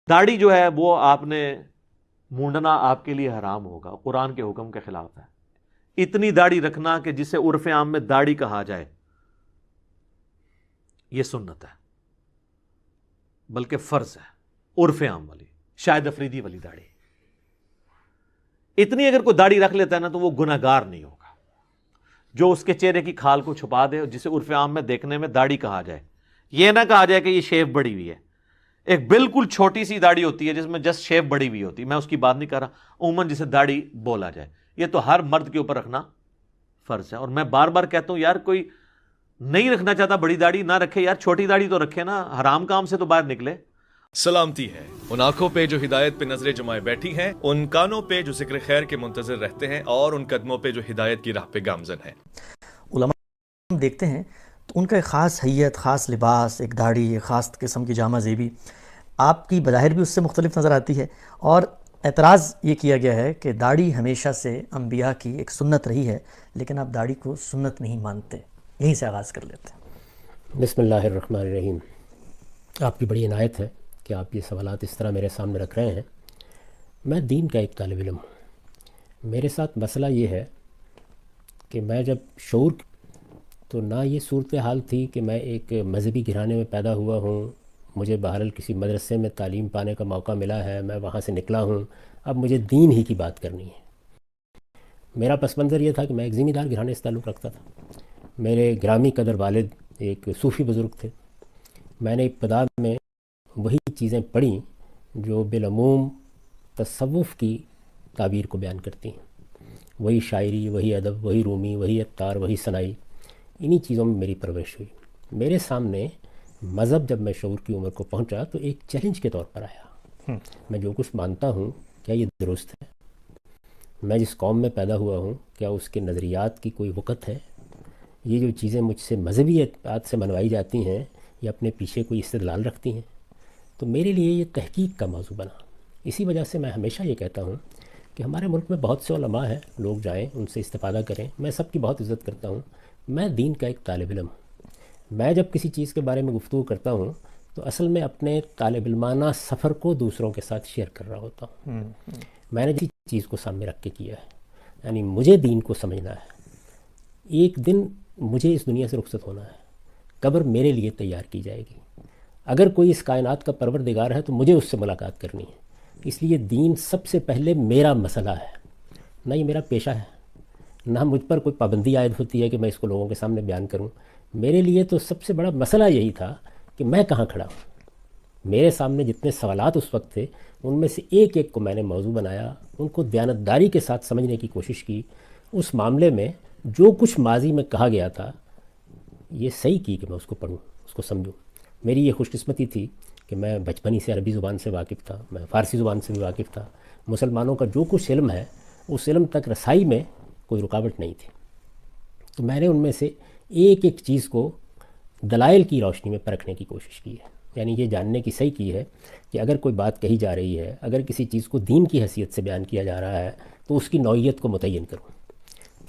داڑھی جو ہے وہ آپ نے مونڈنا آپ کے لیے حرام ہوگا، قرآن کے حکم کے خلاف ہے۔ اتنی داڑھی رکھنا کہ جسے عرف عام میں داڑھی کہا جائے، یہ سنت ہے، بلکہ فرض ہے عرف عام والی، شاہد افریدی والی داڑھی۔ اتنی اگر کوئی داڑھی رکھ لیتا ہے نا تو وہ گناہگار نہیں ہوگا جو اس کے چہرے کی کھال کو چھپا دے، جسے عرف عام میں دیکھنے میں داڑھی کہا جائے۔ یہ نہ کہا جائے کہ یہ شیو بڑی ہوئی ہے۔ ایک بالکل چھوٹی سی داڑھی ہوتی ہے جس میں جسٹ شیو بڑی ہوئی ہوتی ہے، میں اس کی بات نہیں کر رہا، عموماً جسے داڑھی بولا جائے، یہ تو ہر مرد کے اوپر رکھنا فرض ہے۔ اور میں بار بار کہتا ہوں یار، کوئی نہیں رکھنا چاہتا بڑی داڑھی نہ رکھے یار، چھوٹی داڑھی تو رکھے نا، حرام کام سے تو باہر نکلے۔ سلامتی ہے ان آنکھوں پہ جو ہدایت پہ نظریں جمائے بیٹھی ہیں، ان کانوں پہ جو ذکر خیر کے منتظر رہتے ہیں، اور ان قدموں پہ جو ہدایت کی راہ پہ گامزن ہیں۔ علماء ہم دیکھتے ہیں تو ان کا ایک خاص حیت، خاص لباس، ایک داڑھی، ایک خاص قسم کی جامہ زیبی آپ کی بظاہر بھی اس سے مختلف نظر آتی ہے، اور اعتراض یہ کیا گیا ہے کہ داڑھی ہمیشہ سے انبیاء کی ایک سنت رہی ہے، لیکن آپ داڑھی کو سنت نہیں مانتے۔ یہیں سے آغاز کر لیتے ہیں۔ بسم اللہ الرحمن الرحیم۔ آپ کی بڑی عنایت ہے کہ آپ یہ سوالات اس طرح میرے سامنے رکھ رہے ہیں۔ میں دین کا ایک طالب علم ہوں۔ میرے ساتھ مسئلہ یہ ہے کہ میں جب شعور تو نہ یہ صورتحال تھی کہ میں ایک مذہبی گھرانے میں پیدا ہوا ہوں، مجھے بہرحال کسی مدرسے میں تعلیم پانے کا موقع ملا ہے، میں وہاں سے نکلا ہوں، اب مجھے دین ہی کی بات کرنی ہے۔ میرا پس منظر یہ تھا کہ میں ایک ذمہ دار گھرانے سے تعلق رکھتا تھا۔ میرے گرامی قدر والد ایک صوفی بزرگ تھے۔ میں نے ابتدا میں وہی چیزیں پڑھیں جو بالعموم تصوف کی تعبیر کو بیان کرتی ہیں، وہی شاعری، وہی ادب، وہی رومی، وہی عطار، وہی ثنائی، انہی چیزوں میں میری پرورش ہوئی۔ میرے سامنے مذہب جب میں شعور کی عمر کو پہنچا تو ایک چیلنج کے طور پر آیا۔ میں جو کچھ مانتا ہوں کیا یہ درست ہے؟ میں جس قوم میں پیدا ہوا ہوں کیا اس کے نظریات کی کوئی وقت ہے؟ یہ جو چیزیں مجھ سے مذہبی اعتقاد سے منوائی جاتی ہیں یہ اپنے پیچھے کوئی استدلال رکھتی ہیں؟ تو میرے لیے یہ تحقیق کا موضوع بنا۔ اسی وجہ سے میں ہمیشہ یہ کہتا ہوں کہ ہمارے ملک میں بہت سے علماء ہیں، لوگ جائیں ان سے استفادہ کریں، میں سب کی بہت عزت کرتا ہوں۔ میں دین کا ایک طالب علم ہوں۔ میں جب کسی چیز کے بارے میں گفتگو کرتا ہوں تو اصل میں اپنے طالب علمانہ سفر کو دوسروں کے ساتھ شیئر کر رہا ہوتا ہوں۔ میں نے جس چیز کو سامنے رکھ کے کیا ہے، یعنی مجھے دین کو سمجھنا ہے۔ ایک دن مجھے اس دنیا سے رخصت ہونا ہے، قبر میرے لیے تیار کی جائے گی۔ اگر کوئی اس کائنات کا پروردگار ہے تو مجھے اس سے ملاقات کرنی ہے۔ اس لیے دین سب سے پہلے میرا مسئلہ ہے، نہ یہ میرا پیشہ ہے، نہ مجھ پر کوئی پابندی عائد ہوتی ہے کہ میں اس کو لوگوں کے سامنے بیان کروں۔ میرے لیے تو سب سے بڑا مسئلہ یہی تھا کہ میں کہاں کھڑا ہوں۔ میرے سامنے جتنے سوالات اس وقت تھے ان میں سے ایک ایک کو میں نے موضوع بنایا، ان کو دیانتداری کے ساتھ سمجھنے کی کوشش کی۔ اس معاملے میں جو کچھ ماضی میں کہا گیا تھا یہ صحیح کی کہ میں اس کو پڑھوں، اس کو سمجھوں۔ میری یہ خوش قسمتی تھی کہ میں بچپن ہی سے عربی زبان سے واقف تھا، میں فارسی زبان سے بھی واقف تھا۔ مسلمانوں کا جو کچھ علم ہے اس علم تک رسائی میں کوئی رکاوٹ نہیں تھی۔ تو میں نے ان میں سے ایک ایک چیز کو دلائل کی روشنی میں پرکھنے کی کوشش کی ہے، یعنی یہ جاننے کی صحیح کی ہے کہ اگر کوئی بات کہی جا رہی ہے، اگر کسی چیز کو دین کی حیثیت سے بیان کیا جا رہا ہے تو اس کی نوعیت کو متعین کروں۔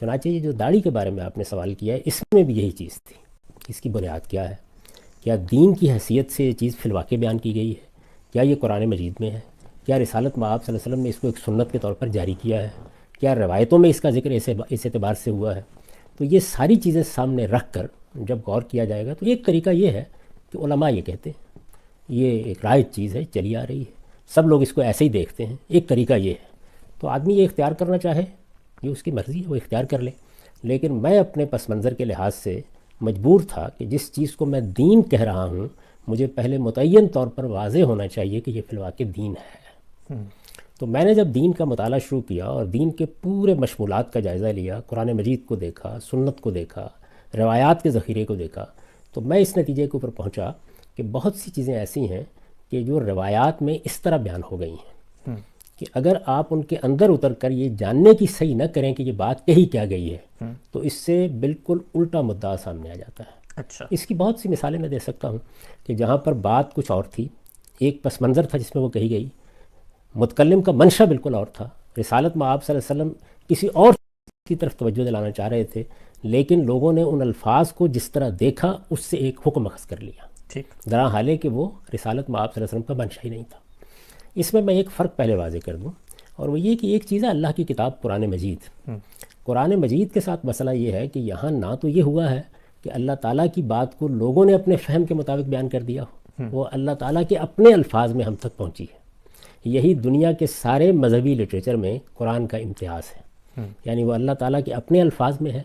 چنانچہ یہ جو داڑھی کے بارے میں آپ نے سوال کیا ہے اس میں بھی یہی چیز تھی۔ اس کی بنیاد کیا ہے؟ کیا دین کی حیثیت سے یہ چیز فی الواقع بیان کی گئی ہے؟ کیا یہ قرآن مجید میں ہے؟ کیا رسالت مآب صلی اللہ علیہ وسلم نے اس کو ایک سنت کے طور پر جاری کیا ہے؟ کیا روایتوں میں اس کا ذکر اس اعتبار سے ہوا ہے؟ تو یہ ساری چیزیں سامنے رکھ کر جب غور کیا جائے گا تو ایک طریقہ یہ ہے کہ علماء یہ کہتے ہیں یہ ایک رائج چیز ہے، چلی آ رہی ہے، سب لوگ اس کو ایسے ہی دیکھتے ہیں، ایک طریقہ یہ ہے۔ تو آدمی یہ اختیار کرنا چاہے یہ اس کی مرضی ہے، وہ اختیار کر لے۔ لیکن میں اپنے پس منظر کے لحاظ سے مجبور تھا کہ جس چیز کو میں دین کہہ رہا ہوں مجھے پہلے متعین طور پر واضح ہونا چاہیے کہ یہ فی الواقع دین ہے۔ تو میں نے جب دین کا مطالعہ شروع کیا اور دین کے پورے مشمولات کا جائزہ لیا، قرآن مجید کو دیکھا، سنت کو دیکھا، روایات کے ذخیرے کو دیکھا، تو میں اس نتیجے کے اوپر پہنچا کہ بہت سی چیزیں ایسی ہیں کہ جو روایات میں اس طرح بیان ہو گئی ہیں کہ اگر آپ ان کے اندر اتر کر یہ جاننے کی صحیح نہ کریں کہ یہ بات کہی کیا گئی ہے تو اس سے بالکل الٹا مدعا سامنے آ جاتا ہے۔ اچھا، اس کی بہت سی مثالیں میں دے سکتا ہوں کہ جہاں پر بات کچھ اور تھی، ایک پس منظر تھا جس میں وہ کہی گئی، متکلم کا منشا بالکل اور تھا، رسالت مآب صلی اللہ علیہ وسلم کسی اور کی طرف توجہ دلانا چاہ رہے تھے، لیکن لوگوں نے ان الفاظ کو جس طرح دیکھا اس سے ایک حکم اخذ کر لیا، ٹھیک، درا حالے کہ وہ رسالت مآب صلی اللہ علیہ وسلم کا منشا ہی نہیں تھا۔ اس میں ایک فرق پہلے واضح کر دوں، اور وہ یہ کہ ایک چیز ہے اللہ کی کتاب قرآن مجید. قرآن مجید کے ساتھ مسئلہ یہ ہے کہ یہاں نہ تو یہ ہوا ہے کہ اللہ تعالیٰ کی بات کو لوگوں نے اپنے فہم کے مطابق بیان کر دیا ہو، وہ اللہ تعالیٰ کے اپنے الفاظ میں ہم تک پہنچی ہے. یہی دنیا کے سارے مذہبی لٹریچر میں قرآن کا امتیاز ہے، یعنی وہ اللہ تعالیٰ کے اپنے الفاظ میں ہے.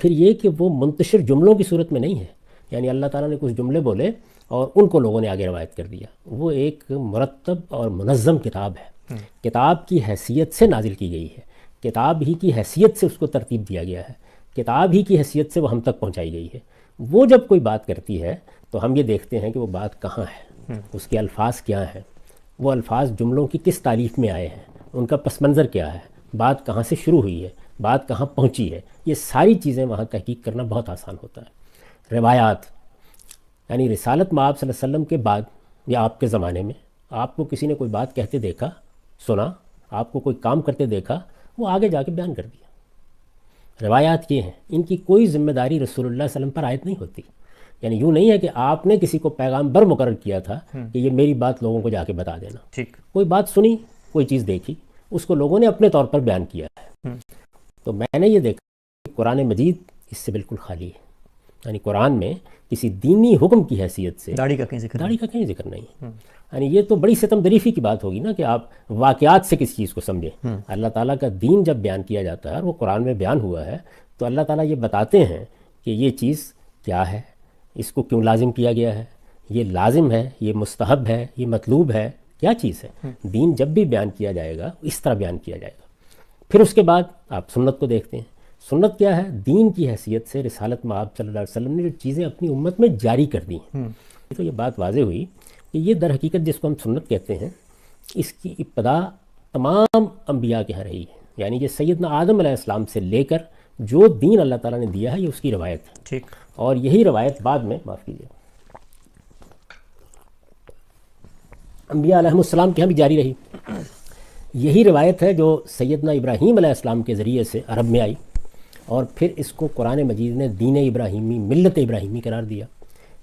پھر یہ کہ وہ منتشر جملوں کی صورت میں نہیں ہے، یعنی اللہ تعالیٰ نے کچھ جملے بولے اور ان کو لوگوں نے آگے روایت کر دیا. وہ ایک مرتب اور منظم کتاب ہے، کتاب کی حیثیت سے نازل کی گئی ہے، کتاب ہی کی حیثیت سے اس کو ترتیب دیا گیا ہے، کتاب ہی کی حیثیت سے وہ ہم تک پہنچائی گئی ہے. وہ جب کوئی بات کرتی ہے تو ہم یہ دیکھتے ہیں کہ وہ بات کہاں ہے، اس کے الفاظ کیا ہیں، وہ الفاظ جملوں کی کس تعریف میں آئے ہیں، ان کا پس منظر کیا ہے، بات کہاں سے شروع ہوئی ہے، بات کہاں پہنچی ہے. یہ ساری چیزیں وہاں تحقیق کرنا بہت آسان ہوتا ہے. روایات یعنی رسالت مآب صلی اللہ علیہ وسلم کے بعد یا آپ کے زمانے میں آپ کو کسی نے کوئی بات کہتے دیکھا، سنا، آپ کو کوئی کام کرتے دیکھا، وہ آگے جا کے بیان کر دیا. روایات یہ ہیں، ان کی کوئی ذمہ داری رسول اللہ صلی اللہ علیہ وسلم پر عائد نہیں ہوتی. یعنی یوں نہیں ہے کہ آپ نے کسی کو پیغامبر مقرر کیا تھا کہ یہ میری بات لوگوں کو جا کے بتا دینا. ٹھیک. کوئی بات سنی، کوئی چیز دیکھی، اس کو لوگوں نے اپنے طور پر بیان کیا ہے. تو میں نے یہ دیکھا کہ قرآن مجید اس سے بالکل خالی ہے. یعنی قرآن میں کسی دینی حکم کی حیثیت سے داڑھی کا کہیں ذکر نہیں ہے. یعنی یہ تو بڑی ستم دریفی کی بات ہوگی نا کہ آپ واقعات سے کسی چیز کو سمجھیں. اللہ تعالیٰ کا دین جب بیان کیا جاتا ہے اور وہ قرآن میں بیان ہوا ہے تو اللہ تعالیٰ یہ بتاتے ہیں کہ یہ چیز کیا ہے، اس کو کیوں لازم کیا گیا ہے، یہ لازم ہے، یہ مستحب ہے، یہ مطلوب ہے، کیا چیز ہے. دین جب بھی بیان کیا جائے گا اس طرح بیان کیا جائے گا. پھر اس کے بعد آپ سنت کو دیکھتے ہیں. سنت کیا ہے؟ دین کی حیثیت سے رسالت مآب صلی اللہ علیہ وسلم نے جو چیزیں اپنی امت میں جاری کر دی ہیں. تو یہ بات واضح ہوئی کہ یہ در حقیقت جس کو ہم سنت کہتے ہیں، اس کی ابتدا تمام انبیاء کے ہاں رہی ہے. یعنی یہ سیدنا آدم علیہ السلام سے لے کر جو دین اللہ تعالیٰ نے دیا ہے یہ اس کی روایت ہے. ٹھیک. اور یہی روایت بعد میں، معاف کیجیے، انبیاء علیہ السلام کے ہاں بھی جاری رہی. یہی روایت ہے جو سیدنا ابراہیم علیہ السلام کے ذریعے سے عرب میں آئی، اور پھر اس کو قرآن مجید نے دین ابراہیمی، ملت ابراہیمی قرار دیا.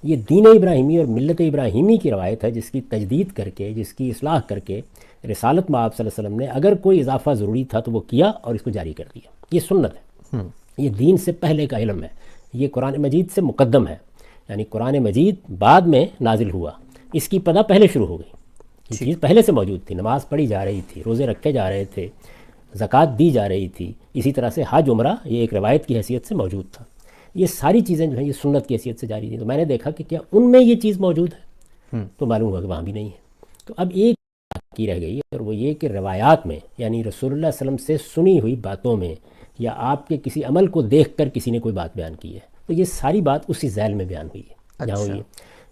یہ دین ابراہیمی اور ملت ابراہیمی کی روایت ہے جس کی تجدید کر کے، جس کی اصلاح کر کے رسالت مآب صلی اللہ علیہ وسلم نے اگر کوئی اضافہ ضروری تھا تو وہ کیا اور اس کو جاری کر دیا. یہ سنت ہے، یہ دین سے پہلے کا علم ہے، یہ قرآن مجید سے مقدم ہے. یعنی قرآن مجید بعد میں نازل ہوا، اس کی ابتدا پہلے شروع ہو گئی. یہ چیز پہلے سے موجود تھی، نماز پڑھی جا رہی تھی، روزے رکھے جا رہے تھے، زکوٰۃ دی جا رہی تھی، اسی طرح سے حج عمرہ یہ ایک روایت کی حیثیت سے موجود تھا. یہ ساری چیزیں جو ہیں یہ سنت کی حیثیت سے جاری تھیں. تو میں نے دیکھا کہ کیا ان میں یہ چیز موجود ہے، تو معلوم ہوا کہ وہاں بھی نہیں ہے. تو اب ایک بات کی رہ گئی، اور وہ یہ کہ روایات میں، یعنی رسول اللہ صلی اللہ علیہ وسلم سے سنی ہوئی باتوں میں یا آپ کے کسی عمل کو دیکھ کر کسی نے کوئی بات بیان کی ہے، تو یہ ساری بات اسی ذیل میں بیان ہوئی ہے جہاں ہوئی ہے.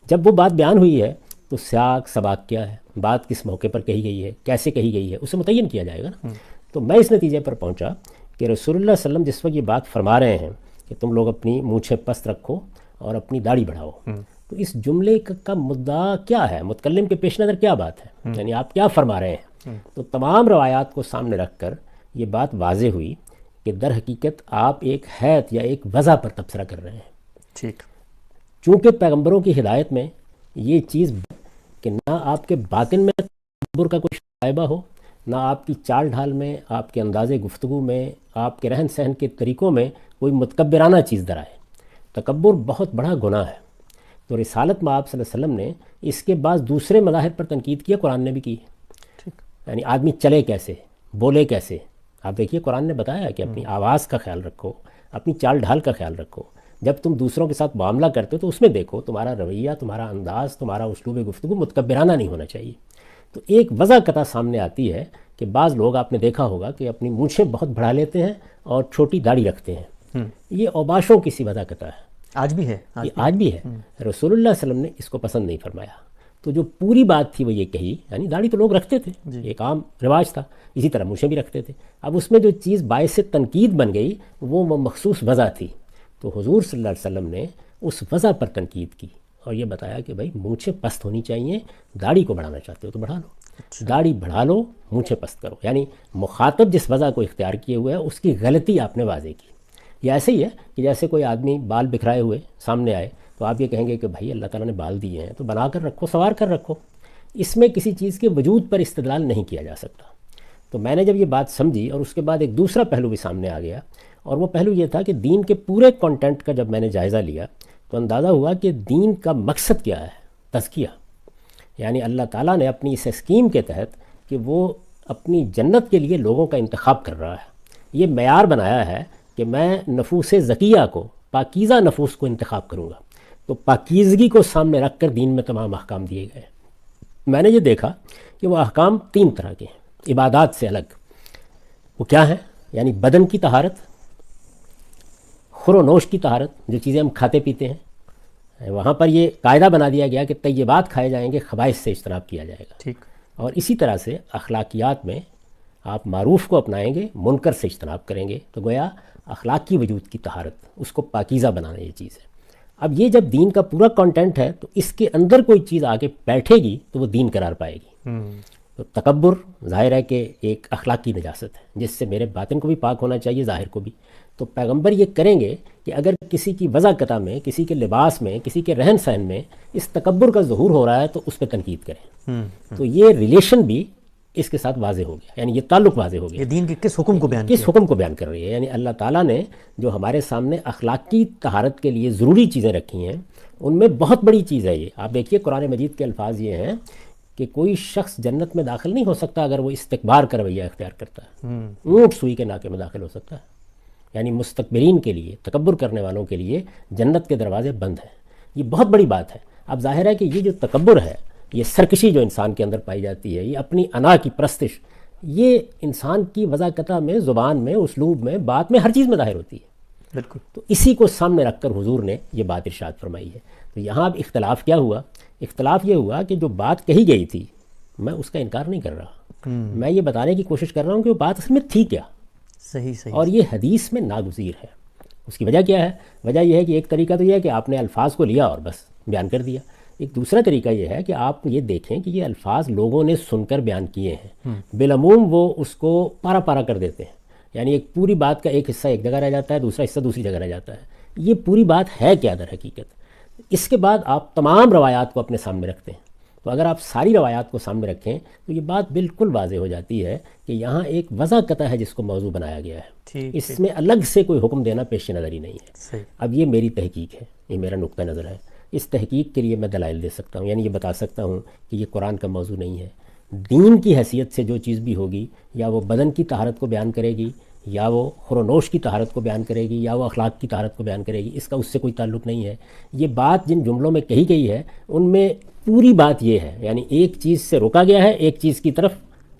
جب وہ بات بیان ہوئی ہے تو سیاق سباق کیا ہے، بات کس موقع پر کہی گئی ہے، کیسے کہی گئی ہے، اسے متعین کیا جائے گا نا. تو میں اس نتیجے پر پہنچا کہ رسول اللہ صلی اللہ علیہ وسلم جس وقت یہ بات فرما رہے ہیں کہ تم لوگ اپنی مونچھیں پست رکھو اور اپنی داڑھی بڑھاؤ، تو اس جملے کا مدعا کیا ہے، متکلم کے پیش نظر کیا بات ہے، یعنی آپ کیا فرما رہے ہیں. تو تمام روایات کو سامنے رکھ کر یہ بات واضح ہوئی کہ در حقیقت آپ ایک حیت یا ایک وضع پر تبصرہ کر رہے ہیں. ٹھیک. چونکہ پیغمبروں کی ہدایت میں یہ چیز کہ نہ آپ کے باطن میں تکبر کا کوئی شائبہ ہو، نہ آپ کی چال ڈھال میں، آپ کے انداز گفتگو میں، آپ کے رہن سہن کے طریقوں میں کوئی متکبرانہ چیز در آئے. تکبر بہت بڑا گناہ ہے. تو رسالت مآب صلی اللہ علیہ وسلم نے اس کے بعد دوسرے مذاہب پر تنقید کیا، قرآن نے بھی کی. یعنی آدمی چلے کیسے، بولے کیسے. آپ دیکھیے قرآن نے بتایا کہ اپنی آواز کا خیال رکھو، اپنی چال ڈھال کا خیال رکھو. جب تم دوسروں کے ساتھ معاملہ کرتے ہو تو اس میں دیکھو تمہارا رویہ، تمہارا انداز، تمہارا اسلوب گفتگو متکبرانہ نہیں ہونا چاہیے. تو ایک وضع قطع سامنے آتی ہے کہ بعض لوگ آپ نے دیکھا ہوگا کہ اپنی مونچھیں بہت بڑھا لیتے ہیں اور چھوٹی داڑھی رکھتے ہیں. یہ اوباشوں کی سی وضع قطع ہے، آج بھی ہے. آج بھی ہے. رسول اللہ صلی اللہ علیہ وسلم نے اس کو پسند نہیں فرمایا. تو جو پوری بات تھی وہ یہ کہی، یعنی داڑھی تو لوگ رکھتے تھے، ایک عام رواج تھا، اسی طرح مونچھیں بھی رکھتے تھے. اب اس میں جو چیز باعث تنقید بن گئی وہ مخصوص وضع تھی. تو حضور صلی اللہ علیہ وسلم نے اس وضع پر تنقید کی اور یہ بتایا کہ بھائی مونچھیں پست ہونی چاہیے. داڑھی کو بڑھانا چاہتے ہو تو بڑھا لو، داڑھی بڑھا لو، مونچھیں پست کرو. یعنی مخاطب جس وضع کو اختیار کیے ہوئے ہے اس کی غلطی آپ نے واضح کی. یہ ایسے ہی ہے کہ جیسے کوئی آدمی بال بکھرائے ہوئے سامنے آئے تو آپ یہ کہیں گے کہ بھائی اللہ تعالیٰ نے بال دیے ہیں تو بنا کر رکھو، سنوار کر رکھو. اس میں کسی چیز کے وجود پر استدلال نہیں کیا جا سکتا. تو میں نے جب یہ بات سمجھی اور اس کے بعد ایک دوسرا پہلو بھی سامنے آ گیا، اور وہ پہلو یہ تھا کہ دین کے پورے کانٹینٹ کا جب میں نے جائزہ لیا تو اندازہ ہوا کہ دین کا مقصد کیا ہے، تزکیہ. یعنی اللہ تعالیٰ نے اپنی اس اسکیم کے تحت کہ وہ اپنی جنت کے لیے لوگوں کا انتخاب کر رہا ہے، یہ معیار بنایا ہے کہ میں نفوس زکیہ کو، پاکیزہ نفوس کو انتخاب کروں گا. تو پاکیزگی کو سامنے رکھ کر دین میں تمام احکام دیے گئے. میں نے یہ دیکھا کہ وہ احکام 3 طرح کے ہیں عبادات سے الگ. وہ کیا ہیں؟ یعنی بدن کی طہارت، خور و نوش کی طہارت، جو چیزیں ہم کھاتے پیتے ہیں، وہاں پر یہ قاعدہ بنا دیا گیا کہ طیبات کھائے جائیں گے، خبائث سے اجتناب کیا جائے گا. ٹھیک. اور اسی طرح سے اخلاقیات میں آپ معروف کو اپنائیں گے، منکر سے اجتناب کریں گے. تو گویا اخلاقی وجود کی طہارت، اس کو پاکیزہ بنانا یہ چیز ہے. اب یہ جب دین کا پورا کانٹینٹ ہے تو اس کے اندر کوئی چیز آگے بیٹھے گی تو وہ دین قرار پائے گی. تو تکبر ظاہر ہے کہ ایک اخلاقی نجاست ہے جس سے میرے باطن کو بھی پاک ہونا چاہیے، ظاہر کو بھی. تو پیغمبر یہ کریں گے کہ اگر کسی کی وضاقتہ میں، کسی کے لباس میں، کسی کے رہن سہن میں اس تکبر کا ظہور ہو رہا ہے تو اس پہ تنقید کریں. تو یہ ریلیشن بھی اس کے ساتھ واضح ہو گیا، یعنی یہ تعلق واضح ہو گیا. یہ دین کے کس حکم کو بیان کس حکم کو بیان کر رہی ہے. یعنی اللہ تعالیٰ نے جو ہمارے سامنے اخلاقی طہارت کے لیے ضروری چیزیں رکھی ہیں ان میں بہت بڑی چیز ہے یہ. آپ دیکھیے قرآن مجید کے الفاظ یہ ہیں کہ کوئی شخص جنت میں داخل نہیں ہو سکتا اگر وہ استکبار کا رویہ اختیار کرتا ہے. اونٹ سوئی کے ناکے میں داخل ہو سکتا ہے. یعنی مستکبرین کے لیے، تکبر کرنے والوں کے لیے جنت کے دروازے بند ہیں. یہ بہت بڑی بات ہے. اب ظاہر ہے کہ یہ جو تکبر ہے، یہ سرکشی جو انسان کے اندر پائی جاتی ہے، یہ اپنی انا کی پرستش، یہ انسان کی وضاقتہ میں، زبان میں، اسلوب میں، بات میں، ہر چیز میں ظاہر ہوتی ہے. بالکل. تو اسی کو سامنے رکھ کر حضور نے یہ بات ارشاد فرمائی ہے. تو یہاں اب اختلاف کیا ہوا؟ اختلاف یہ ہوا کہ جو بات کہی گئی تھی میں اس کا انکار نہیں کر رہا. میں یہ بتانے کی کوشش کر رہا ہوں کہ وہ بات اصل میں تھی کیا. صحیح. اور اور یہ حدیث میں ناگزیر ہے. اس کی وجہ کیا ہے؟ وجہ یہ ہے کہ ایک طریقہ تو یہ ہے کہ آپ نے الفاظ کو لیا اور بس بیان کر دیا. ایک دوسرا طریقہ یہ ہے کہ آپ یہ دیکھیں کہ یہ الفاظ لوگوں نے سن کر بیان کیے ہیں. بالعموم وہ اس کو پارا پارا کر دیتے ہیں. یعنی ایک پوری بات کا ایک حصہ ایک جگہ رہ جاتا ہے، دوسرا حصہ دوسری جگہ رہ جاتا ہے. یہ پوری بات ہے کیا در حقیقت؟ اس کے بعد آپ تمام روایات کو اپنے سامنے رکھتے ہیں. تو اگر آپ ساری روایات کو سامنے رکھیں تو یہ بات بالکل واضح ہو جاتی ہے کہ یہاں ایک وضاقتہ ہے جس کو موضوع بنایا گیا ہے. اس میں الگ سے کوئی حکم دینا پیش نظر ہی نہیں ہے. اب یہ میری تحقیق ہے، یہ میرا نقطہ نظر ہے. اس تحقیق کے لیے میں دلائل دے سکتا ہوں، یعنی یہ بتا سکتا ہوں کہ یہ قرآن کا موضوع نہیں ہے. دین کی حیثیت سے جو چیز بھی ہوگی، یا وہ بدن کی طہارت کو بیان کرے گی، یا وہ خور و نوش کی طہارت کو بیان کرے گی، یا وہ اخلاق کی طہارت کو بیان کرے گی، اس کا اس سے کوئی تعلق نہیں ہے. یہ بات جن جملوں میں کہی گئی ہے ان میں پوری بات یہ ہے، یعنی ایک چیز سے روکا گیا ہے، ایک چیز کی طرف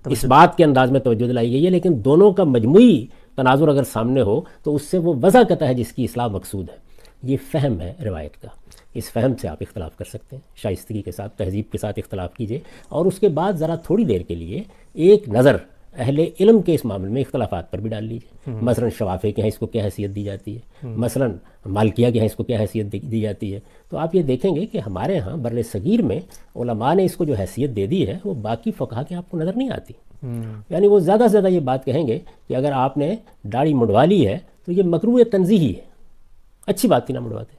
اس بات کے انداز میں توجہ دلائی گئی ہے، لیکن دونوں کا مجموعی تناظر اگر سامنے ہو تو اس سے وہ وضاقتہ ہے جس کی اصلاح مقصود ہے. یہ فہم ہے روایت کا. اس فہم سے آپ اختلاف کر سکتے ہیں، شائستگی کے ساتھ، تہذیب کے ساتھ اختلاف کیجئے، اور اس کے بعد ذرا تھوڑی دیر کے لیے ایک نظر اہل علم کے اس معاملے میں اختلافات پر بھی ڈال لیجیے. مثلا شوافے کے ہیں اس کو کیا حیثیت دی جاتی ہے، مثلا مالکیہ کے ہیں اس کو کیا حیثیت دی جاتی ہے. تو آپ یہ دیکھیں گے کہ ہمارے ہاں بر صغیر میں علماء نے اس کو جو حیثیت دے دی ہے وہ باقی فقہا کے آپ کو نظر نہیں آتی. یعنی وہ زیادہ سے زیادہ یہ بات کہیں گے کہ اگر آپ نے داڑھی منڈوا لی ہے تو یہ مکروہ تنزیہی ہے، اچھی بات تھی نہ منڈواتے.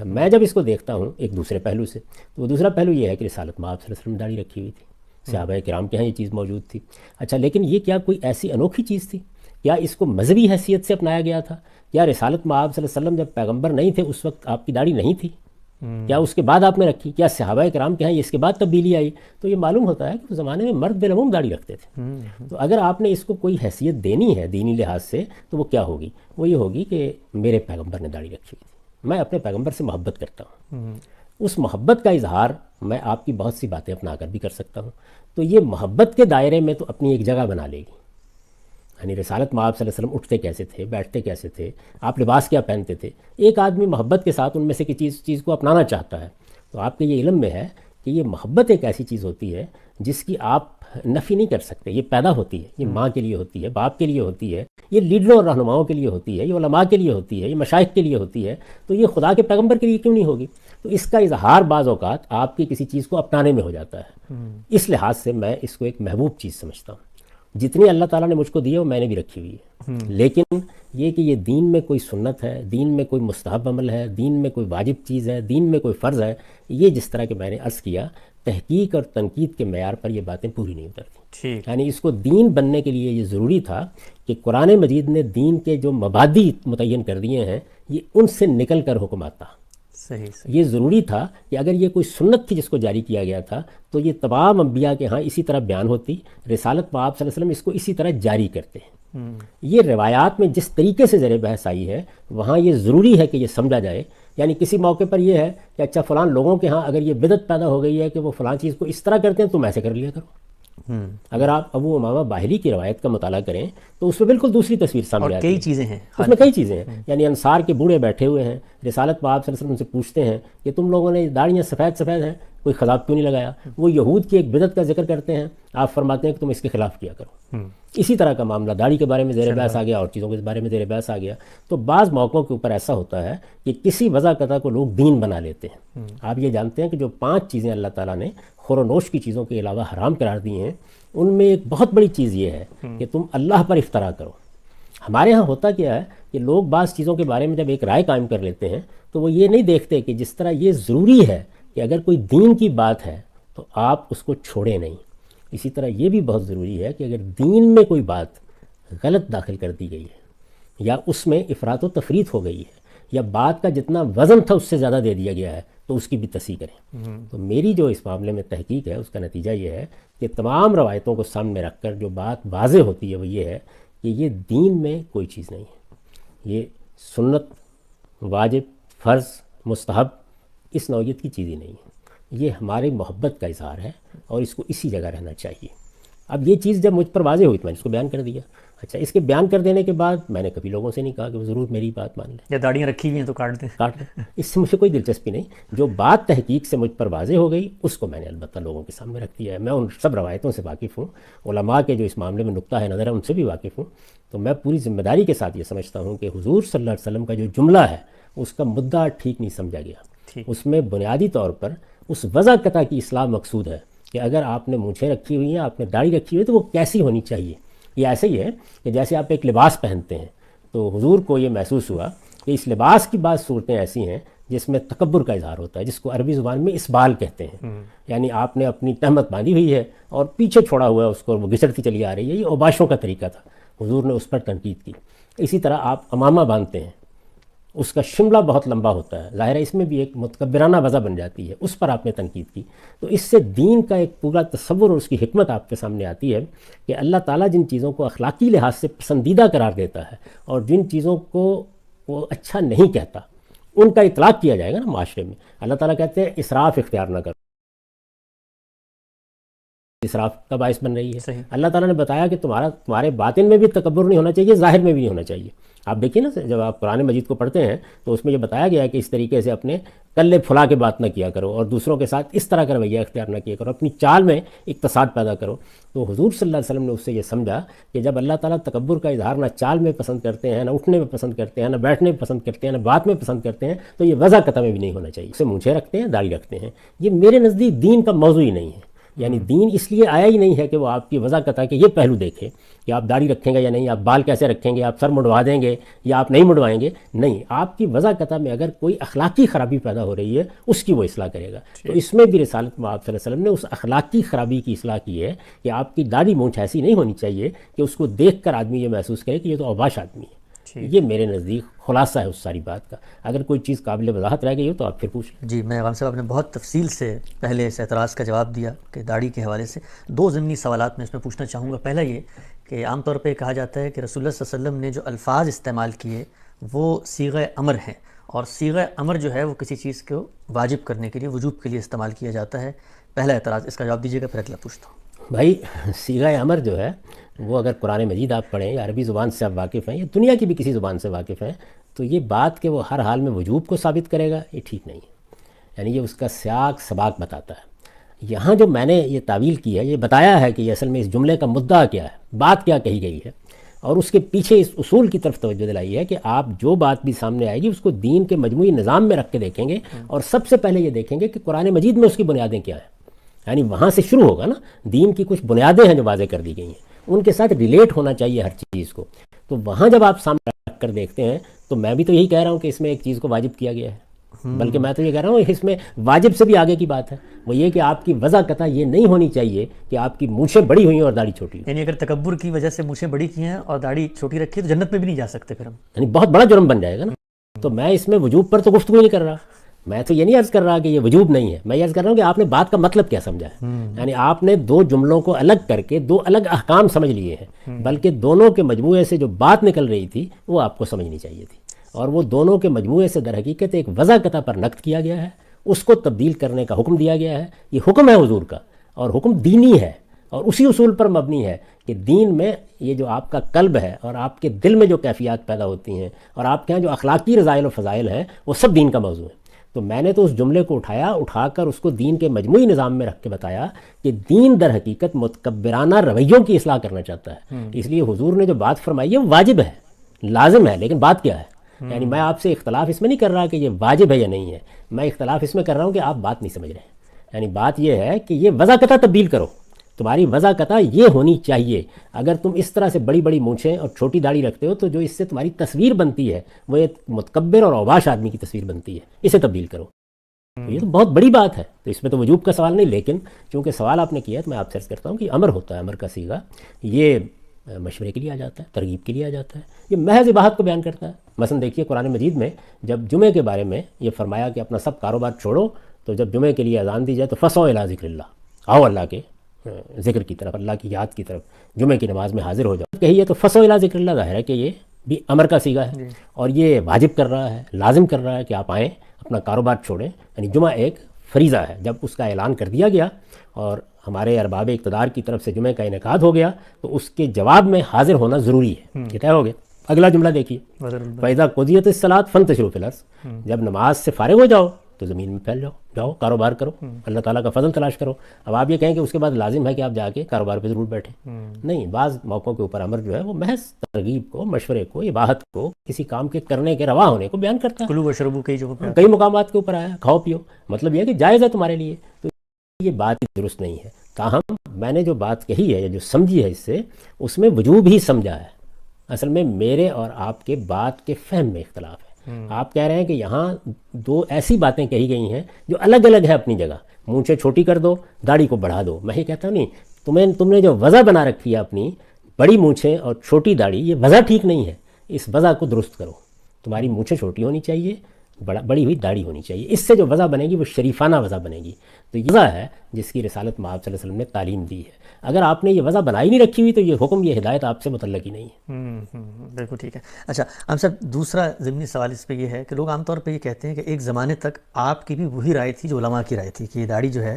میں جب اس کو دیکھتا ہوں ایک دوسرے پہلو سے، تو وہ دوسرا پہلو یہ ہے کہ رسالت میں آپ صلی اللہ علیہ وسلم داڑھی رکھی ہوئی تھی، صحابہ کرام کے ہاں یہ چیز موجود تھی. اچھا، لیکن یہ کیا کوئی ایسی انوکھی چیز تھی؟ کیا اس کو مذہبی حیثیت سے اپنایا گیا تھا؟ کیا رسالت میں آپ صلی اللہ علیہ وسلم جب پیغمبر نہیں تھے اس وقت آپ کی داڑھی نہیں تھی؟ کیا اس کے بعد آپ نے رکھی؟ کیا صحابہ کرام کے ہاں اس کے بعد تبدیلی آئی؟ تو یہ معلوم ہوتا ہے کہ اس زمانے میں مرد بالعموم داڑھی رکھتے تھے. تو اگر آپ نے اس کو کوئی حیثیت دینی ہے دینی لحاظ سے تو وہ کیا ہوگی؟ وہ یہ ہوگی کہ میرے پیغمبر نے داڑھی رکھی ہوئی تھی، میں اپنے پیغمبر سے محبت کرتا ہوں. اس محبت کا اظہار میں آپ کی بہت سی باتیں اپنا کر بھی کر سکتا ہوں. تو یہ محبت کے دائرے میں تو اپنی ایک جگہ بنا لے گی. یعنی رسالت میں آپ صلی اللہ علیہ وسلم اٹھتے کیسے تھے، بیٹھتے کیسے تھے، آپ لباس کیا پہنتے تھے. ایک آدمی محبت کے ساتھ ان میں سے کسی چیز کو اپنانا چاہتا ہے تو آپ کے یہ علم میں ہے کہ یہ محبت ایک ایسی چیز ہوتی ہے جس کی آپ نفی نہیں کر سکتے. یہ پیدا ہوتی ہے، یہ ماں کے لیے ہوتی ہے، باپ کے لیے ہوتی ہے، یہ لیڈروں اور رہنماؤں کے لیے ہوتی ہے، یہ علماء کے لیے ہوتی ہے، یہ مشائخ کے لیے ہوتی ہے. تو یہ خدا کے پیغمبر کے لیے کیوں نہیں ہوگی؟ تو اس کا اظہار بعض اوقات آپ کی کسی چیز کو اپنانے میں ہو جاتا ہے. اس لحاظ سے میں اس کو ایک محبوب چیز سمجھتا ہوں. جتنی اللہ تعالیٰ نے مجھ کو دی ہے وہ میں نے بھی رکھی ہوئی ہے. لیکن یہ کہ یہ دین میں کوئی سنت ہے، دین میں کوئی مستحب عمل ہے، دین میں کوئی واجب چیز ہے، دین میں کوئی فرض ہے، یہ جس طرح کہ میں نے عرض کیا تحقیق اور تنقید کے معیار پر یہ باتیں پوری نہیں اترتی. ٹھیک. یعنی اس کو دین بننے کے لیے یہ ضروری تھا کہ قرآن مجید نے دین کے جو مبادی متعین کر دیے ہیں یہ ان سے نکل کر حکم آتا. صحیح. یہ ضروری تھا کہ اگر یہ کوئی سنت تھی جس کو جاری کیا گیا تھا تو یہ تمام انبیاء کے ہاں اسی طرح بیان ہوتی. رسالت میں آپ صلی اللہ علیہ وسلم اس کو اسی طرح جاری کرتے ہیں. یہ روایات میں جس طریقے سے زیر بحث آئی ہے وہاں یہ ضروری ہے کہ یہ سمجھا جائے. یعنی کسی موقع پر یہ ہے کہ اچھا فلان لوگوں کے ہاں اگر یہ بدعت پیدا ہو گئی ہے کہ وہ فلان چیز کو اس طرح کرتے ہیں تم ایسے کر لیا کرو. اگر آپ ابو امامہ باہلی کی روایت کا مطالعہ کریں تو اس میں بالکل دوسری تصویر سامنے آتی ہے. کئی چیزیں ہیں اس میں کئی چیزیں ہیں. یعنی انصار کے بوڑھے بیٹھے ہوئے ہیں, رسالت میں آپ صلی اللہ علیہ وسلم سے پوچھتے ہیں کہ تم لوگوں نے داڑیاں سفید سفید ہیں, کوئی خضاب کیوں نہیں لگایا؟ وہ یہود کی ایک بدعت کا ذکر کرتے ہیں, آپ فرماتے ہیں کہ تم اس کے خلاف کیا کرو. اسی طرح کا معاملہ داڑھی کے بارے میں زیر بحث آ گیا اور چیزوں کے بارے میں زیر بحث آ گیا. تو بعض موقعوں کے اوپر ایسا ہوتا ہے کہ کسی وضع قطع کو لوگ دین بنا لیتے ہیں. آپ یہ جانتے ہیں کہ جو 5 چیزیں اللہ تعالیٰ نے خور و نوش کی چیزوں کے علاوہ حرام قرار دی ہیں ان میں ایک بہت بڑی چیز یہ ہے کہ تم اللہ پر افطرا کرو. ہمارے ہاں ہوتا کیا ہے کہ لوگ بعض چیزوں کے بارے میں جب ایک رائے قائم کر لیتے ہیں تو وہ یہ نہیں دیکھتے کہ جس طرح یہ ضروری ہے کہ اگر کوئی دین کی بات ہے تو آپ اس کو چھوڑیں نہیں, اسی طرح یہ بھی بہت ضروری ہے کہ اگر دین میں کوئی بات غلط داخل کر دی گئی ہے یا اس میں افراط و تفریط ہو گئی ہے یا بات کا جتنا وزن تھا اس سے زیادہ دے دیا گیا ہے تو اس کی بھی تصحیح کریں. تو میری جو اس معاملے میں تحقیق ہے اس کا نتیجہ یہ ہے کہ تمام روایتوں کو سامنے رکھ کر جو بات واضح ہوتی ہے وہ یہ ہے کہ یہ دین میں کوئی چیز نہیں ہے. یہ سنت, واجب, فرض, مستحب اس نوعیت کی چیز ہی نہیں ہے. یہ ہماری محبت کا اظہار ہے اور اس کو اسی جگہ رہنا چاہیے. اب یہ چیز جب مجھ پر واضح ہوئی تو میں نے اس کو بیان کر دیا. اچھا, اس کے بیان کر دینے کے بعد میں نے کبھی لوگوں سے نہیں کہا کہ وہ ضرور میری بات مان لیں یا داڑیاں رکھی ہوئی ہیں تو کاٹ دیں. اس سے مجھے کوئی دلچسپی نہیں. جو بات تحقیق سے مجھ پر واضح ہو گئی اس کو میں نے البتہ لوگوں کے سامنے رکھ دیا ہے. میں ان سب روایتوں سے واقف ہوں, علماء کے جو اس معاملے میں نقطہ ہے نظر ہے ان سے بھی واقف ہوں. تو میں پوری ذمہ داری کے ساتھ یہ سمجھتا ہوں کہ حضور صلی اللہ علیہ وسلم کا جو جملہ ہے اس کا مدعا ٹھیک نہیں سمجھا گیا. اس میں بنیادی طور پر اس وضع قطع کی اصلاح مقصود ہے کہ اگر آپ نے مونچھیں رکھی ہوئی ہیں, آپ نے داڑھی رکھی ہوئی ہے تو وہ کیسی ہونی چاہیے. یہ ایسے ہی ہے کہ جیسے آپ ایک لباس پہنتے ہیں تو حضور کو یہ محسوس ہوا کہ اس لباس کی بعض صورتیں ایسی ہیں جس میں تکبر کا اظہار ہوتا ہے, جس کو عربی زبان میں اسبال کہتے ہیں. یعنی آپ نے اپنی تہمت باندھی ہوئی ہے اور پیچھے چھوڑا ہوا ہے اس کو, وہ گھسڑتی چلی آ رہی ہے. یہ اوباشوں کا طریقہ تھا, حضور نے اس پر تنقید کی. اسی طرح آپ امامہ باندھتے ہیں, اس کا شملہ بہت لمبا ہوتا ہے, ظاہر ہے اس میں بھی ایک متکبرانہ وضع بن جاتی ہے, اس پر آپ نے تنقید کی. تو اس سے دین کا ایک پورا تصور اور اس کی حکمت آپ کے سامنے آتی ہے کہ اللہ تعالیٰ جن چیزوں کو اخلاقی لحاظ سے پسندیدہ قرار دیتا ہے اور جن چیزوں کو وہ اچھا نہیں کہتا ان کا اطلاق کیا جائے گا نا معاشرے میں. اللہ تعالیٰ کہتے ہیں اسراف اختیار نہ کرو, اسراف کا باعث بن رہی ہے. اللہ تعالیٰ نے بتایا کہ تمہارے باطن میں بھی تکبر نہیں ہونا چاہیے, ظاہر میں بھی نہیں ہونا چاہیے. آپ دیکھیے نا, جب آپ قرآن مجید کو پڑھتے ہیں تو اس میں یہ بتایا گیا ہے کہ اس طریقے سے اپنے کلے پھلا کے بات نہ کیا کرو اور دوسروں کے ساتھ اس طرح کا رویہ اختیار نہ کیا کرو, اپنی چال میں اقتصاد پیدا کرو. تو حضور صلی اللہ علیہ وسلم نے اس سے یہ سمجھا کہ جب اللہ تعالیٰ تکبر کا اظہار نہ چال میں پسند کرتے ہیں, نہ اٹھنے میں پسند کرتے ہیں, نہ بیٹھنے میں پسند کرتے ہیں, نہ بات میں پسند کرتے ہیں, تو یہ وضع قطع میں بھی نہیں ہونا چاہیے. اسے مونچھیں رکھتے ہیں, داڑھی رکھتے ہیں, یہ میرے نزدیک دین کا موضوع ہی نہیں ہے. یعنی دین اس لیے آیا ہی نہیں ہے کہ وہ آپ کی وضع قطع کے یہ پہلو دیکھے کہ آپ داڑھی رکھیں گے یا نہیں, آپ بال کیسے رکھیں گے, آپ سر مڑوا دیں گے یا آپ نہیں مڑوائیں گے. نہیں, آپ کی وضع قطع میں اگر کوئی اخلاقی خرابی پیدا ہو رہی ہے اس کی وہ اصلاح کرے گا. تو اس میں بھی رسالت میں آپ صلی اللہ علیہ وسلم نے اس اخلاقی خرابی کی اصلاح کی ہے کہ آپ کی داڑھی مونچھ ایسی نہیں ہونی چاہیے کہ اس کو دیکھ کر آدمی یہ محسوس کرے کہ یہ تو اوباش آدمی ہے. یہ میرے نزدیک خلاصہ ہے اس ساری بات کا. اگر کوئی چیز قابل وضاحت رہ گئی ہو تو آپ پھر پوچھ لیں. جی, میں غالب صاحب آپ نے بہت تفصیل سے پہلے اس اعتراض کا جواب دیا کہ داڑھی کے حوالے سے. 2 ضمنی سوالات میں اس میں پوچھنا چاہوں گا. پہلا یہ کہ عام طور پہ کہا جاتا ہے کہ رسول اللہ صلی اللہ علیہ وسلم نے جو الفاظ استعمال کیے وہ صیغہ امر ہیں, اور صیغہ امر جو ہے وہ کسی چیز کو واجب کرنے کے لیے, وجوب کے لیے استعمال کیا جاتا ہے. پہلا اعتراض, اس کا جواب دیجیے گا, پھر اگلا پوچھتا ہوں. بھائی, صیغہ امر جو ہے وہ اگر قرآن مجید آپ پڑھیں یا عربی زبان سے آپ واقف ہیں یا دنیا کی بھی کسی زبان سے واقف ہیں تو یہ بات کہ وہ ہر حال میں وجوب کو ثابت کرے گا یہ ٹھیک نہیں ہے. یعنی یہ اس کا سیاق سباق بتاتا ہے. یہاں جو میں نے یہ تعویل کی ہے, یہ بتایا ہے کہ یہ اصل میں اس جملے کا مدعا کیا ہے, بات کیا کہی گئی ہے, اور اس کے پیچھے اس اصول کی طرف توجہ دلائی ہے کہ آپ جو بات بھی سامنے آئے گی اس کو دین کے مجموعی نظام میں رکھ کے دیکھیں گے, اور سب سے پہلے یہ دیکھیں گے کہ قرآن مجید میں اس کی بنیادیں کیا ہیں. یعنی وہاں سے شروع ہوگا نا, دین کی کچھ بنیادیں ہیں جو واضح کر دی گئی ہیں, ان کے ساتھ ریلیٹ ہونا چاہیے ہر چیز کو. تو وہاں جب آپ سامنے رکھ کر دیکھتے ہیں تو میں بھی تو یہی کہہ رہا ہوں کہ اس میں ایک چیز کو واجب کیا گیا ہے. بلکہ میں تو یہ کہہ رہا ہوں اس میں واجب سے بھی آگے کی بات ہے، وہ یہ کہ آپ کی وضع قطع یہ نہیں ہونی چاہیے کہ آپ کی مونچھیں بڑی ہوئی ہیں اور داڑھی چھوٹی ہوئی، یعنی اگر تکبر کی وجہ سے مونچھیں بڑی کی ہیں اور داڑھی چھوٹی رکھی ہے تو جنت میں بھی نہیں جا سکتے پھر ہم، یعنی بہت بڑا جرم بن جائے گا نا۔ تو میں اس میں وجوب پر تو گفتگو نہیں کر رہا، میں تو یہ نہیں عرض کر رہا کہ یہ وجوب نہیں ہے، میں یہ عرض کر رہا ہوں کہ آپ نے بات کا مطلب کیا سمجھا ہے، یعنی آپ نے دو جملوں کو الگ کر کے دو الگ احکام سمجھ لیے ہیں، بلکہ دونوں کے مجموعے سے جو بات نکل رہی تھی وہ آپ کو سمجھنی چاہیے تھی، اور وہ دونوں کے مجموعے سے در حقیقت ایک وضع قطع پر نقد کیا گیا ہے، اس کو تبدیل کرنے کا حکم دیا گیا ہے۔ یہ حکم ہے حضور کا، اور حکم دینی ہے، اور اسی اصول پر مبنی ہے کہ دین میں یہ جو آپ کا قلب ہے اور آپ کے دل میں جو کیفیات پیدا ہوتی ہیں اور آپ کے ہاں جو اخلاقی رضائل و فضائل ہیں وہ سب دین کا موضوع ہے۔ تو میں نے تو اس جملے کو اٹھا کر اس کو دین کے مجموعی نظام میں رکھ کے بتایا کہ دین در حقیقت متکبرانہ رویوں کی اصلاح کرنا چاہتا ہے، اس لیے حضور نے جو بات فرمائی ہے وہ واجب ہے، لازم ہے، لیکن بات کیا ہے؟ یعنی میں آپ سے اختلاف اس میں نہیں کر رہا کہ یہ واجب ہے یا نہیں ہے، میں اختلاف اس میں کر رہا ہوں کہ آپ بات نہیں سمجھ رہے ہیں۔ یعنی بات یہ ہے کہ یہ وضع قطع تبدیل کرو، تمہاری وضع قطع یہ ہونی چاہیے، اگر تم اس طرح سے بڑی بڑی مونچھیں اور چھوٹی داڑھی رکھتے ہو تو جو اس سے تمہاری تصویر بنتی ہے وہ ایک متکبر اور اوباش آدمی کی تصویر بنتی ہے، اسے تبدیل کرو۔ یہ تو بہت بڑی بات ہے، تو اس میں تو وجوب کا سوال نہیں، لیکن چونکہ سوال آپ نے کیا ہے تو میں آپ سے عرض کرتا ہوں کہ امر ہوتا ہے، امر کا صیغہ یہ مشورے کے لیے آ جاتا ہے، ترغیب کے لیے آ جاتا ہے، یہ محض اباحت کو بیان کرتا ہے۔ مثلا دیکھیے قرآن مجید میں جب جمعے کے بارے میں یہ فرمایا کہ اپنا سب کاروبار چھوڑو، تو جب جمعے کے لیے اذان دی جائے تو فسعوا الی ذکر اللہ، آؤ اللہ کے ذکر کی طرف، اللہ کی یاد کی طرف، جمعے کی نماز میں حاضر ہو جاؤ کہیے تو فسعوا الی ذکر اللہ، ظاہر ہے کہ یہ بھی امر کا صیغہ ہے، اور یہ واجب کر رہا ہے، لازم کر رہا ہے کہ آپ آئیں، اپنا کاروبار چھوڑیں۔ یعنی جمعہ ایک فریضہ ہے، جب اس کا اعلان کر دیا گیا اور ہمارے ارباب اقتدار کی طرف سے جمعے کا انعقاد ہو گیا تو اس کے جواب میں حاضر ہونا ضروری ہے، یہ طے ہو گیا۔ اگلا جملہ دیکھیے، فَإِذَا قُضِيَتِ الصَّلَاةُ فَانتَشِرُوا فِي الْأَرْضِ، جب نماز سے فارغ ہو جاؤ تو زمین میں پھیل جاؤ، کاروبار کرو، اللہ تعالیٰ کا فضل تلاش کرو۔ اب آپ یہ کہیں کہ اس کے بعد لازم ہے کہ آپ جا کے کاروبار پہ ضرور بیٹھیں، نہیں، بعض موقعوں کے اوپر امر جو ہے وہ محض ترغیب کو، مشورے کو، اباحت کو، کسی کام کے کرنے کے روا ہونے کو بیان کرتا ہے۔ کلو وشربو کئی جگہوں پہ کئی مقامات کے اوپر آیا کھاؤ پیو، مطلب یہ ہے کہ جائز ہے تمہارے لیے، تو یہ بات درست نہیں ہے۔ تاہم میں نے جو بات کہی ہے یا جو سمجھی ہے اس سے، اس میں وجوب ہی سمجھا ہے، اصل میں میرے اور آپ کے بات کے فہم میں اختلاف ہے۔ آپ کہہ رہے ہیں کہ یہاں دو ایسی باتیں کہی گئی ہیں جو الگ الگ ہیں اپنی جگہ، مونچھیں چھوٹی کر دو، داڑھی کو بڑھا دو۔ میں یہ کہتا ہوں نہیں، تم نے جو وضع بنا رکھی ہے اپنی، بڑی مونچھیں اور چھوٹی داڑھی، یہ وضع ٹھیک نہیں ہے، اس وضع کو درست کرو۔ تمہاری مونچھیں چھوٹی ہونی چاہیے، بڑی ہوئی داڑھی ہونی چاہیے، اس سے جو وضع بنے گی وہ شریفانہ وضع بنے گی۔ تو یہ وضع ہے جس کی رسالت مآب صلی اللہ علیہ وسلم نے تعلیم دی ہے۔ اگر آپ نے یہ وضع بنائی نہیں رکھی ہوئی تو یہ حکم، یہ ہدایت آپ سے متعلق ہی نہیں ہے۔ بالکل ٹھیک ہے۔ اچھا ہم صاحب دوسرا ضمنی سوال اس پہ یہ ہے کہ لوگ عام طور پہ یہ کہتے ہیں کہ ایک زمانے تک آپ کی بھی وہی رائے تھی جو علماء کی رائے تھی کہ یہ داڑھی جو ہے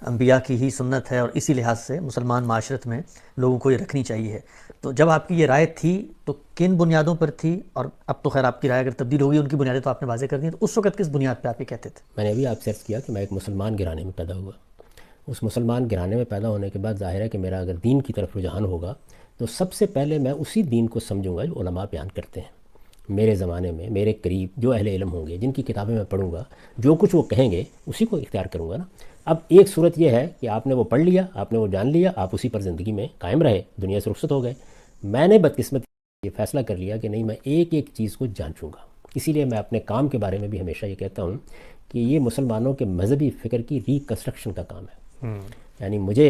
انبیاء کی ہی سنت ہے اور اسی لحاظ سے مسلمان معاشرت میں لوگوں کو یہ رکھنی چاہیے۔ تو جب آپ کی یہ رائے تھی تو کن بنیادوں پر تھی، اور اب تو خیر آپ کی رائے اگر تبدیل ہوگی، ان کی بنیادیں تو آپ نے واضح کر دی، تو اس وقت کس بنیاد پہ آپ یہ کہتے تھے؟ میں نے ابھی آپ سے عرض کیا کہ میں ایک مسلمان گھرانے میں پیدا ہوا، اس مسلمان گھرانے میں پیدا ہونے کے بعد ظاہر ہے کہ میرا اگر دین کی طرف رجحان ہوگا تو سب سے پہلے میں اسی دین کو سمجھوں گا جو علماء بیان کرتے ہیں۔ میرے زمانے میں میرے قریب جو اہل علم ہوں گے، جن کی کتابیں میں پڑھوں گا، جو کچھ وہ کہیں گے اسی کو اختیار کروں گا نا۔ اب ایک صورت یہ ہے کہ آپ نے وہ پڑھ لیا، آپ نے وہ جان لیا، آپ اسی پر زندگی میں قائم رہے، دنیا سے رخصت ہو گئے۔ میں نے بدقسمتی یہ فیصلہ کر لیا کہ نہیں، میں ایک ایک چیز کو جانچوں گا۔ اسی لیے میں اپنے کام کے بارے میں بھی ہمیشہ یہ کہتا ہوں کہ یہ مسلمانوں کے مذہبی فکر کی ریکنسٹرکشن کا کام ہے۔ یعنی مجھے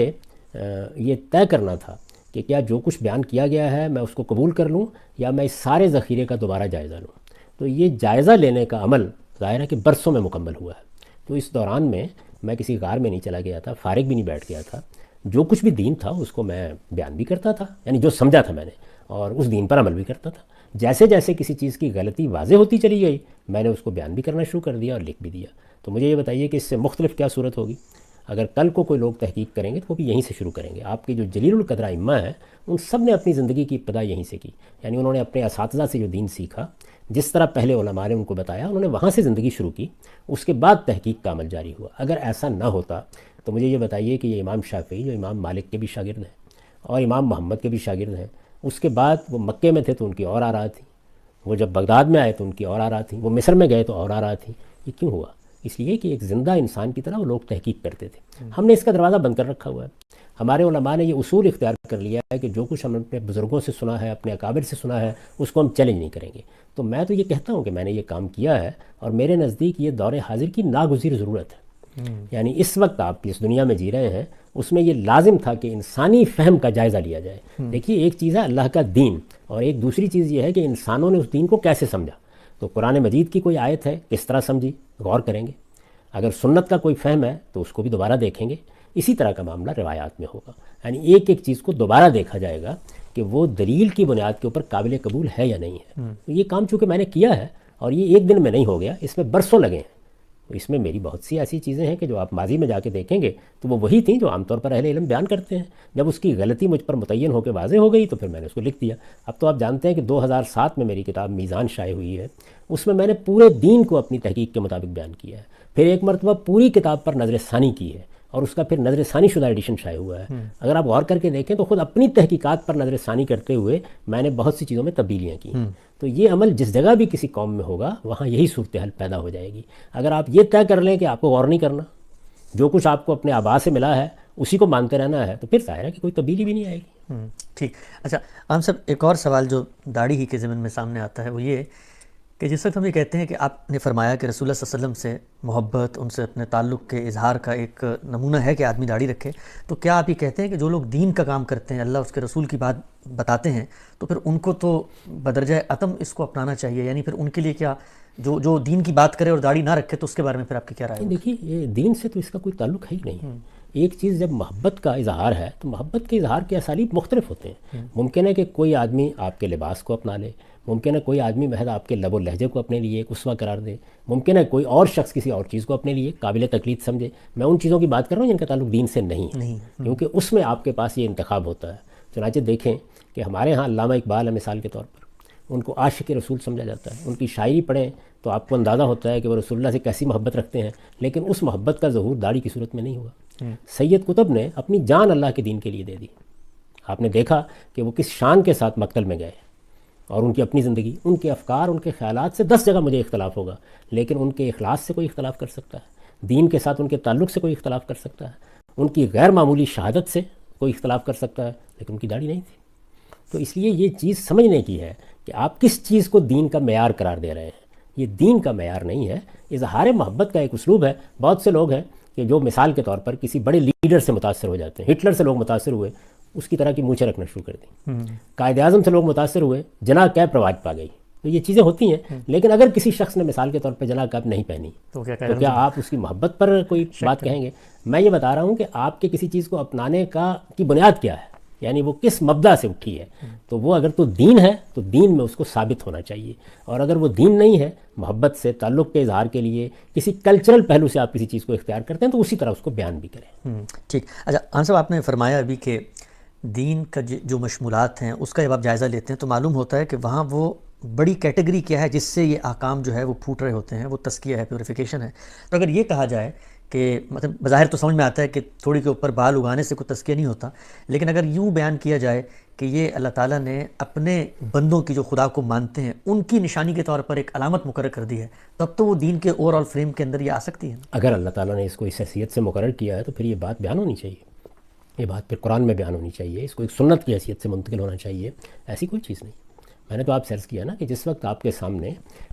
یہ طے کرنا تھا کہ کیا جو کچھ بیان کیا گیا ہے میں اس کو قبول کر لوں یا میں اس سارے ذخیرے کا دوبارہ جائزہ لوں۔ تو یہ جائزہ لینے کا عمل ظاہر ہے کہ برسوں میں مکمل ہوا ہے۔ تو اس دوران میں کسی غار میں نہیں چلا گیا تھا، فارغ بھی نہیں بیٹھ گیا تھا، جو کچھ بھی دین تھا اس کو میں بیان بھی کرتا تھا، یعنی جو سمجھا تھا میں نے، اور اس دین پر عمل بھی کرتا تھا۔ جیسے جیسے کسی چیز کی غلطی واضح ہوتی چلی گئی میں نے اس کو بیان بھی کرنا شروع کر دیا اور لکھ بھی دیا۔ تو مجھے یہ بتائیے کہ اس سے مختلف کیا صورت ہوگی؟ اگر کل کو کوئی لوگ تحقیق کریں گے تو وہ بھی یہیں سے شروع کریں گے۔ آپ کے جو جلیل القدر ائمہ ہیں ان سب نے اپنی زندگی کی ابتدا یہیں سے کی، یعنی انہوں نے اپنے اساتذہ سے جو دین سیکھا، جس طرح پہلے علماء نے ان کو بتایا، انہوں نے وہاں سے زندگی شروع کی، اس کے بعد تحقیق کا عمل جاری ہوا۔ اگر ایسا نہ ہوتا تو مجھے یہ بتائیے کہ یہ امام شافعی جو امام مالک کے بھی شاگرد ہیں اور امام محمد کے بھی شاگرد ہیں، اس کے بعد وہ مکے میں تھے تو ان کی اور آراء تھیں، وہ جب بغداد میں آئے تو ان کی اور آراء تھیں، وہ مصر میں گئے تو اور آراء تھیں۔ یہ کیوں ہوا؟ اس لیے کہ ایک زندہ انسان کی طرح وہ لوگ تحقیق کرتے تھے۔ ہم نے اس کا دروازہ بند کر رکھا ہوا ہے۔ ہمارے علماء نے یہ اصول اختیار کر لیا ہے کہ جو کچھ ہم نے اپنے بزرگوں سے سنا ہے، اپنے اکابر سے سنا ہے، اس کو ہم چیلنج نہیں کریں گے۔ تو میں تو یہ کہتا ہوں کہ میں نے یہ کام کیا ہے، اور میرے نزدیک یہ دور حاضر کی ناگزیر ضرورت ہے۔ یعنی اس وقت آپ جس دنیا میں جی رہے ہیں اس میں یہ لازم تھا کہ انسانی فہم کا جائزہ لیا جائے۔ دیکھیے، ایک چیز ہے اللہ کا دین، اور ایک دوسری چیز یہ ہے کہ انسانوں نے اس دین کو کیسے سمجھا۔ تو قرآن مجید کی کوئی آیت ہے، کس طرح سمجھی، غور کریں گے۔ اگر سنت کا کوئی فہم ہے تو اس کو بھی دوبارہ دیکھیں گے۔ اسی طرح کا معاملہ روایات میں ہوگا، یعنی ایک ایک چیز کو دوبارہ دیکھا جائے گا کہ وہ دلیل کی بنیاد کے اوپر قابل قبول ہے یا نہیں ہے۔ تو یہ کام چونکہ میں نے کیا ہے، اور یہ ایک دن میں نہیں ہو گیا، اس میں برسوں لگے ہیں۔ تو اس میں میری بہت سی ایسی چیزیں ہیں کہ جو آپ ماضی میں جا کے دیکھیں گے تو وہ وہی تھیں جو عام طور پر اہل علم بیان کرتے ہیں۔ جب اس کی غلطی مجھ پر متعین ہو کے واضح ہو گئی تو پھر میں نے اس کو لکھ دیا۔ اب تو آپ جانتے ہیں کہ 2007 میں میری کتاب میزان شائع ہوئی ہے، اس میں میں نے پورے دین کو اپنی تحقیق کے مطابق بیان کیا ہے۔ پھر ایک مرتبہ پوری کتاب پر نظر ثانی کی ہے، اور اس کا پھر نظر ثانی شدہ ایڈیشن شائع ہوا ہے۔ اگر آپ غور کر کے دیکھیں تو خود اپنی تحقیقات پر نظر ثانی کرتے ہوئے میں نے بہت سی چیزوں میں تبدیلیاں کی۔ تو یہ عمل جس جگہ بھی کسی قوم میں ہوگا وہاں یہی صورتحال پیدا ہو جائے گی۔ اگر آپ یہ طے کر لیں کہ آپ کو غور نہیں کرنا، جو کچھ آپ کو اپنے آبا سے ملا ہے اسی کو مانتے رہنا ہے، تو پھر ظاہر ہے کہ کوئی تبدیلی بھی نہیں آئے گی۔ ٹھیک۔ اچھا عام صاحب، ایک اور سوال جو داڑھی ہی کے ضمن میں سامنے آتا ہے وہ یہ کہ جس وقت ہم یہ کہتے ہیں کہ آپ نے فرمایا کہ رسول اللہ صلی اللہ علیہ وسلم سے محبت، ان سے اپنے تعلق کے اظہار کا ایک نمونہ ہے کہ آدمی داڑھی رکھے، تو کیا آپ یہ کہتے ہیں کہ جو لوگ دین کا کام کرتے ہیں، اللہ اس کے رسول کی بات بتاتے ہیں، تو پھر ان کو تو بدرجہ عتم اس کو اپنانا چاہیے؟ یعنی پھر ان کے لیے کیا، جو دین کی بات کرے اور داڑھی نہ رکھے تو اس کے بارے میں پھر آپ کی کیا رائے ہے؟ دیکھیے، یہ دین سے تو اس کا کوئی تعلق ہے ہی نہیں۔ ایک چیز جب محبت کا اظہار ہے تو محبت کے اظہار کے اسالیب مختلف ہوتے ہیں۔ ممکن ہے کہ کوئی آدمی آپ کے لباس کو اپنا لے، ممکن ہے کوئی آدمی محض آپ کے لب و لہجے کو اپنے لیے ایک اسوہ قرار دے، ممکن ہے کوئی اور شخص کسی اور چیز کو اپنے لیے قابل تقلید سمجھے۔ میں ان چیزوں کی بات کر رہا ہوں جن کا تعلق دین سے نہیں ہے، کیونکہ اس میں آپ کے پاس یہ انتخاب ہوتا ہے۔ چنانچہ دیکھیں کہ ہمارے ہاں علامہ اقبال ہے مثال کے طور پر، ان کو عاشق رسول سمجھا جاتا ہے۔ ان کی شاعری پڑھیں تو آپ کو اندازہ ہوتا ہے کہ وہ رسول اللہ سے کیسی محبت رکھتے ہیں، لیکن اس محبت کا ظہور داڑھی کی صورت میں نہیں ہوا۔ سید قطب نے اپنی جان اللہ کے دین کے لیے دے دی۔ آپ نے دیکھا کہ وہ کس شان کے ساتھ مقتل میں گئے، اور ان کی اپنی زندگی، ان کے افکار، ان کے خیالات سے 10 جگہ مجھے اختلاف ہوگا، لیکن ان کے اخلاص سے کوئی اختلاف کر سکتا ہے، دین کے ساتھ ان کے تعلق سے کوئی اختلاف کر سکتا ہے، ان کی غیر معمولی شہادت سے کوئی اختلاف کر سکتا ہے، لیکن ان کی داڑھی نہیں تھی۔ تو اس لیے یہ چیز سمجھنے کی ہے کہ آپ کس چیز کو دین کا معیار قرار دے رہے ہیں۔ یہ دین کا معیار نہیں ہے، اظہار محبت کا ایک اسلوب ہے۔ بہت سے لوگ ہیں کہ جو مثال کے طور پر کسی بڑے لیڈر سے متاثر ہو جاتے ہیں۔ ہٹلر سے لوگ متاثر ہوئے، اس کی طرح کی مونچھیں رکھنا شروع کر دیں۔ قائد اعظم سے لوگ متاثر ہوئے، جناح کیپ رواج پا گئی۔ تو یہ چیزیں ہوتی ہیں، لیکن اگر کسی شخص نے مثال کے طور پر جناح کیپ نہیں پہنی تو کیا آپ اس کی محبت پر کوئی بات کہیں گے؟ میں یہ بتا رہا ہوں کہ آپ کے کسی چیز کو اپنانے کی بنیاد کیا ہے، یعنی وہ کس مبدا سے اٹھی ہے۔ تو وہ اگر تو دین ہے تو دین میں اس کو ثابت ہونا چاہیے، اور اگر وہ دین نہیں ہے، محبت سے، تعلق کے اظہار کے لیے کسی کلچرل پہلو سے آپ کسی چیز کو اختیار کرتے ہیں تو اسی طرح اس کو بیان بھی کریں۔ ٹھیک۔ اچھا عام صاحب، آپ نے فرمایا ابھی کہ دین کا جو مشمولات ہیں اس کا جب آپ جائزہ لیتے ہیں تو معلوم ہوتا ہے کہ وہاں وہ بڑی کیٹیگری کیا ہے جس سے یہ احکام جو ہے وہ پھوٹ رہے ہوتے ہیں، وہ تزکیہ ہے، پیوریفیکیشن ہے۔ تو اگر یہ کہا جائے کہ مطلب بظاہر تو سمجھ میں آتا ہے کہ تھوڑی کے اوپر بال اگانے سے کوئی تزکیہ نہیں ہوتا، لیکن اگر یوں بیان کیا جائے کہ یہ اللہ تعالیٰ نے اپنے بندوں کی جو خدا کو مانتے ہیں ان کی نشانی کے طور پر ایک علامت مقرر کر دی ہے، تب تو وہ دین کے اوور آل فریم کے اندر یہ آ سکتی ہے۔ اگر اللہ تعالیٰ نے اس کو اس حیثیت سے مقرر کیا ہے تو پھر یہ بات بیان ہونی چاہیے، یہ بات پھر قرآن میں بیان ہونی چاہیے، اس کو ایک سنت کی حیثیت سے منتقل ہونا چاہیے۔ ایسی کوئی چیز نہیں۔ میں نے تو آپ سے عرض کیا نا کہ جس وقت آپ کے سامنے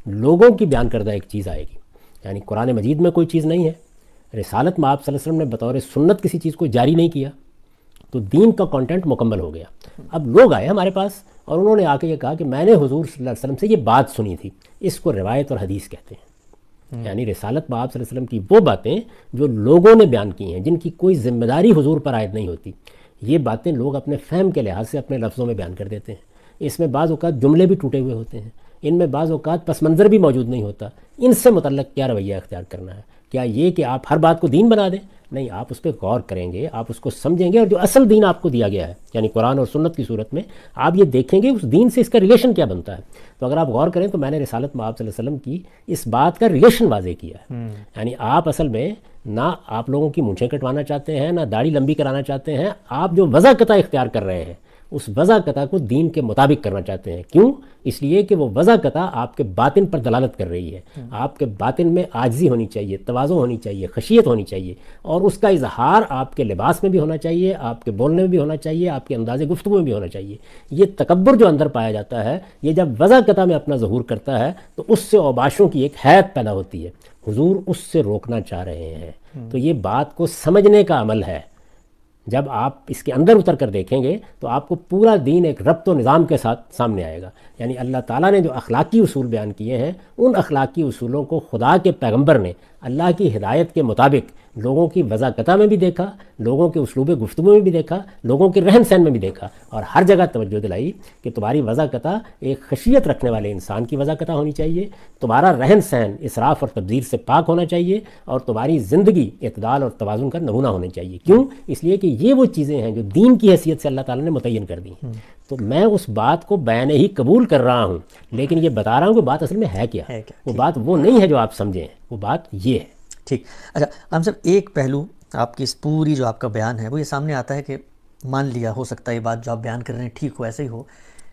لوگوں کی بیان کردہ ایک چیز آئے گی، یعنی قرآن مجید میں کوئی چیز نہیں ہے، رسالت میں آپ صلی اللہ علیہ وسلم نے بطور سنت کسی چیز کو جاری نہیں کیا، تو دین کا کانٹینٹ مکمل ہو گیا۔ اب لوگ آئے ہمارے پاس اور انہوں نے آ کے یہ کہا کہ میں نے حضور صلی اللہ علیہ وسلم سے یہ بات سنی تھی، اس کو روایت اور حدیث کہتے ہیں۔ یعنی رسالت میں آپ صلی اللہ علیہ وسلم کی وہ باتیں جو لوگوں نے بیان کی ہیں، جن کی کوئی ذمہ داری حضور پر عائد نہیں ہوتی، یہ باتیں لوگ اپنے فہم کے لحاظ سے اپنے لفظوں میں بیان کر دیتے ہیں۔ اس میں بعض اوقات جملے بھی ٹوٹے ہوئے ہوتے ہیں، ان میں بعض اوقات پس منظر بھی موجود نہیں ہوتا۔ ان سے متعلق کیا رویہ اختیار کرنا ہے؟ کیا یہ کہ آپ ہر بات کو دین بنا دیں؟ نہیں، آپ اس پہ غور کریں گے، آپ اس کو سمجھیں گے، اور جو اصل دین آپ کو دیا گیا ہے یعنی قرآن اور سنت کی صورت میں آپ یہ دیکھیں گے اس دین سے اس کا ریلیشن کیا بنتا ہے۔ تو اگر آپ غور کریں تو میں نے رسالت میں آپ صلی اللہ علیہ وسلم کی اس بات کا ریلیشن واضح کیا ہے۔ یعنی آپ اصل میں نہ آپ لوگوں کی مونچھیں کٹوانا چاہتے ہیں، نہ داڑھی لمبی کرانا چاہتے ہیں، آپ جو وضع قطع اختیار کر رہے ہیں اس وضع قطع کو دین کے مطابق کرنا چاہتے ہیں. کیوں؟ اس لیے کہ وہ وضع قطع آپ کے باطن پر دلالت کر رہی ہے. آپ کے باطن میں عاجزی ہونی چاہیے، تواضع ہونی چاہیے، خشیت ہونی چاہیے، اور اس کا اظہار آپ کے لباس میں بھی ہونا چاہیے، آپ کے بولنے میں بھی ہونا چاہیے، آپ کے انداز گفتگو میں بھی ہونا چاہیے. یہ تکبر جو اندر پایا جاتا ہے، یہ جب وضع قطع میں اپنا ظہور کرتا ہے تو اس سے اوباشوں کی ایک حیت پیدا ہوتی ہے. حضور اس سے روکنا چاہ رہے ہیں. تو یہ بات کو سمجھنے کا عمل ہے. جب آپ اس کے اندر اتر کر دیکھیں گے تو آپ کو پورا دین ایک ربط و نظام کے ساتھ سامنے آئے گا. یعنی اللہ تعالیٰ نے جو اخلاقی اصول بیان کیے ہیں، ان اخلاقی اصولوں کو خدا کے پیغمبر نے اللہ کی ہدایت کے مطابق لوگوں کی وضع قطع میں بھی دیکھا، لوگوں کے اسلوب گفتگو میں بھی دیکھا، لوگوں کے رہن سہن میں بھی دیکھا، اور ہر جگہ توجہ دلائی کہ تمہاری وضع قطع ایک خشیت رکھنے والے انسان کی وضع قطع ہونی چاہیے، تمہارا رہن سہن اسراف اور تبذیر سے پاک ہونا چاہیے، اور تمہاری زندگی اعتدال اور توازن کا نمونہ ہونا چاہیے. کیوں؟ اس لیے کہ یہ وہ چیزیں ہیں جو دین کی حیثیت سے اللہ تعالیٰ نے متعین کر دی ہیں. تو میں اس بات کو بیان ہی قبول کر رہا ہوں، لیکن یہ بتا رہا ہوں کہ بات اصل میں ہے کیا. وہ بات وہ نہیں ہے جو آپ سمجھیں، وہ بات یہ ہے. ٹھیک. اچھا ہم صاحب، ایک پہلو آپ کی اس پوری جو آپ کا بیان ہے وہ یہ سامنے آتا ہے کہ مان لیا ہو سکتا ہے یہ بات جو آپ بیان کر رہے ہیں ٹھیک ہو، ایسے ہی ہو،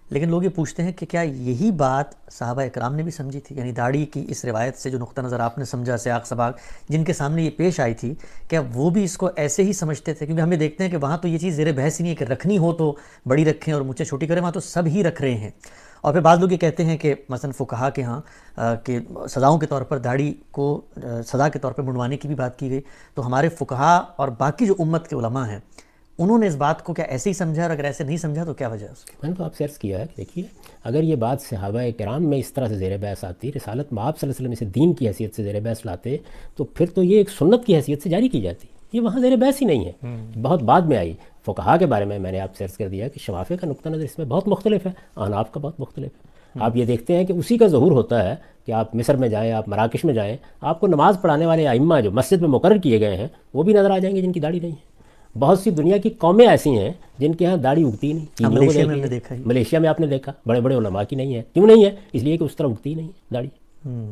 لیکن لوگ یہ پوچھتے ہیں کہ کیا یہی بات صحابہ اکرام نے بھی سمجھی تھی؟ یعنی داڑھی کی اس روایت سے جو نقطہ نظر آپ نے سمجھا، سیاق سباق جن کے سامنے یہ پیش آئی تھی، کیا وہ بھی اس کو ایسے ہی سمجھتے تھے؟ کیونکہ ہمیں دیکھتے ہیں کہ وہاں تو یہ چیز زیر بحث ہی نہیں ہے کہ رکھنی ہو تو بڑی رکھیں اور مجھے چھوٹی کریں، وہاں تو سب ہی رکھ رہے ہیں. اور پھر بعض لوگ یہ کہتے ہیں کہ مثلا فقہا کے ہاں کہ سزاؤں کے طور پر داڑھی کو سزا کے طور پر منڈوانے کی بھی بات کی گئی، تو ہمارے فقہا اور باقی جو امت کے علماء ہیں انہوں نے اس بات کو کیا ایسے ہی سمجھا، اور اگر ایسے نہیں سمجھا تو کیا وجہ ہے اس کی؟ میں نے تو آپ سے عرض کیا ہے کہ دیکھیے، اگر یہ بات صحابہ کرام میں اس طرح سے زیر بحث آتی، رسالت مآب صلی اللہ علیہ وسلم اسے دین کی حیثیت سے زیر بحث لاتے، تو پھر تو یہ ایک سنت کی حیثیت سے جاری کی جاتی. یہ وہاں زیر بحث ہی نہیں ہے، بہت بعد میں آئی. فقہا کے بارے میں نے آپ سے عرض کر دیا کہ شوافی کا نقطہ نظر اس میں بہت مختلف ہے، احناف کا بہت مختلف ہے. آپ یہ دیکھتے ہیں کہ اسی کا ظہور ہوتا ہے کہ آپ مصر میں جائیں، آپ مراکش میں جائیں، آپ کو نماز پڑھانے والے ائمہ جو مسجد میں مقرر کیے گئے ہیں وہ بھی نظر آ جائیں گے جن کی داڑھی نہیں ہے. بہت سی دنیا کی قومیں ایسی ہیں جن کے ہاں داڑھی اگتی نہیں. ملیشیا میں آپ نے دیکھا بڑے بڑے علماء کی نہیں ہے. کیوں نہیں ہے؟ اس لیے کہ اس طرح اگتی نہیں ہے داڑھی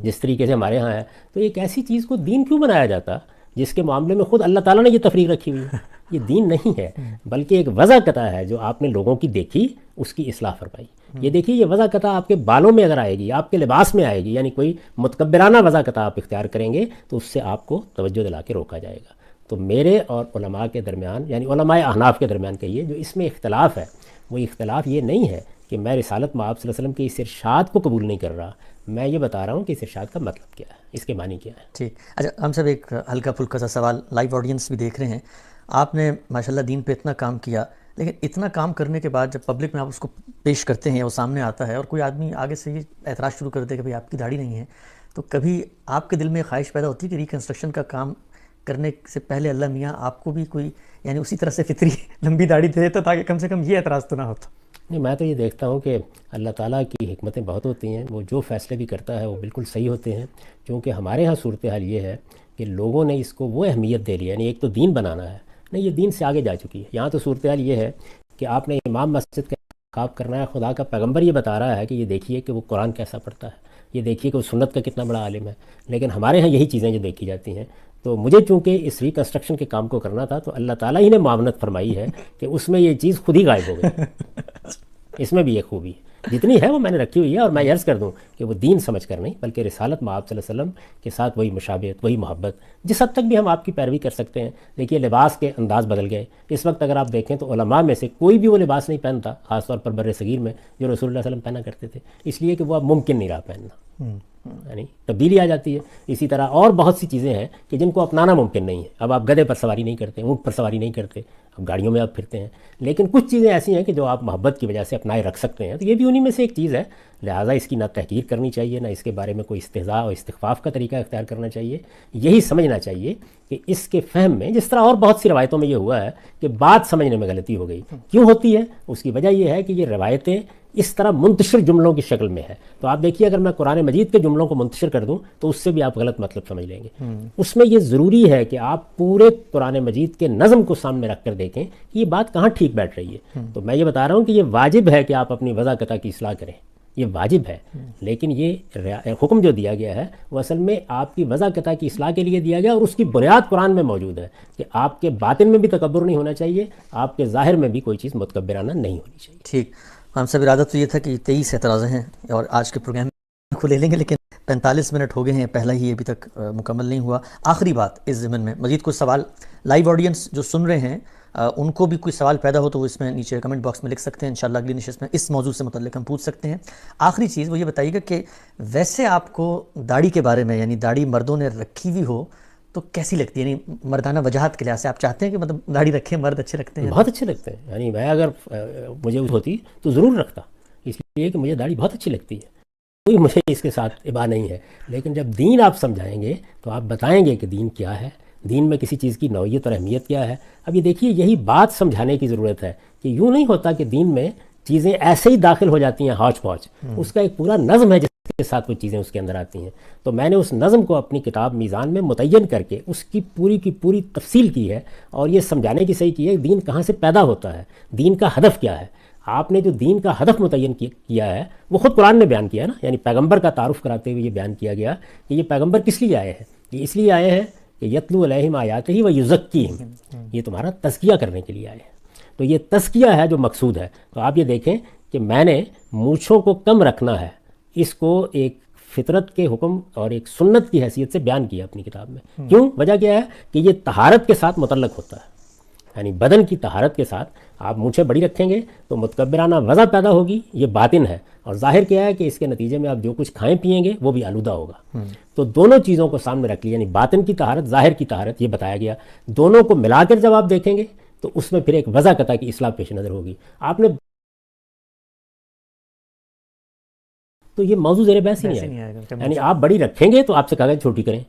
جس طریقے سے ہمارے ہاں ہے. تو ایک ایسی چیز کو دین کیوں بنایا جاتا جس کے معاملے میں خود اللہ تعالیٰ نے یہ تفریق رکھی ہوئی ہے؟ یہ دین نہیں ہے، بلکہ ایک وضع قطع ہے جو آپ نے لوگوں کی دیکھی، اس کی اصلاح فرمائی. یہ دیکھیے، یہ وضع قطع آپ کے بالوں میں اگر آئے گی، آپ کے لباس میں آئے گی، یعنی کوئی متکبرانہ وضع قطع آپ اختیار کریں گے تو اس سے آپ کو توجہ دلا کے روکا جائے گا. تو میرے اور علماء کے درمیان، یعنی علماء احناف کے درمیان کہیے، جو اس میں اختلاف ہے، وہ اختلاف یہ نہیں ہے کہ میں رسالت مآب صلی اللہ علیہ وسلم کے اس ارشاد کو قبول نہیں کر رہا. میں یہ بتا رہا ہوں کہ اس ارشاد کا مطلب کیا ہے، اس کے معنی کیا ہے. ٹھیک. اچھا ہم سب ایک ہلکا پھلکا سا سوال، لائیو آڈینس بھی دیکھ رہے ہیں. آپ نے ماشاءاللہ دین پہ اتنا کام کیا، لیکن اتنا کام کرنے کے بعد جب پبلک میں آپ اس کو پیش کرتے ہیں، وہ سامنے آتا ہے اور کوئی آدمی آگے سے یہ اعتراض شروع کر دے کہ بھئی آپ کی داڑھی نہیں ہے، تو کبھی آپ کے دل میں خواہش پیدا ہوتی ہے کہ ریکنسٹرکشن کا کام کرنے سے پہلے اللہ میاں آپ کو بھی کوئی یعنی اسی طرح سے فطری لمبی داڑھی دے دیتا تاکہ کم سے کم یہ اعتراض تو نہ ہوتا؟ نہیں، میں تو یہ دیکھتا ہوں کہ اللہ تعالیٰ کی حکمتیں بہت ہوتی ہیں. وہ جو فیصلے بھی کرتا ہے وہ بالکل صحیح ہوتے ہیں، کیونکہ ہمارے ہاں صورتحال یہ ہے کہ لوگوں نے اس کو وہ اہمیت دے لی ہے. یعنی ایک تو دین بنانا ہے، نہیں، یہ دین سے آگے جا چکی ہے. یہاں تو صورتحال یہ ہے کہ آپ نے امام مسجد کا انتخاب کرنا ہے. خدا کا پیغمبر یہ بتا رہا ہے کہ یہ دیکھیے کہ وہ قرآن کیسا پڑھتا ہے، یہ دیکھیے کہ وہ سنت کا کتنا بڑا عالم ہے. لیکن ہمارے ہاں یہی چیزیں جو دیکھی جاتی ہیں. تو مجھے چونکہ اس ریکنسٹرکشن کے کام کو کرنا تھا، تو اللہ تعالیٰ ہی نے معاونت فرمائی ہے کہ اس میں یہ چیز خود ہی غائب ہو گئی. اس میں بھی یہ خوبی جتنی ہے وہ میں نے رکھی ہوئی ہے. اور میں عرض کر دوں کہ وہ دین سمجھ کر نہیں، بلکہ رسالت مآب صلی اللہ علیہ وسلم کے ساتھ وہی مشابہت، وہی محبت، جس حد تک بھی ہم آپ کی پیروی کر سکتے ہیں. دیکھیے، لباس کے انداز بدل گئے. اس وقت اگر آپ دیکھیں تو علماء میں سے کوئی بھی وہ لباس نہیں پہنتا، خاص طور پر بر صغیر میں، جو رسول اللہ صلی اللہ علیہ وسلم پہنا کرتے تھے، اس لیے کہ وہ اب ممکن نہیں رہا پہننا. یعنی تبدیلی آ جاتی ہے. اسی طرح اور بہت سی چیزیں ہیں کہ جن کو اپنانا ممکن نہیں ہے. اب آپ گدھے پر سواری نہیں کرتے، اونٹ پر سواری نہیں کرتے، اب گاڑیوں میں آپ پھرتے ہیں. لیکن کچھ چیزیں ایسی ہیں کہ جو آپ محبت کی وجہ سے اپنائے رکھ سکتے ہیں. تو یہ بھی انہی میں سے ایک چیز ہے. لہٰذا اس کی نہ تحقیر کرنی چاہیے، نہ اس کے بارے میں کوئی استہزاء اور استخفاف کا طریقہ اختیار کرنا چاہیے. یہی سمجھنا چاہیے کہ اس کے فہم میں، جس طرح اور بہت سی روایتوں میں یہ ہوا ہے کہ بات سمجھنے میں غلطی ہو گئی. کیوں ہوتی ہے؟ اس کی وجہ یہ ہے کہ یہ روایتیں اس طرح منتشر جملوں کی شکل میں ہے. تو آپ دیکھیے، اگر میں قرآن مجید کے جملوں کو منتشر کر دوں تو اس سے بھی آپ غلط مطلب سمجھ لیں گے. اس میں یہ ضروری ہے کہ آپ پورے قرآن مجید کے نظم کو سامنے رکھ کر دیکھیں کہ یہ بات کہاں ٹھیک بیٹھ رہی ہے. تو میں یہ بتا رہا ہوں کہ یہ واجب ہے کہ آپ اپنی وضع قطع کی اصلاح کریں. یہ واجب ہے، لیکن یہ حکم جو دیا گیا ہے وہ اصل میں آپ کی وضع قطع کی اصلاح کے لیے دیا گیا، اور اس کی بنیاد قرآن میں موجود ہے کہ آپ کے باطن میں بھی تکبر نہیں ہونا چاہیے، آپ کے ظاہر میں بھی کوئی چیز متکبرانہ نہیں ہونی چاہیے۔ ٹھیک، ہم سب ارادہ تو یہ تھا کہ 23 اعتراضیں ہیں اور آج کے پروگرام کو لے لیں گے، لیکن 45 منٹ ہو گئے ہیں، پہلا ہی ابھی تک مکمل نہیں ہوا۔ آخری بات اس ضمن میں، مزید کوئی سوال لائیو آڈینس جو سن رہے ہیں ان کو بھی کوئی سوال پیدا ہو تو وہ اس میں نیچے کمنٹ باکس میں لکھ سکتے ہیں، انشاءاللہ اگلی نشست میں اس موضوع سے متعلق ہم پوچھ سکتے ہیں۔ آخری چیز وہ یہ بتائیے گا کہ ویسے آپ کو داڑھی کے بارے میں، یعنی داڑھی مردوں نے رکھی ہوئی ہو تو کیسی لگتی ہے؟ یعنی مردانہ وجاہت کے لحاظ سے آپ چاہتے ہیں کہ مطلب داڑھی رکھیں، مرد اچھے لگتے ہیں؟ بہت اچھے لگتے ہیں، یعنی میں اگر مجھے ہوتی تو ضرور رکھتا، اس لیے کہ مجھے داڑھی بہت اچھی لگتی ہے، کوئی مجھے اس کے ساتھ ابا نہیں ہے۔ لیکن جب دین آپ سمجھائیں گے تو آپ بتائیں گے کہ دین کیا ہے، دین میں کسی چیز کی نوعیت اور اہمیت کیا ہے۔ اب یہ دیکھیے، یہی بات سمجھانے کی ضرورت ہے کہ یوں نہیں ہوتا کہ دین میں چیزیں ایسے ہی داخل ہو جاتی ہیں ہاچ پاچ، اس کا ایک پورا نظم ہے جس کے ساتھ وہ چیزیں اس کے اندر آتی ہیں۔ تو میں نے اس نظم کو اپنی کتاب میزان میں متعین کر کے اس کی پوری تفصیل کی ہے، اور یہ سمجھانے کی صحیح کی ہے دین کہاں سے پیدا ہوتا ہے، دین کا ہدف کیا ہے۔ آپ نے جو دین کا ہدف متعین کیا ہے وہ خود قرآن نے بیان کیا ہے نا، یعنی پیغمبر کا تعارف کراتے ہوئے یہ بیان کیا گیا کہ یہ پیغمبر کس لیے آئے ہیں، یہ اس لیے آئے ہیں کہ یتلو علیہم آیاتہ و یزکیہم، یہ تمہارا تزکیہ کرنے کے لیے آئے ہیں۔ تو یہ تزکیہ ہے جو مقصود ہے۔ تو آپ یہ دیکھیں کہ میں نے مونچھوں کو کم رکھنا ہے، اس کو ایک فطرت کے حکم اور ایک سنت کی حیثیت سے بیان کیا اپنی کتاب میں۔ کیوں؟ وجہ کیا ہے کہ یہ طہارت کے ساتھ متعلق ہوتا ہے، یعنی بدن کی طہارت کے ساتھ آپ مونچھیں بڑی رکھیں گے تو متکبرانہ وضع پیدا ہوگی، یہ باطن ہے، اور ظاہر کیا ہے کہ اس کے نتیجے میں آپ جو کچھ کھائیں پیئیں گے وہ بھی آلودہ ہوگا۔ تو دونوں چیزوں کو سامنے رکھ لیا، یعنی باطن کی طہارت، ظاہر کی طہارت، یہ بتایا گیا۔ دونوں کو ملا کر جب آپ دیکھیں گے تو اس میں پھر ایک وضع قطع کی اصلاح پیش نظر ہوگی۔ آپ نے تو یہ موضوع زیر بحث ہی نہیں آئے گا، یعنی آپ بڑی رکھیں گے تو آپ سے کہا گیا چھوٹی کریں،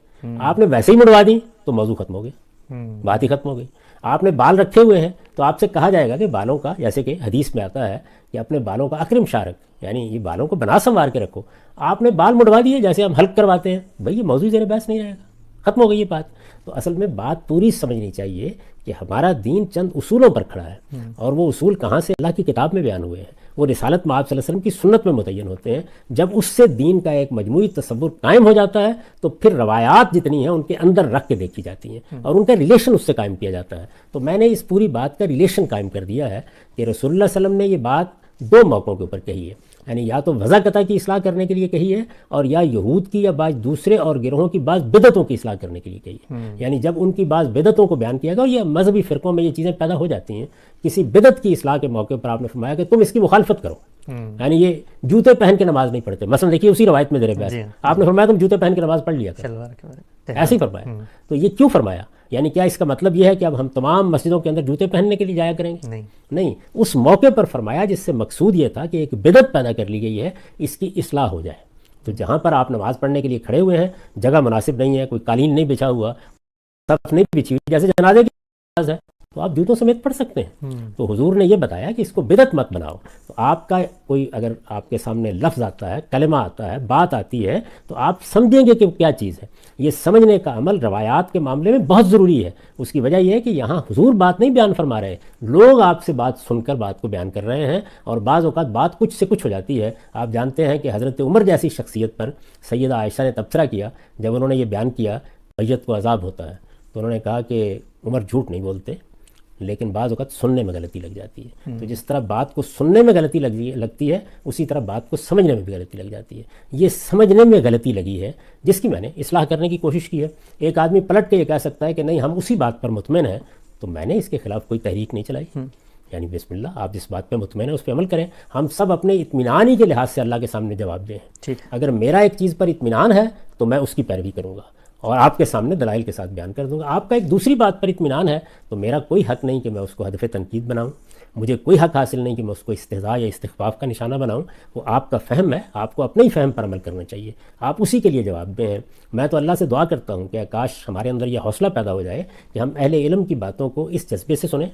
آپ نے ویسے ہی مڑوا دی تو موضوع ختم ہو گیا، بات ہی ختم ہو گئی۔ آپ نے بال رکھے ہوئے ہیں تو آپ سے کہا جائے گا کہ بالوں کا، جیسے کہ حدیث میں آتا ہے کہ اپنے بالوں کا اکرم شارک، یعنی یہ بالوں کو بنا سنوار کے رکھو۔ آپ نے بال مڑوا دیے جیسے ہم حلق کرواتے ہیں، بھئی یہ موضوع زیر بحث نہیں رہے گا، ختم ہو گئی یہ بات۔ تو اصل میں بات پوری سمجھنی چاہیے کہ ہمارا دین چند اصولوں پر کھڑا ہے، اور وہ اصول کہاں سے؟ اللہ کی کتاب میں بیان ہوئے ہیں، وہ رسالت میں آپ صلی اللہ علیہ وسلم کی سنت میں متعین ہوتے ہیں۔ جب اس سے دین کا ایک مجموعی تصور قائم ہو جاتا ہے تو پھر روایات جتنی ہیں ان کے اندر رکھ کے دیکھی جاتی ہیں، اور ان کا ریلیشن اس سے قائم کیا جاتا ہے۔ تو میں نے اس پوری بات کا ریلیشن قائم کر دیا ہے کہ رسول اللہ صلی اللہ علیہ وسلم نے یہ بات دو موقعوں کے اوپر کہی ہے، یعنی یا تو وضع قطع کی اصلاح کرنے کے لیے کہی ہے، اور یا یہود کی یا بعض دوسرے اور گروہوں کی بعض بدعتوں کی اصلاح کرنے کے لیے کہی ہے۔ یعنی جب ان کی بعض بدعتوں کو بیان کیا گیا، اور یہ مذہبی فرقوں میں یہ چیزیں پیدا ہو جاتی ہیں، کسی بدعت کی اصلاح کے موقع پر آپ نے فرمایا کہ تم اس کی مخالفت کرو، یعنی یہ جوتے پہن کے نماز نہیں پڑھتے، مثلا دیکھیے اسی روایت میں زیر بحث آپ نے فرمایا تم جوتے پہن کے نماز پڑھ لیا کرو، ایسے ہی فرمایا۔ تو یہ کیوں فرمایا؟ یعنی کیا اس کا مطلب یہ ہے کہ اب ہم تمام مسجدوں کے اندر جوتے پہننے کے لیے جایا کریں گے؟ نہیں، اس موقع پر فرمایا جس سے مقصود یہ تھا کہ ایک بدعت پیدا کر لی گئی ہے، اس کی اصلاح ہو جائے۔ تو جہاں پر آپ نماز پڑھنے کے لیے کھڑے ہوئے ہیں، جگہ مناسب نہیں ہے، کوئی قالین نہیں بچھا ہوا، صف نہیں بچھی ہوئی، جیسے جنازے کی نماز ہے تو آپ جوتوں سمیت پڑھ سکتے ہیں۔ تو حضور نے یہ بتایا کہ اس کو بدعت مت بناؤ۔ تو آپ کا کوئی اگر آپ کے سامنے لفظ آتا ہے، کلمہ آتا ہے، بات آتی ہے، تو آپ سمجھیں گے کہ وہ کیا چیز ہے۔ یہ سمجھنے کا عمل روایات کے معاملے میں بہت ضروری ہے۔ اس کی وجہ یہ ہے کہ یہاں حضور بات نہیں بیان فرما رہے، لوگ آپ سے بات سن کر بات کو بیان کر رہے ہیں، اور بعض اوقات بات کچھ سے کچھ ہو جاتی ہے۔ آپ جانتے ہیں کہ حضرت عمر جیسی شخصیت پر سیدہ عائشہ نے تبصرہ کیا، جب انہوں نے یہ بیان کیا میت کو عذاب ہوتا ہے، تو انہوں نے کہا کہ عمر جھوٹ نہیں بولتے، لیکن بعض اوقات سننے میں غلطی لگ جاتی ہے۔ تو جس طرح بات کو سننے میں غلطی لگتی ہے، اسی طرح بات کو سمجھنے میں بھی غلطی لگ جاتی ہے۔ یہ سمجھنے میں غلطی لگی ہے جس کی میں نے اصلاح کرنے کی کوشش کی ہے۔ ایک آدمی پلٹ کے یہ کہہ سکتا ہے کہ نہیں ہم اسی بات پر مطمئن ہیں، تو میں نے اس کے خلاف کوئی تحریک نہیں چلائی۔ یعنی بسم اللہ، آپ جس بات پہ مطمئن ہیں اس پہ عمل کریں۔ ہم سب اپنے اطمینانی کے لحاظ سے اللہ کے سامنے جواب دیں۔ اگر میرا ایک چیز پر اطمینان ہے تو میں اس کی پیروی کروں گا، اور آپ کے سامنے دلائل کے ساتھ بیان کر دوں گا۔ آپ کا ایک دوسری بات پر اطمینان ہے تو میرا کوئی حق نہیں کہ میں اس کو ہدف تنقید بناؤں، مجھے کوئی حق حاصل نہیں کہ میں اس کو استہزاء یا استخفاف کا نشانہ بناؤں۔ وہ آپ کا فہم ہے، آپ کو اپنے ہی فہم پر عمل کرنا چاہیے، آپ اسی کے لیے جواب دیں ہیں۔ میں تو اللہ سے دعا کرتا ہوں کہ کاش ہمارے اندر یہ حوصلہ پیدا ہو جائے کہ ہم اہل علم کی باتوں کو اس جذبے سے سنیں،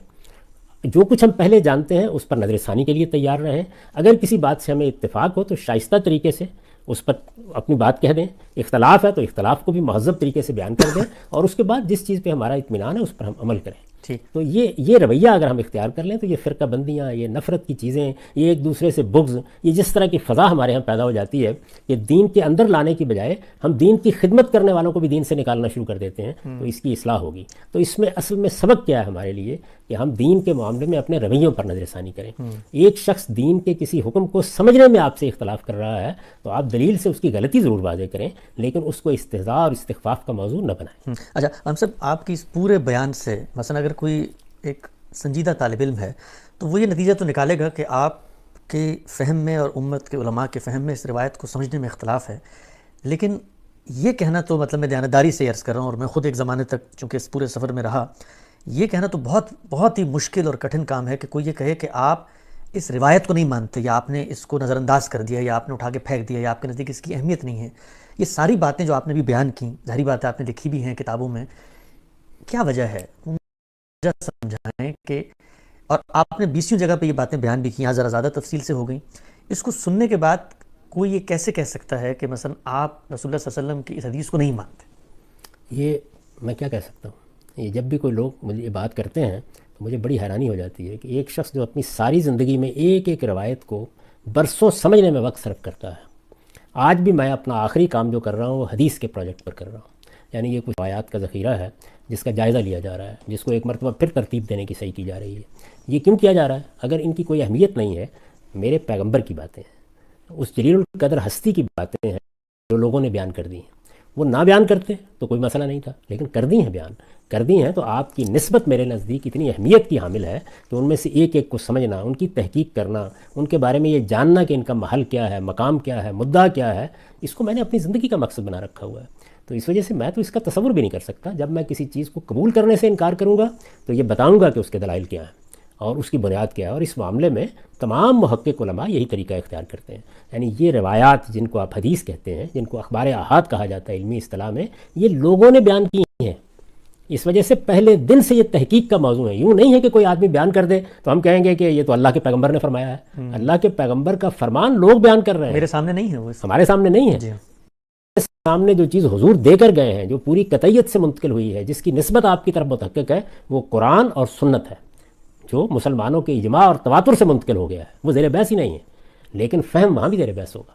جو کچھ ہم پہلے جانتے ہیں اس پر نظر ثانی کے لیے تیار رہیں۔ اگر کسی بات سے ہمیں اتفاق ہو تو شائستہ طریقے سے اس پر اپنی بات کہہ دیں، اختلاف ہے تو اختلاف کو بھی مہذب طریقے سے بیان کر دیں، اور اس کے بعد جس چیز پہ ہمارا اطمینان ہے اس پر ہم عمل کریں۔ ٹھیک. تو یہ رویہ اگر ہم اختیار کر لیں تو یہ فرقہ بندیاں، یہ نفرت کی چیزیں، یہ ایک دوسرے سے بغض، یہ جس طرح کی فضا ہمارے ہاں پیدا ہو جاتی ہے کہ دین کے اندر لانے کی بجائے ہم دین کی خدمت کرنے والوں کو بھی دین سے نکالنا شروع کر دیتے ہیں، تو اس کی اصلاح ہوگی. تو اس میں اصل میں سبق کیا ہے ہمارے لیے کہ ہم دین کے معاملے میں اپنے رویوں پر نظر ثانی کریں. ایک شخص دین کے کسی حکم کو سمجھنے میں آپ سے اختلاف کر رہا ہے تو آپ دلیل سے اس کی غلطی ضرور واضح کریں، لیکن اس کو استہزاء اور استخفاف کا موضوع نہ بنائیں. اچھا ہم صاحب، آپ کی اس پورے بیان سے مثلا اگر کوئی ایک سنجیدہ طالب علم ہے تو وہ یہ نتیجہ تو نکالے گا کہ آپ کے فہم میں اور امت کے علماء کے فہم میں اس روایت کو سمجھنے میں اختلاف ہے. لیکن یہ کہنا تو مطلب میں دیانتداری سے عرض کر رہا ہوں، اور میں خود ایک زمانے تک چونکہ اس پورے سفر میں رہا، یہ کہنا تو بہت بہت ہی مشکل اور کٹھن کام ہے کہ کوئی یہ کہے کہ آپ اس روایت کو نہیں مانتے، یا آپ نے اس کو نظر انداز کر دیا، یا آپ نے اٹھا کے پھینک دیا، یا آپ کے نزدیک اس کی اہمیت نہیں ہے. یہ ساری باتیں جو آپ نے بھی بیان کی، ظاہری بات ہے آپ نے لکھی بھی ہیں کتابوں میں، کیا وجہ ہے؟ وجہ سمجھائیں کہ، اور آپ نے 20 جگہ پہ یہ باتیں بیان بھی کی، یہاں ذرا زیادہ تفصیل سے ہو گئیں. اس کو سننے کے بعد کوئی یہ کیسے کہہ سکتا ہے کہ مثلا آپ رسول اللہ صلی اللہ علیہ وسلم کی اس حدیث کو نہیں مانتے؟ یہ میں کیا کہہ سکتا ہوں، یہ جب بھی کوئی لوگ مجھے یہ بات کرتے ہیں تو مجھے بڑی حیرانی ہو جاتی ہے کہ ایک شخص جو اپنی ساری زندگی میں ایک ایک روایت کو برسوں سمجھنے میں وقت صرف کرتا ہے. آج بھی میں اپنا آخری کام جو کر رہا ہوں وہ حدیث کے پروجیکٹ پر کر رہا ہوں. یعنی یہ کچھ روایات کا ذخیرہ ہے جس کا جائزہ لیا جا رہا ہے، جس کو ایک مرتبہ پھر ترتیب دینے کی صحیح کی جا رہی ہے. یہ کیوں کیا جا رہا ہے؟ اگر ان کی کوئی اہمیت نہیں ہے، میرے پیغمبر کی باتیں ہیں، اس جلیل القدر ہستی کی باتیں ہیں جو لوگوں نے بیان کر دی ہیں. وہ نہ بیان کرتے تو کوئی مسئلہ نہیں تھا، لیکن کر دی ہیں، بیان کر دی ہیں، تو آپ کی نسبت میرے نزدیک اتنی اہمیت کی حامل ہے کہ ان میں سے ایک ایک کو سمجھنا، ان کی تحقیق کرنا، ان کے بارے میں یہ جاننا کہ ان کا محل کیا ہے، مقام کیا ہے، مدعا کیا ہے، اس کو میں نے اپنی زندگی کا مقصد بنا رکھا ہوا ہے. تو اس وجہ سے میں تو اس کا تصور بھی نہیں کر سکتا. جب میں کسی چیز کو قبول کرنے سے انکار کروں گا تو یہ بتاؤں گا کہ اس کے دلائل کیا ہیں اور اس کی بنیاد کیا ہے. اور اس معاملے میں تمام محقق علماء یہی طریقہ اختیار کرتے ہیں. یعنی یہ روایات جن کو آپ حدیث کہتے ہیں، جن کو اخبار احاد کہا جاتا ہے علمی اصطلاح میں، یہ لوگوں نے بیان کی ہیں. اس وجہ سے پہلے دن سے یہ تحقیق کا موضوع ہے. یوں نہیں ہے کہ کوئی آدمی بیان کر دے تو ہم کہیں گے کہ یہ تو اللہ کے پیغمبر نے فرمایا ہے. اللہ کے پیغمبر کا فرمان لوگ بیان کر رہے ہیں، میرے سامنے نہیں ہے، وہ ہمارے سامنے نہیں ہے. جی سامنے جو چیز حضور دے کر گئے ہیں، جو پوری قطعیت سے منتقل ہوئی ہے، جس کی نسبت آپ کی طرف متحقق ہے، وہ قرآن اور سنت ہے، جو مسلمانوں کے اجماع اور تواتر سے منتقل ہو گیا ہے. وہ زیر بحث ہی نہیں ہے، لیکن فہم وہاں بھی زیر بحث ہوگا.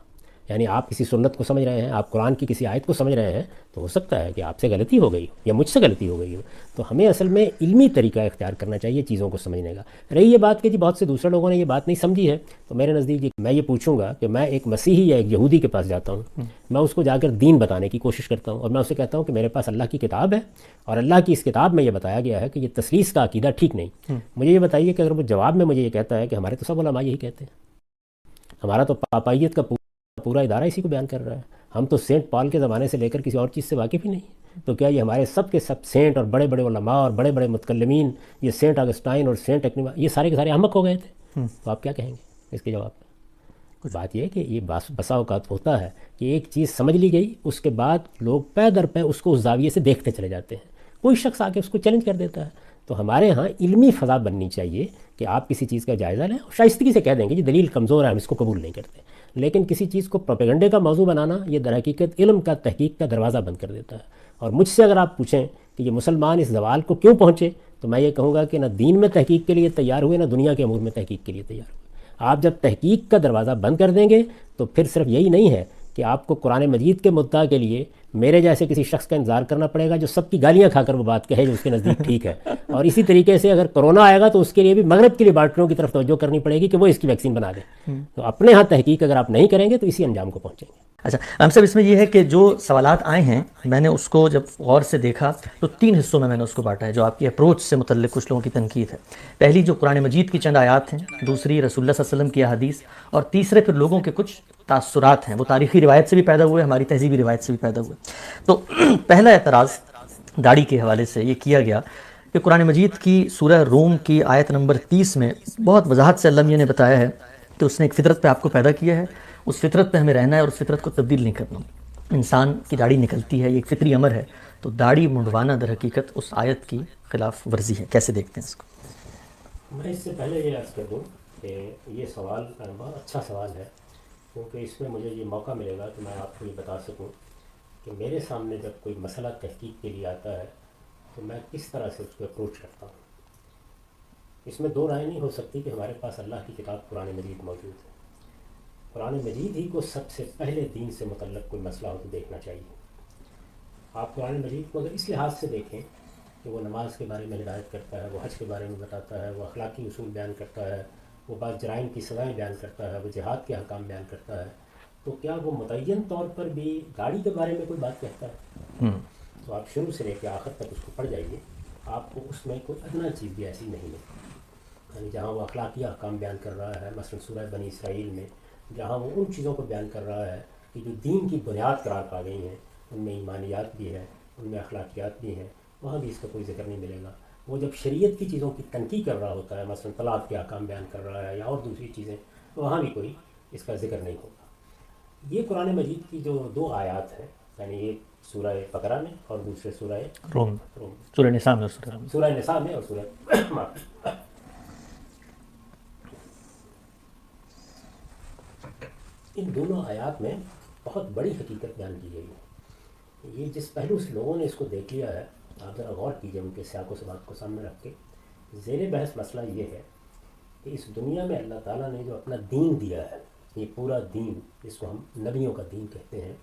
یعنی آپ کسی سنت کو سمجھ رہے ہیں، آپ قرآن کی کسی آیت کو سمجھ رہے ہیں، تو ہو سکتا ہے کہ آپ سے غلطی ہو گئی یا مجھ سے غلطی ہو گئی ہو. تو ہمیں اصل میں علمی طریقہ اختیار کرنا چاہیے چیزوں کو سمجھنے کا. رہی یہ بات کہ جی بہت سے دوسرے لوگوں نے یہ بات نہیں سمجھی ہے، تو میرے نزدیک میں یہ پوچھوں گا کہ میں ایک مسیحی یا ایک یہودی کے پاس جاتا ہوں، میں اس کو جا کر دین بتانے کی کوشش کرتا ہوں، اور میں اسے کہتا ہوں کہ میرے پاس اللہ کی کتاب ہے، اور اللہ کی اس کتاب میں یہ بتایا گیا ہے کہ یہ تثلیث کا عقیدہ ٹھیک نہیں. مجھے یہ بتائیے کہ اگر وہ جواب میں مجھے یہ کہتا ہے کہ ہمارے تو سب علماء یہی کہتے ہیں، ہمارا تو پاپائیت کا پورا ادارہ اسی کو بیان کر رہا ہے، ہم تو سینٹ پال کے زمانے سے لے کر کسی اور چیز سے واقف ہی نہیں ہیں، تو کیا یہ ہمارے سب کے سب سینٹ اور بڑے بڑے علماء اور بڑے بڑے متکلمین، یہ سینٹ اگسٹائن اور سینٹ اکنیما، یہ سارے کے سارے احمق ہو گئے تھے؟ تو آپ کیا کہیں گے اس کے جواب میں؟ بات یہ ہے کہ یہ بسا اوقات ہوتا ہے کہ ایک چیز سمجھ لی گئی، اس کے بعد لوگ پے در پے اس کو اس زاویے سے دیکھتے چلے جاتے ہیں، کوئی شخص آ کے اس کو چیلنج کر دیتا ہے. تو ہمارے ہاں علمی فضا بننی چاہیے کہ آپ کسی چیز کا جائزہ لیں اور شائستگی سے کہہ دیں گے جی دلیل کمزور ہے، ہم اس کو قبول نہیں کرتے. لیکن کسی چیز کو پروپیگنڈے کا موضوع بنانا یہ در حقیقت علم کا، تحقیق کا دروازہ بند کر دیتا ہے. اور مجھ سے اگر آپ پوچھیں کہ یہ مسلمان اس زوال کو کیوں پہنچے، تو میں یہ کہوں گا کہ نہ دین میں تحقیق کے لیے تیار ہوئے، نہ دنیا کے امور میں تحقیق کے لیے تیار ہوئے. آپ جب تحقیق کا دروازہ بند کر دیں گے تو پھر صرف یہی نہیں ہے کہ آپ کو قرآن مجید کے مدعا کے لیے میرے جیسے کسی شخص کا انتظار کرنا پڑے گا جو سب کی گالیاں کھا کر وہ بات کہے جو اس کے نزدیک ٹھیک ہے. اور اسی طریقے سے اگر کرونا آئے گا تو اس کے لیے بھی مغرب کے لیبارٹریوں کی طرف توجہ کرنی پڑے گی کہ وہ اس کی ویکسین بنا دیں. تو اپنے ہاں تحقیق اگر آپ نہیں کریں گے تو اسی انجام کو پہنچیں گے. اچھا ہم صاحب، اس میں یہ ہے کہ جو سوالات آئے ہیں میں نے اس کو جب غور سے دیکھا تو 3 حصوں میں نے اس کو بانٹا ہے. جو آپ کی اپروچ سے متعلق کچھ لوگوں کی تنقید ہے، پہلی جو قرآن مجید کی چند آیات ہیں، دوسری رسول اللہ صلی اللہ علیہ وسلم کی احادیث، اور تیسرے پھر لوگوں کے کچھ تاثرات ہیں، وہ تاریخی روایت سے بھی پیدا ہوئے، ہماری تہذیبی روایت سے بھی پیدا ہوئے. تو پہلا اعتراض داڑھی کے حوالے سے یہ کیا گیا کہ قرآن مجید کی سورہ روم کی آیت نمبر 30 میں بہت وضاحت سے اللہ میاں نے بتایا ہے کہ اس نے ایک فطرت پہ آپ کو پیدا کیا ہے، اس فطرت پہ ہمیں رہنا ہے اور اس فطرت کو تبدیل نہیں کرنا. انسان کی داڑھی نکلتی ہے، یہ ایک فطری امر ہے، تو داڑھی منڈوانا در حقیقت اس آیت کی خلاف ورزی ہے. کیسے دیکھتے ہیں اس کو؟ میں اس سے پہلے یہ عرض کر دوں کہ یہ سوال بہت اچھا سوال ہے، کیونکہ اس میں مجھے یہ موقع ملے گا کہ میں آپ کو یہ بتا سکوں کہ میرے سامنے جب کوئی مسئلہ تحقیق کے لیے آتا ہے تو میں کس طرح سے اس کو اپروچ کرتا ہوں. اس میں دو رائے نہیں ہو سکتی کہ ہمارے پاس اللہ کی کتاب قرآن مجید موجود ہے. قرآن مجید ہی کو سب سے پہلے دین سے متعلق کوئی مسئلہ ہو تو دیکھنا چاہیے. آپ قرآن مجید کو اگر اس لحاظ سے دیکھیں کہ وہ نماز کے بارے میں ہدایت کرتا ہے، وہ حج کے بارے میں بتاتا ہے، وہ اخلاقی اصول بیان کرتا ہے، وہ بعض جرائم کی سزائیں بیان کرتا ہے، وہ جہاد کے احکام بیان کرتا ہے، تو کیا وہ متعین طور پر بھی گاڑی کے بارے میں کوئی بات کہتا ہے؟ تو آپ شروع سے لے کے آخر تک اس کو پڑھ جائیے، آپ کو اس میں کوئی ادنا چیز بھی ایسی نہیں ہے. یعنی جہاں وہ اخلاقی احکام بیان کر رہا ہے، مثلا سورہ بنی اسرائیل میں جہاں وہ ان چیزوں کو بیان کر رہا ہے کہ جو دین کی بنیاد قرار پا گئی ہیں، ان میں ایمانیات بھی ہے، ان میں اخلاقیات بھی ہیں، وہاں بھی اس کا کوئی ذکر نہیں ملے گا. وہ جب شریعت کی چیزوں کی تنقید کر رہا ہوتا ہے، مثلا طلاق کے احکام بیان کر رہا ہے یا اور دوسری چیزیں، تو وہاں بھی کوئی اس کا ذکر نہیں ہوگا. یہ قرآن مجید کی جو دو آیات ہیں، یعنی ایک سورہ بقرہ میں اور دوسرے سورہ روم، سورہ نساء میں اور سورہ نساء میں اور سورہ ان دونوں آیات میں بہت بڑی حقیقت بیان کی گئی ہے. یہ جس پہلو سے لوگوں نے اس کو دیکھ لیا ہے، آپ ذرا غور کیجئے ان کے سیاق و سباق کو سامنے رکھ کے. زیر بحث مسئلہ یہ ہے کہ اس دنیا میں اللہ تعالیٰ نے جو اپنا دین دیا ہے، یہ پورا دین جس کو ہم نبیوں کا دین کہتے ہیں،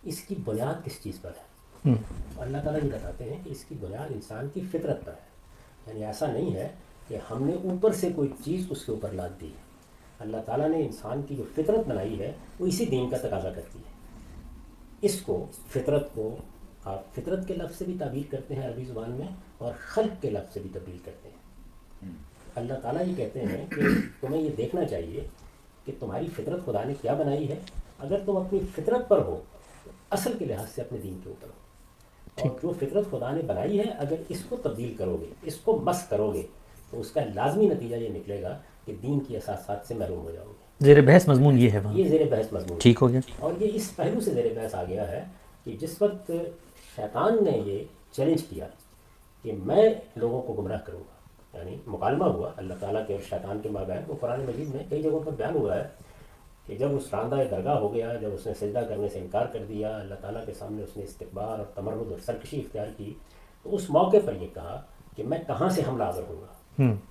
اس کی بنیاد کس چیز پر ہے؟ اللہ تعالیٰ یہ بتاتے ہیں کہ اس کی بنیاد انسان کی فطرت پر ہے. یعنی ایسا نہیں ہے کہ ہم نے اوپر سے کوئی چیز اس کے اوپر لاد دی ہے. اللہ تعالیٰ نے انسان کی جو فطرت بنائی ہے وہ اسی دین کا تقاضا کرتی ہے. اس کو فطرت کو آپ فطرت کے لفظ سے بھی تعبیر کرتے ہیں عربی زبان میں، اور خلق کے لفظ سے بھی تبدیل کرتے ہیں. اللہ تعالیٰ یہ کہتے ہیں کہ تمہیں یہ دیکھنا چاہیے کہ تمہاری فطرت خدا نے کیا بنائی ہے. اگر تم اپنی فطرت پر ہو تو اصل کے لحاظ سے اپنے دین کے اوپر ہو، اور جو فطرت خدا نے بنائی ہے اگر اس کو تبدیل کرو گے، اس کو مس کرو گے، تو اس کا لازمی نتیجہ یہ نکلے گا کہ دین کی اساسات سے محروم ہو جاؤ گے. زیر بحث مضمون یہ ہے وہاں. یہ زیر بحث مضمون ٹھیک ہو گیا. اور یہ اس پہلو سے زیر بحث آ گیا ہے کہ جس وقت شیطان نے یہ چیلنج کیا کہ میں لوگوں کو گمراہ کروں گا، یعنی مکالمہ ہوا اللہ تعالیٰ کے اور شیطان کے مابین، وہ قرآن مجید میں کئی جگہوں پر بیان ہوا ہے کہ جب اس راندہ درگاہ ہو گیا، جب اس نے سجدہ کرنے سے انکار کر دیا، اللہ تعالیٰ کے سامنے اس نے استکبار اور تمرد اور سرکشی اختیار کی، تو اس موقع پر یہ کہا کہ میں کہاں سے حملہ آور ہوں گا.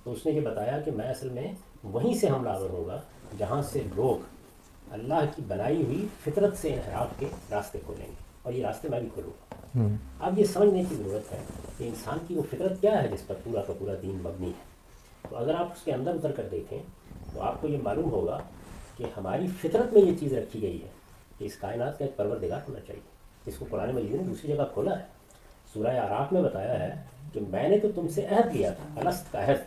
تو اس نے یہ بتایا کہ میں اصل میں وہیں سے حملہ آور ہوں گا جہاں سے لوگ اللہ کی بنائی ہوئی فطرت سے انحراف کے راستے کھولیں گے، اور یہ راستے میں بھی کھولوں گا. اب یہ سمجھنے کی ضرورت ہے کہ انسان کی وہ فطرت کیا ہے جس پر پورا کا پورا دین مبنی ہے. تو اگر آپ اس کے اندر اتر کر دیکھیں تو آپ کو یہ معلوم ہوگا کہ ہماری فطرت میں یہ چیز رکھی گئی ہے کہ اس کائنات کا ایک پروردگار ہونا چاہیے. اس کو قرآن مجید نے دوسری جگہ کھولا ہے. سورہ اعراف میں بتایا ہے کہ میں نے تو تم سے عہد لیا تھا، الست کا عہد،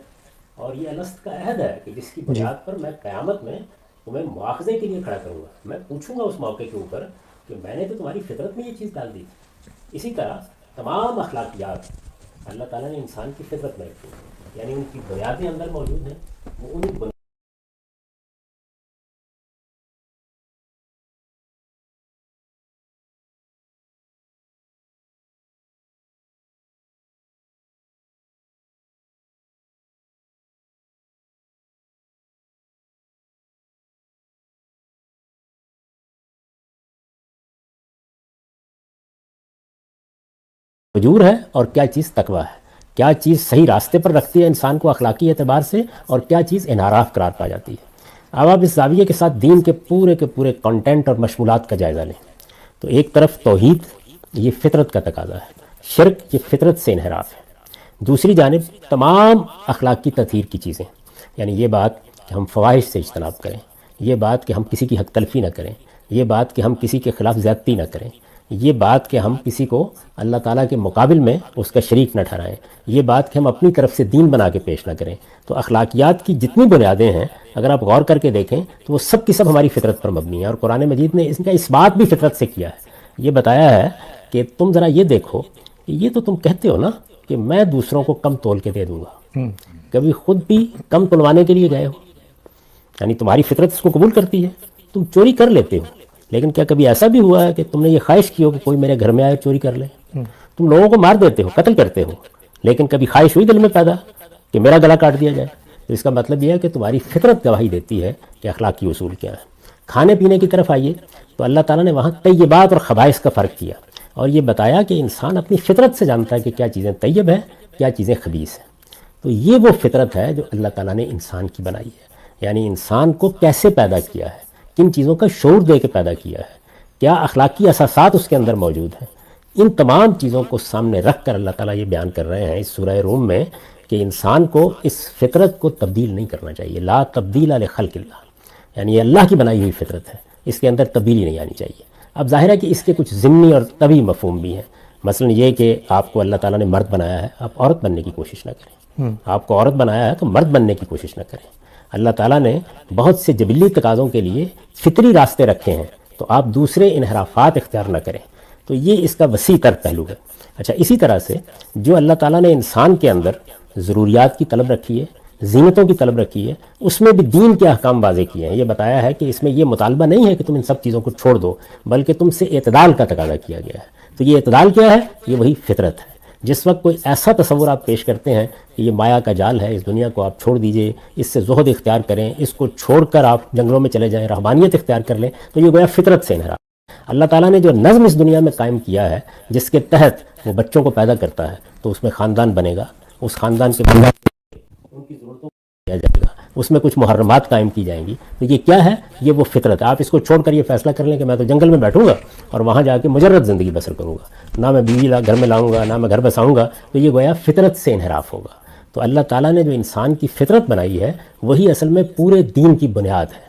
اور یہ الست کا عہد ہے کہ جس کی بنیاد پر میں قیامت میں تمہیں مواخذے کے لیے کھڑا کروں گا. میں پوچھوں گا اس موقع کے اوپر کہ میں نے تو تمہاری فطرت میں یہ چیز ڈال دی. اسی طرح تمام اخلاقیات اللہ تعالیٰ نے انسان کی فطرت میں رکھی، یعنی ان کی بنیادیں اندر موجود ہیں. وہ ان وجور ہے اور کیا چیز تقویٰ ہے، کیا چیز صحیح راستے پر رکھتی ہے انسان کو اخلاقی اعتبار سے، اور کیا چیز انحراف قرار پا جاتی ہے. اب آپ اس زاویے کے ساتھ دین کے پورے کنٹینٹ اور مشمولات کا جائزہ لیں تو ایک طرف توحید، یہ فطرت کا تقاضا ہے، شرک یہ فطرت سے انحراف ہے. دوسری جانب تمام اخلاق کی تطہیر کی چیزیں، یعنی یہ بات کہ ہم فواحش سے اجتناب کریں، یہ بات کہ ہم کسی کی حق تلفی نہ کریں، یہ بات کہ ہم کسی کے خلاف زیادتی نہ کریں، یہ بات کہ ہم کسی کو اللہ تعالیٰ کے مقابل میں اس کا شریک نہ ٹھہرائیں، یہ بات کہ ہم اپنی طرف سے دین بنا کے پیش نہ کریں. تو اخلاقیات کی جتنی بنیادیں ہیں اگر آپ غور کر کے دیکھیں تو وہ سب کی سب ہماری فطرت پر مبنی ہیں، اور قرآن مجید نے اس کا اس بات بھی فطرت سے کیا ہے. یہ بتایا ہے کہ تم ذرا یہ دیکھو کہ یہ تو تم کہتے ہو نا کہ میں دوسروں کو کم تول کے دے دوں گا، کبھی خود بھی کم تلوانے کے لیے گئے ہو؟ یعنی تمہاری فطرت اس کو قبول کرتی ہے، تم چوری کر لیتے ہو، لیکن کیا کبھی ایسا بھی ہوا ہے کہ تم نے یہ خواہش کی ہو کہ کوئی میرے گھر میں آئے چوری کر لے؟ تم لوگوں کو مار دیتے ہو، قتل کرتے ہو، لیکن کبھی خواہش ہوئی دل میں پیدا کہ میرا گلا کاٹ دیا جائے؟ تو اس کا مطلب یہ ہے کہ تمہاری فطرت گواہی دیتی ہے کہ اخلاقی اصول کیا ہے. کھانے پینے کی طرف آئیے تو اللہ تعالیٰ نے وہاں طیبات اور خبائث کا فرق کیا، اور یہ بتایا کہ انسان اپنی فطرت سے جانتا ہے کہ کیا چیزیں طیب ہیں، کیا چیزیں خبیث ہیں. تو یہ وہ فطرت ہے جو اللہ تعالیٰ نے انسان کی بنائی ہے. یعنی انسان کو کیسے پیدا کیا ہے, کن چیزوں کا شعور دے کے پیدا کیا ہے, کیا اخلاقی اساسات اس کے اندر موجود ہیں, ان تمام چیزوں کو سامنے رکھ کر اللہ تعالیٰ یہ بیان کر رہے ہیں اس سورہ روم میں کہ انسان کو اس فطرت کو تبدیل نہیں کرنا چاہیے. لا تبدیل لخلق اللہ, یعنی یہ اللہ کی بنائی ہوئی فطرت ہے, اس کے اندر تبدیلی نہیں آنی چاہیے. اب ظاہر ہے کہ اس کے کچھ ضمنی اور طبعی مفہوم بھی ہیں. مثلا یہ کہ آپ کو اللہ تعالیٰ نے مرد بنایا ہے, آپ عورت بننے کی کوشش نہ کریں. آپ کو عورت بنایا ہے تو مرد بننے کی کوشش نہ کریں. اللہ تعالیٰ نے بہت سے جبلی تقاضوں کے لیے فطری راستے رکھے ہیں, تو آپ دوسرے انحرافات اختیار نہ کریں. تو یہ اس کا وسیع تر پہلو ہے. اچھا, اسی طرح سے جو اللہ تعالیٰ نے انسان کے اندر ضروریات کی طلب رکھی ہے, زینتوں کی طلب رکھی ہے, اس میں بھی دین کے احکام واضح کیے ہیں. یہ بتایا ہے کہ اس میں یہ مطالبہ نہیں ہے کہ تم ان سب چیزوں کو چھوڑ دو, بلکہ تم سے اعتدال کا تقاضا کیا گیا ہے. تو یہ اعتدال کیا ہے؟ یہ وہی فطرت ہے. جس وقت کوئی ایسا تصور آپ پیش کرتے ہیں کہ یہ مایا کا جال ہے, اس دنیا کو آپ چھوڑ دیجئے, اس سے زہد اختیار کریں, اس کو چھوڑ کر آپ جنگلوں میں چلے جائیں, رہبانیت اختیار کر لیں, تو یہ گویا فطرت سے انحراف. اللہ تعالیٰ نے جو نظم اس دنیا میں قائم کیا ہے, جس کے تحت وہ بچوں کو پیدا کرتا ہے, تو اس میں خاندان بنے گا, اس خاندان کے بندہ ان کی ضرورتوں کو کیا جائے گا, اس میں کچھ محرمات قائم کی جائیں گی. تو یہ کیا ہے؟ یہ وہ فطرت ہے. آپ اس کو چھوڑ کر یہ فیصلہ کر لیں کہ میں تو جنگل میں بیٹھوں گا اور وہاں جا کے مجرد زندگی بسر کروں گا, نہ میں بیوی گھر میں لاؤں گا, نہ میں گھر بساؤں گا, تو یہ گویا فطرت سے انحراف ہوگا. تو اللہ تعالیٰ نے جو انسان کی فطرت بنائی ہے وہی اصل میں پورے دین کی بنیاد ہے.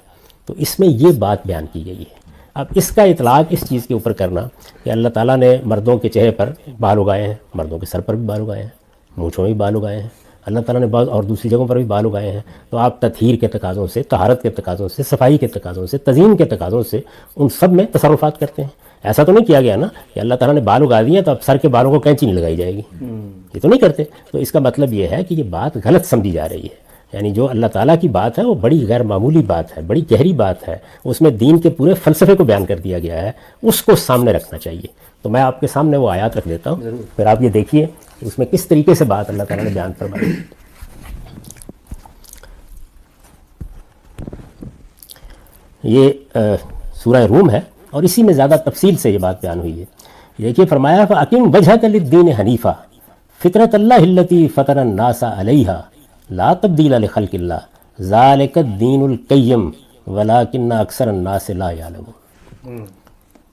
تو اس میں یہ بات بیان کی گئی ہے. اب اس کا اطلاق اس چیز کے اوپر کرنا کہ اللہ تعالیٰ نے مردوں کے چہرے پر بال اگائے ہیں, مردوں کے سر پر بھی بال اگائے ہیں, مونچھوں میں بھی بال اگائے ہیں, اللہ تعالیٰ نے بعض اور دوسری جگہوں پر بھی بال اگائے ہیں, تو آپ تطہیر کے تقاضوں سے, طہارت کے تقاضوں سے, صفائی کے تقاضوں سے, تزئین کے تقاضوں سے ان سب میں تصرفات کرتے ہیں. ایسا تو نہیں کیا گیا نا کہ اللہ تعالیٰ نے بال اگا دیے تو اب سر کے بالوں کو کینچی نہیں لگائی جائے گی, یہ تو نہیں کرتے. تو اس کا مطلب یہ ہے کہ یہ بات غلط سمجھی جا رہی ہے. یعنی جو اللہ تعالیٰ کی بات ہے وہ بڑی غیر معمولی بات ہے, بڑی گہری بات ہے, اس میں دین کے پورے فلسفے کو بیان کر دیا گیا ہے, اس کو سامنے رکھنا چاہیے. تو میں آپ کے سامنے وہ آیات رکھ دیتا ہوں, پھر آپ یہ دیکھیے اس میں کس طریقے سے بات اللہ تعالیٰ نے بیان فرمائی. یہ سورہ روم ہے اور اسی میں زیادہ تفصیل سے یہ بات بیان ہوئی ہے. دیکھیے فرمایا فَأَقِمْ وَجْهَكَ لِلدِّينِ حَنِيفًا فِطْرَتَ اللَّهِ الَّتِي فَطَرَ النَّاسَ عَلَيْهَا لا تبدیل لخلق اللہ ذالک الدین القیم ولکن اکثر الناس لا یعلمون.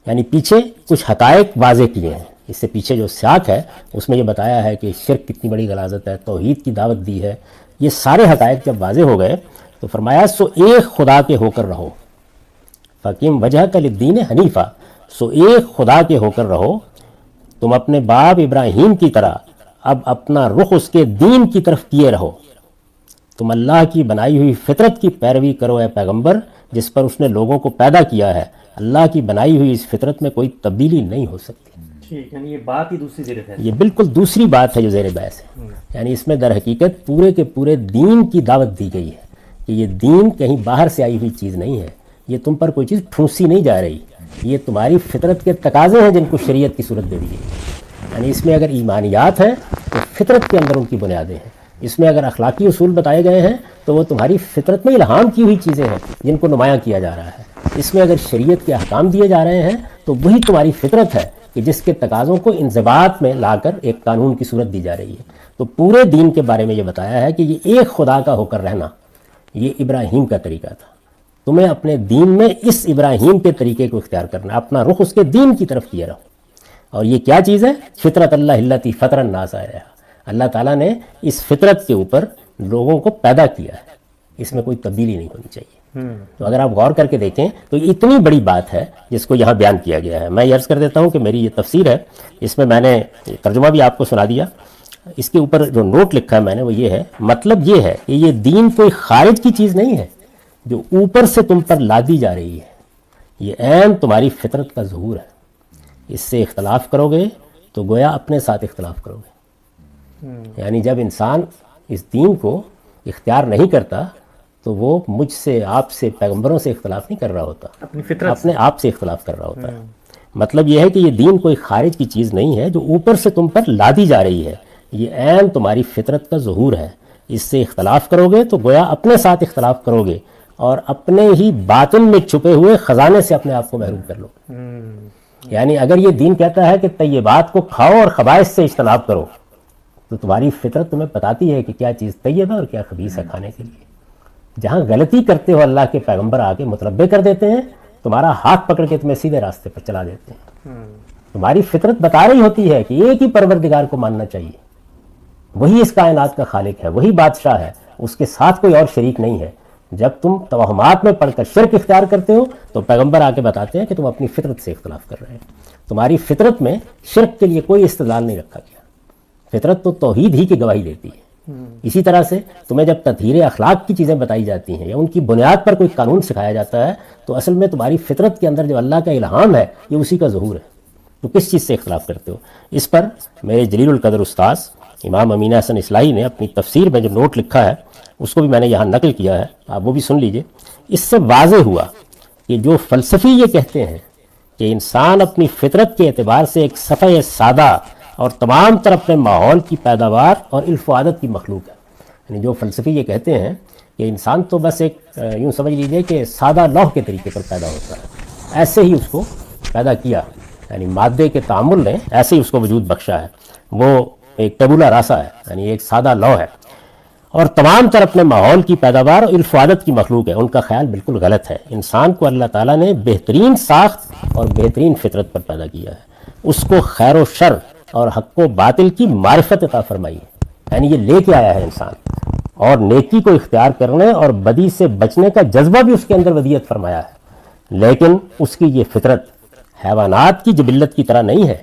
یعنی پیچھے کچھ حقائق واضح کیے ہیں. اس سے پیچھے جو سیاق ہے اس میں یہ بتایا ہے کہ شرک کتنی بڑی غلاظت ہے, توحید کی دعوت دی ہے. یہ سارے حقائق جب واضح ہو گئے تو فرمایا سو ایک خدا کے ہو کر رہو. فقیم وجہ کا للدین حنیفہ, سو ایک خدا کے ہو کر رہو. تم اپنے باپ ابراہیم کی طرح اب اپنا رخ اس کے دین کی طرف کیے رہو. تم اللہ کی بنائی ہوئی فطرت کی پیروی کرو اے پیغمبر, جس پر اس نے لوگوں کو پیدا کیا ہے. اللہ کی بنائی ہوئی اس فطرت میں کوئی تبدیلی نہیں ہو سکتی. یعنی یہ بات ہی دوسری زیر بحث ہے. یہ بالکل دوسری بات ہے جو زیر بحث ہے. یعنی اس میں در حقیقت پورے کے پورے دین کی دعوت دی گئی ہے کہ یہ دین کہیں باہر سے آئی ہوئی چیز نہیں ہے, یہ تم پر کوئی چیز ٹھونسی نہیں جا رہی, یہ تمہاری فطرت کے تقاضے ہیں جن کو شریعت کی صورت دے دی گئی. یعنی اس میں اگر ایمانیات ہیں تو فطرت کے اندر ان کی بنیادیں ہیں. اس میں اگر اخلاقی اصول بتائے گئے ہیں تو وہ تمہاری فطرت میں الہام کی ہوئی چیزیں ہیں جن کو نمایاں کیا جا رہا ہے. اس میں اگر شریعت کے احکام دیے جا رہے ہیں تو وہی تمہاری فطرت ہے کہ جس کے تقاضوں کو انضباط میں لا کر ایک قانون کی صورت دی جا رہی ہے. تو پورے دین کے بارے میں یہ بتایا ہے کہ یہ ایک خدا کا ہو کر رہنا یہ ابراہیم کا طریقہ تھا. تمہیں اپنے دین میں اس ابراہیم کے طریقے کو اختیار کرنا, اپنا رخ اس کے دین کی طرف کیے رہو. اور یہ کیا چیز ہے؟ فطرت اللہ التی فطر الناس علیہا. اللہ تعالیٰ نے اس فطرت کے اوپر لوگوں کو پیدا کیا ہے, اس میں کوئی تبدیلی نہیں ہونی چاہیے. تو اگر آپ غور کر کے دیکھیں تو یہ اتنی بڑی بات ہے جس کو یہاں بیان کیا گیا ہے. میں یہ عرض کر دیتا ہوں کہ میری یہ تفسیر ہے, اس میں نے ترجمہ بھی آپ کو سنا دیا. اس کے اوپر جو نوٹ لکھا ہے میں نے وہ یہ ہے, مطلب یہ ہے کہ یہ دین کوئی خارج کی چیز نہیں ہے جو اوپر سے تم پر لادی جا رہی ہے, یہ عین تمہاری فطرت کا ظہور ہے. اس سے اختلاف کرو گے تو گویا اپنے ساتھ اختلاف کرو گے. یعنی جب انسان اس دین کو اختیار نہیں کرتا تو وہ مجھ سے, آپ سے, پیغمبروں سے اختلاف نہیں کر رہا ہوتا, اپنے آپ سے اختلاف کر رہا ہوتا ہے. مطلب یہ ہے کہ یہ دین کوئی خارج کی چیز نہیں ہے جو اوپر سے تم پر لادی جا رہی ہے, یہ عین تمہاری فطرت کا ظہور ہے. اس سے اختلاف کرو گے تو گویا اپنے ساتھ اختلاف کرو گے اور اپنے ہی باطن میں چھپے ہوئے خزانے سے اپنے آپ کو محروم کر لو. یعنی اگر یہ دین کہتا ہے کہ طیبات کو کھاؤ اور خبائث سے اجتناب کرو تو تمہاری فطرت تمہیں بتاتی ہے کہ کیا چیز طیب ہے اور کیا خبیث ہے کھانے کے لیے۔ جہاں غلطی کرتے ہو اللہ کے پیغمبر آ کے متنبع کر دیتے ہیں، تمہارا ہاتھ پکڑ کے تمہیں سیدھے راستے پر چلا دیتے ہیں۔ تمہاری فطرت بتا رہی ہوتی ہے کہ ایک ہی پروردگار کو ماننا چاہیے، وہی اس کائنات کا خالق ہے، وہی بادشاہ ہے، اس کے ساتھ کوئی اور شریک نہیں ہے۔ جب تم توہمات میں پڑھ کر شرک اختیار کرتے ہو تو پیغمبر آ کے بتاتے ہیں کہ تم اپنی فطرت سے اختلاف کر رہے ہو۔ تمہاری فطرت میں شرک کے لیے کوئی استدلال نہیں رکھا گیا، فطرت تو توحید ہی کی گواہی دیتی ہے۔ اسی طرح سے تمہیں جب تطہیر اخلاق کی چیزیں بتائی جاتی ہیں یا ان کی بنیاد پر کوئی قانون سکھایا جاتا ہے تو اصل میں تمہاری فطرت کے اندر جو اللہ کا الہام ہے یہ اسی کا ظہور ہے۔ تو کس چیز سے اختلاف کرتے ہو؟ اس پر میرے جلیل القدر استاذ امام امین حسن اصلاحی نے اپنی تفسیر میں جو نوٹ لکھا ہے اس کو بھی میں نے یہاں نقل کیا ہے، آپ وہ بھی سن لیجئے۔ اس سے واضح ہوا کہ جو فلسفی یہ کہتے ہیں کہ انسان اپنی فطرت کے اعتبار سے ایک صفحہ سادہ اور تمام تر اپنے ماحول کی پیداوار اور عرف و عادت کی مخلوق ہے، یعنی جو فلسفی یہ کہتے ہیں کہ انسان تو بس ایک یوں سمجھ لیجئے کہ سادہ لوح کے طریقے پر پیدا ہوتا ہے، ایسے ہی اس کو پیدا کیا، یعنی مادے کے تعامل نے ایسے ہی اس کو وجود بخشا ہے، وہ ایک ٹیبولا راسا ہے، یعنی ایک سادہ لوح ہے، اور تمام تر اپنے ماحول کی پیداوار اور عرف و عادت کی مخلوق ہے۔ ان کا خیال بالکل غلط ہے۔ انسان کو اللہ تعالیٰ نے بہترین ساخت اور بہترین فطرت پر پیدا کیا ہے، اس کو خیر و شر اور حق و باطل کی معرفت عطا فرمائی ہے، یعنی یہ لے کے آیا ہے انسان، اور نیکی کو اختیار کرنے اور بدی سے بچنے کا جذبہ بھی اس کے اندر ودیت فرمایا ہے، لیکن اس کی یہ فطرت حیوانات کی جبلت کی طرح نہیں ہے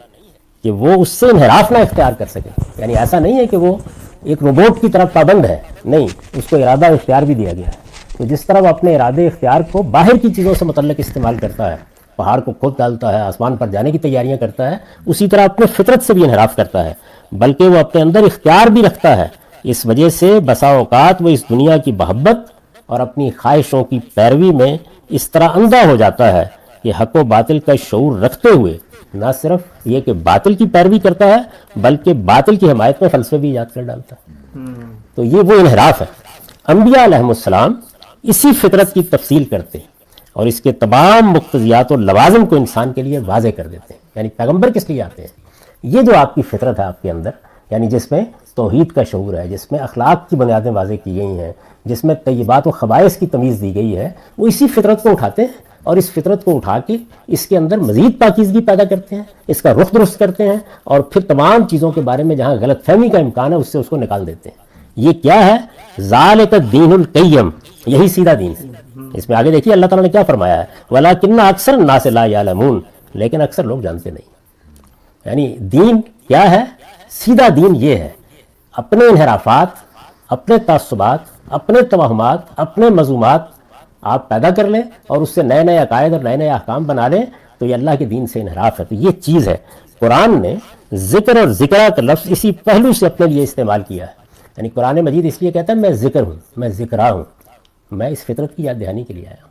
کہ وہ اس سے انحراف نہ اختیار کر سکے، یعنی ایسا نہیں ہے کہ وہ ایک روبوٹ کی طرف پابند ہے، نہیں، اس کو ارادہ اختیار بھی دیا گیا ہے۔ تو جس طرح وہ اپنے ارادے اختیار کو باہر کی چیزوں سے متعلق استعمال کرتا ہے، پہاڑ کو کھود ڈالتا ہے، آسمان پر جانے کی تیاریاں کرتا ہے، اسی طرح اپنے فطرت سے بھی انحراف کرتا ہے، بلکہ وہ اپنے اندر اختیار بھی رکھتا ہے۔ اس وجہ سے بسا اوقات وہ اس دنیا کی محبت اور اپنی خواہشوں کی پیروی میں اس طرح اندھا ہو جاتا ہے کہ حق و باطل کا شعور رکھتے ہوئے نہ صرف یہ کہ باطل کی پیروی کرتا ہے بلکہ باطل کی حمایت میں فلسفے بھی ایجاد کر ڈالتا ہے۔ تو یہ وہ انحراف ہے۔ انبیاء علیہ السلام اسی فطرت کی تفصیل کرتے ہیں اور اس کے تمام مقتضیات و لوازم کو انسان کے لیے واضح کر دیتے ہیں۔ یعنی پیغمبر کس لیے آتے ہیں؟ یہ جو آپ کی فطرت ہے آپ کے اندر، یعنی جس میں توحید کا شعور ہے، جس میں اخلاق کی بنیادیں واضح کی گئی ہیں، جس میں طیبات و خبائث کی تمیز دی گئی ہے، وہ اسی فطرت کو اٹھاتے ہیں اور اس فطرت کو اٹھا کے اس کے اندر مزید پاکیزگی پیدا کرتے ہیں، اس کا رخ درست کرتے ہیں، اور پھر تمام چیزوں کے بارے میں جہاں غلط فہمی کا امکان ہے اس سے اس کو نکال دیتے ہیں۔ یہ کیا ہے؟ ذالک الدین القیم، یہی سیدھا دین ہے۔ اس میں آگے دیکھیے اللہ تعالیٰ نے کیا فرمایا ہے، وَلَٰكِنَّ أَكْثَرَ النَّاسِ لَا يَعْلَمُونَ، لیکن اکثر لوگ جانتے نہیں۔ یعنی دین کیا ہے؟ سیدھا دین یہ ہے، اپنے انحرافات، اپنے تعصبات، اپنے توہمات، اپنے مذمومات آپ پیدا کر لیں اور اس سے نئے نئے عقائد اور نئے نئے احکام بنا لیں، تو یہ اللہ کے دین سے انحراف ہے۔ تو یہ چیز ہے، قرآن نے ذکر اور ذکرہ کا لفظ اسی پہلو سے اپنے لیے استعمال کیا ہے۔ یعنی قرآن مجید اس لیے کہتا ہے میں ذکر ہوں، میں ذکرہ ہوں، میں اس فطرت کی یاد دہانی کے لیے آیا ہوں،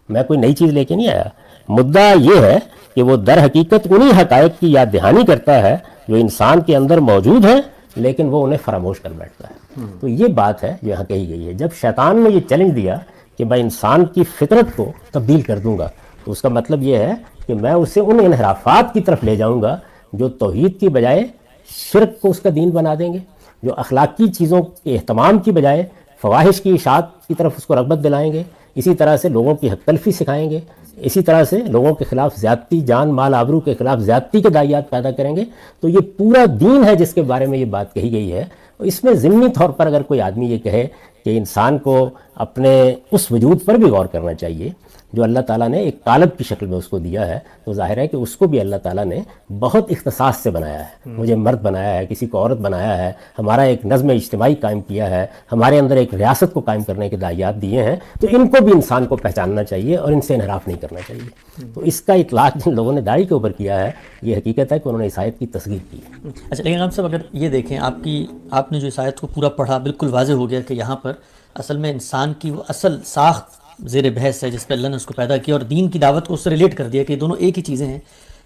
میں کوئی نئی چیز لے کے نہیں آیا۔ مدعا یہ ہے کہ وہ در حقیقت انہی حقائق کی یاد دہانی کرتا ہے جو انسان کے اندر موجود ہیں لیکن وہ انہیں فراموش کر بیٹھتا ہے۔ تو یہ بات ہے جو یہاں کہی گئی ہے۔ جب شیطان نے یہ چیلنج دیا کہ میں انسان کی فطرت کو تبدیل کر دوں گا، تو اس کا مطلب یہ ہے کہ میں اسے ان انحرافات کی طرف لے جاؤں گا جو توحید کی بجائے شرک کو اس کا دین بنا دیں گے، جو اخلاقی چیزوں کے اہتمام کی بجائے فواحش کی اشاعت کی طرف اس کو رغبت دلائیں گے، اسی طرح سے لوگوں کی حق تلفی سکھائیں گے، اسی طرح سے لوگوں کے خلاف زیادتی، جان مال آبرو کے خلاف زیادتی کے داعیات پیدا کریں گے۔ تو یہ پورا دین ہے جس کے بارے میں یہ بات کہی گئی ہے۔ اس میں ضمنی طور پر اگر کوئی آدمی یہ کہے کہ انسان کو اپنے اس وجود پر بھی غور کرنا چاہیے جو اللہ تعالیٰ نے ایک قالب کی شکل میں اس کو دیا ہے، تو ظاہر ہے کہ اس کو بھی اللہ تعالیٰ نے بہت اختصاص سے بنایا ہے۔ مجھے مرد بنایا ہے، کسی کو عورت بنایا ہے، ہمارا ایک نظم اجتماعی قائم کیا ہے، ہمارے اندر ایک ریاست کو قائم کرنے کے داعیات دیے ہیں، تو ان کو بھی انسان کو پہچاننا چاہیے اور ان سے انحراف نہیں کرنا چاہیے۔ تو اس کا اطلاق جن لوگوں نے داڑھی کے اوپر کیا ہے، یہ حقیقت ہے کہ انہوں نے اس آیت کی تصغیر کی ہے۔ اچھا، لیکن ہم سب اگر یہ دیکھیں آپ نے جو اس آیت کو پورا پڑھا، بالکل واضح ہو گیا کہ یہاں پر اصل میں انسان کی وہ اصل ساخت زیر بحث ہے جس پہ اللہ نے اس کو پیدا کیا، اور دین کی دعوت کو اس سے ریلیٹ کر دیا کہ یہ دونوں ایک ہی چیزیں ہیں۔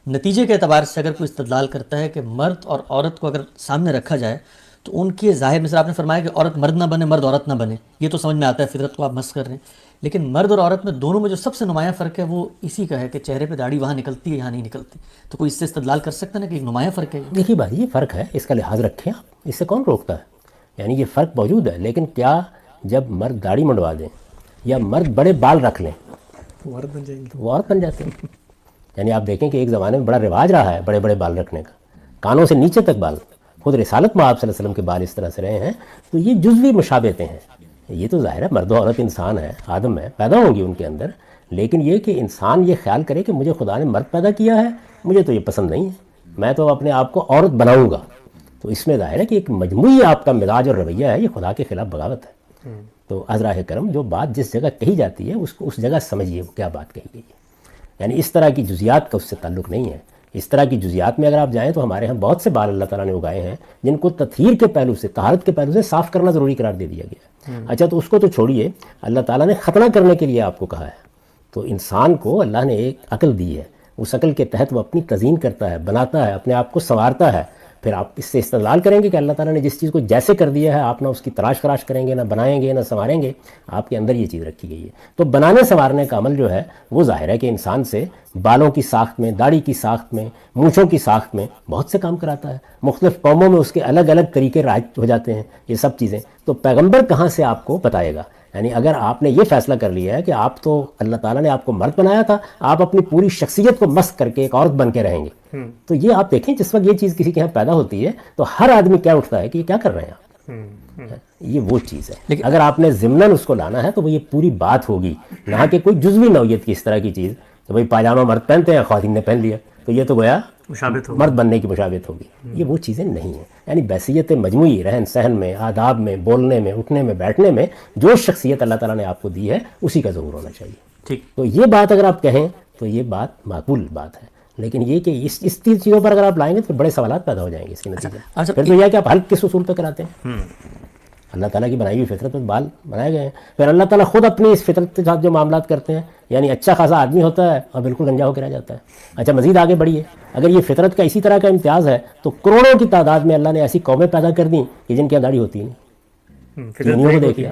نتیجے کے اعتبار سے اگر کوئی استدلال کرتا ہے کہ مرد اور عورت کو اگر سامنے رکھا جائے تو ان کے ظاہر، مثلا آپ نے فرمایا کہ عورت مرد نہ بنے، مرد عورت نہ بنے، یہ تو سمجھ میں آتا ہے، فطرت کو آپ مس کر رہے ہیں، لیکن مرد اور عورت میں دونوں میں جو سب سے نمایاں فرق ہے وہ اسی کا ہے کہ چہرے پہ داڑھی وہاں نکلتی ہے یہاں نہیں نکلتی. تو کوئی اس سے استدلال کر سکتا ہے نا کہ ایک نمایاں فرق ہے یہ؟ دیکھیے بات یہ فرق ہے، اس کا لحاظ رکھیں آپ، اس سے کون روکتا ہے؟ یعنی یہ فرق موجود ہے، لیکن کیا جب مرد داڑھی منڈوا دیں یا مرد بڑے بال رکھ لیں وہ عورت بن جائیں گے. وہ عورت بن جاتے ہیں. یعنی آپ دیکھیں کہ ایک زمانے میں بڑا رواج رہا ہے بڑے بڑے بال رکھنے کا، کانوں سے نیچے تک بال. خود رسالت میں آپ صلی اللہ علیہ وسلم کے بال اس طرح سے رہے ہیں. تو یہ جزوی مشابہتیں ہیں. یہ تو ظاہر ہے مرد و عورت انسان ہے، آدم ہے، پیدا ہوں گی ان کے اندر، لیکن یہ کہ انسان یہ خیال کرے کہ مجھے خدا نے مرد پیدا کیا ہے، مجھے تو یہ پسند نہیں ہے، میں تو اپنے آپ کو عورت بناؤں گا. تو اس میں ظاہر ہے کہ ایک مجموعی آپ کا مزاج اور رویہ ہے، یہ خدا کے خلاف بغاوت ہے. تو عذراء کرم جو بات جس جگہ کہی جاتی ہے اس کو اس جگہ سمجھیے وہ کیا بات کہی گئی ہے. یعنی اس طرح کی جزیات کا اس سے تعلق نہیں ہے. اس طرح کی جزیات میں اگر آپ جائیں تو ہمارے ہاں بہت سے بال اللہ تعالیٰ نے اگائے ہیں جن کو تطہیر کے پہلو سے، طہارت کے پہلو سے صاف کرنا ضروری قرار دے دیا گیا. اچھا تو اس کو تو چھوڑیے، اللہ تعالیٰ نے ختنہ کرنے کے لیے آپ کو کہا ہے. تو انسان کو اللہ نے ایک عقل دی ہے، اس عقل کے تحت وہ اپنی تزئین کرتا ہے، بناتا ہے، اپنے آپ کو سنوارتا ہے. پھر آپ اس سے استدلال کریں گے کہ اللہ تعالیٰ نے جس چیز کو جیسے کر دیا ہے آپ نہ اس کی تراش خراش کریں گے، نہ بنائیں گے، نہ سنواریں گے. آپ کے اندر یہ چیز رکھی گئی ہے. تو بنانے سنوارنے کا عمل جو ہے وہ ظاہر ہے کہ انسان سے بالوں کی ساخت میں، داڑھی کی ساخت میں، مونچھوں کی ساخت میں بہت سے کام کراتا ہے. مختلف قوموں میں اس کے الگ الگ طریقے رائج ہو جاتے ہیں یہ سب چیزیں. تو پیغمبر کہاں سے آپ کو بتائے گا؟ یعنی اگر آپ نے یہ فیصلہ کر لیا ہے کہ آپ تو اللہ تعالیٰ نے آپ کو مرد بنایا تھا، آپ اپنی پوری شخصیت کو مسخ کر کے ایک عورت بن کے رہیں گے، تو یہ آپ دیکھیں جس وقت یہ چیز کسی کے یہاں پیدا ہوتی ہے تو ہر آدمی کیا اٹھتا ہے کہ یہ کیا کر رہے ہیں آپ. یہ وہ چیز ہے. لیکن اگر آپ نے ضمناً اس کو لانا ہے تو وہ یہ پوری بات ہوگی، نہ کہ کوئی جزوی نوعیت کی اس طرح کی چیز کہ بھائی پاجامہ مرد پہنتے ہیں، خواتین نے پہن لیا تو یہ تو گویا مشابہت ہوگی، مرد بننے کی مشابہت ہوگی. یہ وہ چیزیں نہیں ہیں. یعنی بحثیت مجموعی رہن سہن میں، آداب میں، بولنے میں، اٹھنے میں، بیٹھنے میں جو شخصیت اللہ تعالیٰ نے آپ کو دی ہے اسی کا ظہور ہونا چاہیے. ٹھیک. تو یہ بات اگر آپ کہیں تو یہ بات معقول بات ہے. لیکن یہ کہ اس چیزوں پر اگر آپ لائیں گے تو بڑے سوالات پیدا ہو جائیں گے اس کے نتیجے. پھر تو یہ ہے کہ آپ حل کس اصول پہ کراتے ہیں؟ اللہ تعالیٰ کی بنائی ہوئی فطرت میں بال بنائے گئے ہیں. پھر اللہ تعالیٰ خود اپنی اس فطرت کے ساتھ جو معاملات کرتے ہیں، یعنی اچھا خاصا آدمی ہوتا ہے اور بالکل گنجا ہو کے رہ جاتا ہے. اچھا مزید آگے بڑھیے، اگر یہ فطرت کا اسی طرح کا امتیاز ہے تو کروڑوں کی تعداد میں اللہ نے ایسی قومیں پیدا کر دیں کہ جن کی داڑھی ہوتی ہی نہیں. چینیوں کو دیکھیے.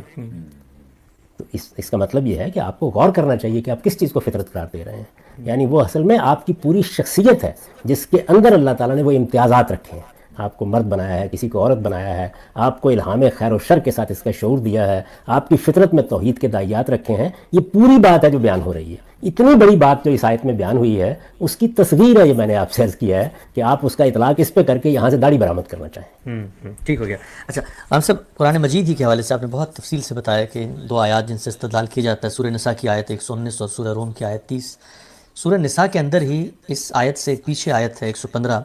تو اس کا مطلب یہ ہے کہ آپ کو غور کرنا چاہیے کہ آپ کس چیز کو فطرت قرار دے رہے ہیں. یعنی وہ اصل میں آپ کی پوری شخصیت ہے جس کے اندر اللہ تعالیٰ نے وہ امتیازات رکھے ہیں. آپ کو مرد بنایا ہے، کسی کو عورت بنایا ہے، آپ کو الہام خیر و شر کے ساتھ اس کا شعور دیا ہے، آپ کی فطرت میں توحید کے داعیات رکھے ہیں. یہ پوری بات ہے جو بیان ہو رہی ہے. اتنی بڑی بات جو اس آیت میں بیان ہوئی ہے اس کی تصویر ہے، یہ میں نے آپ سے عرض کیا ہے کہ آپ اس کا اطلاق اس پہ کر کے یہاں سے داڑھی برآمد کرنا چاہیں. ٹھیک ہو گیا. اچھا آپ صاحب قرآن مجید ہی کے حوالے سے آپ نے بہت تفصیل سے بتایا کہ دو آیات جن سے استدلال کیا جاتا ہے، سورہ نساء کی آیت 119 اور سورہ روم کی آیت 30. سورہ نساء کے اندر ہی اس آیت سے ایک پیچھے آیت ہے 115،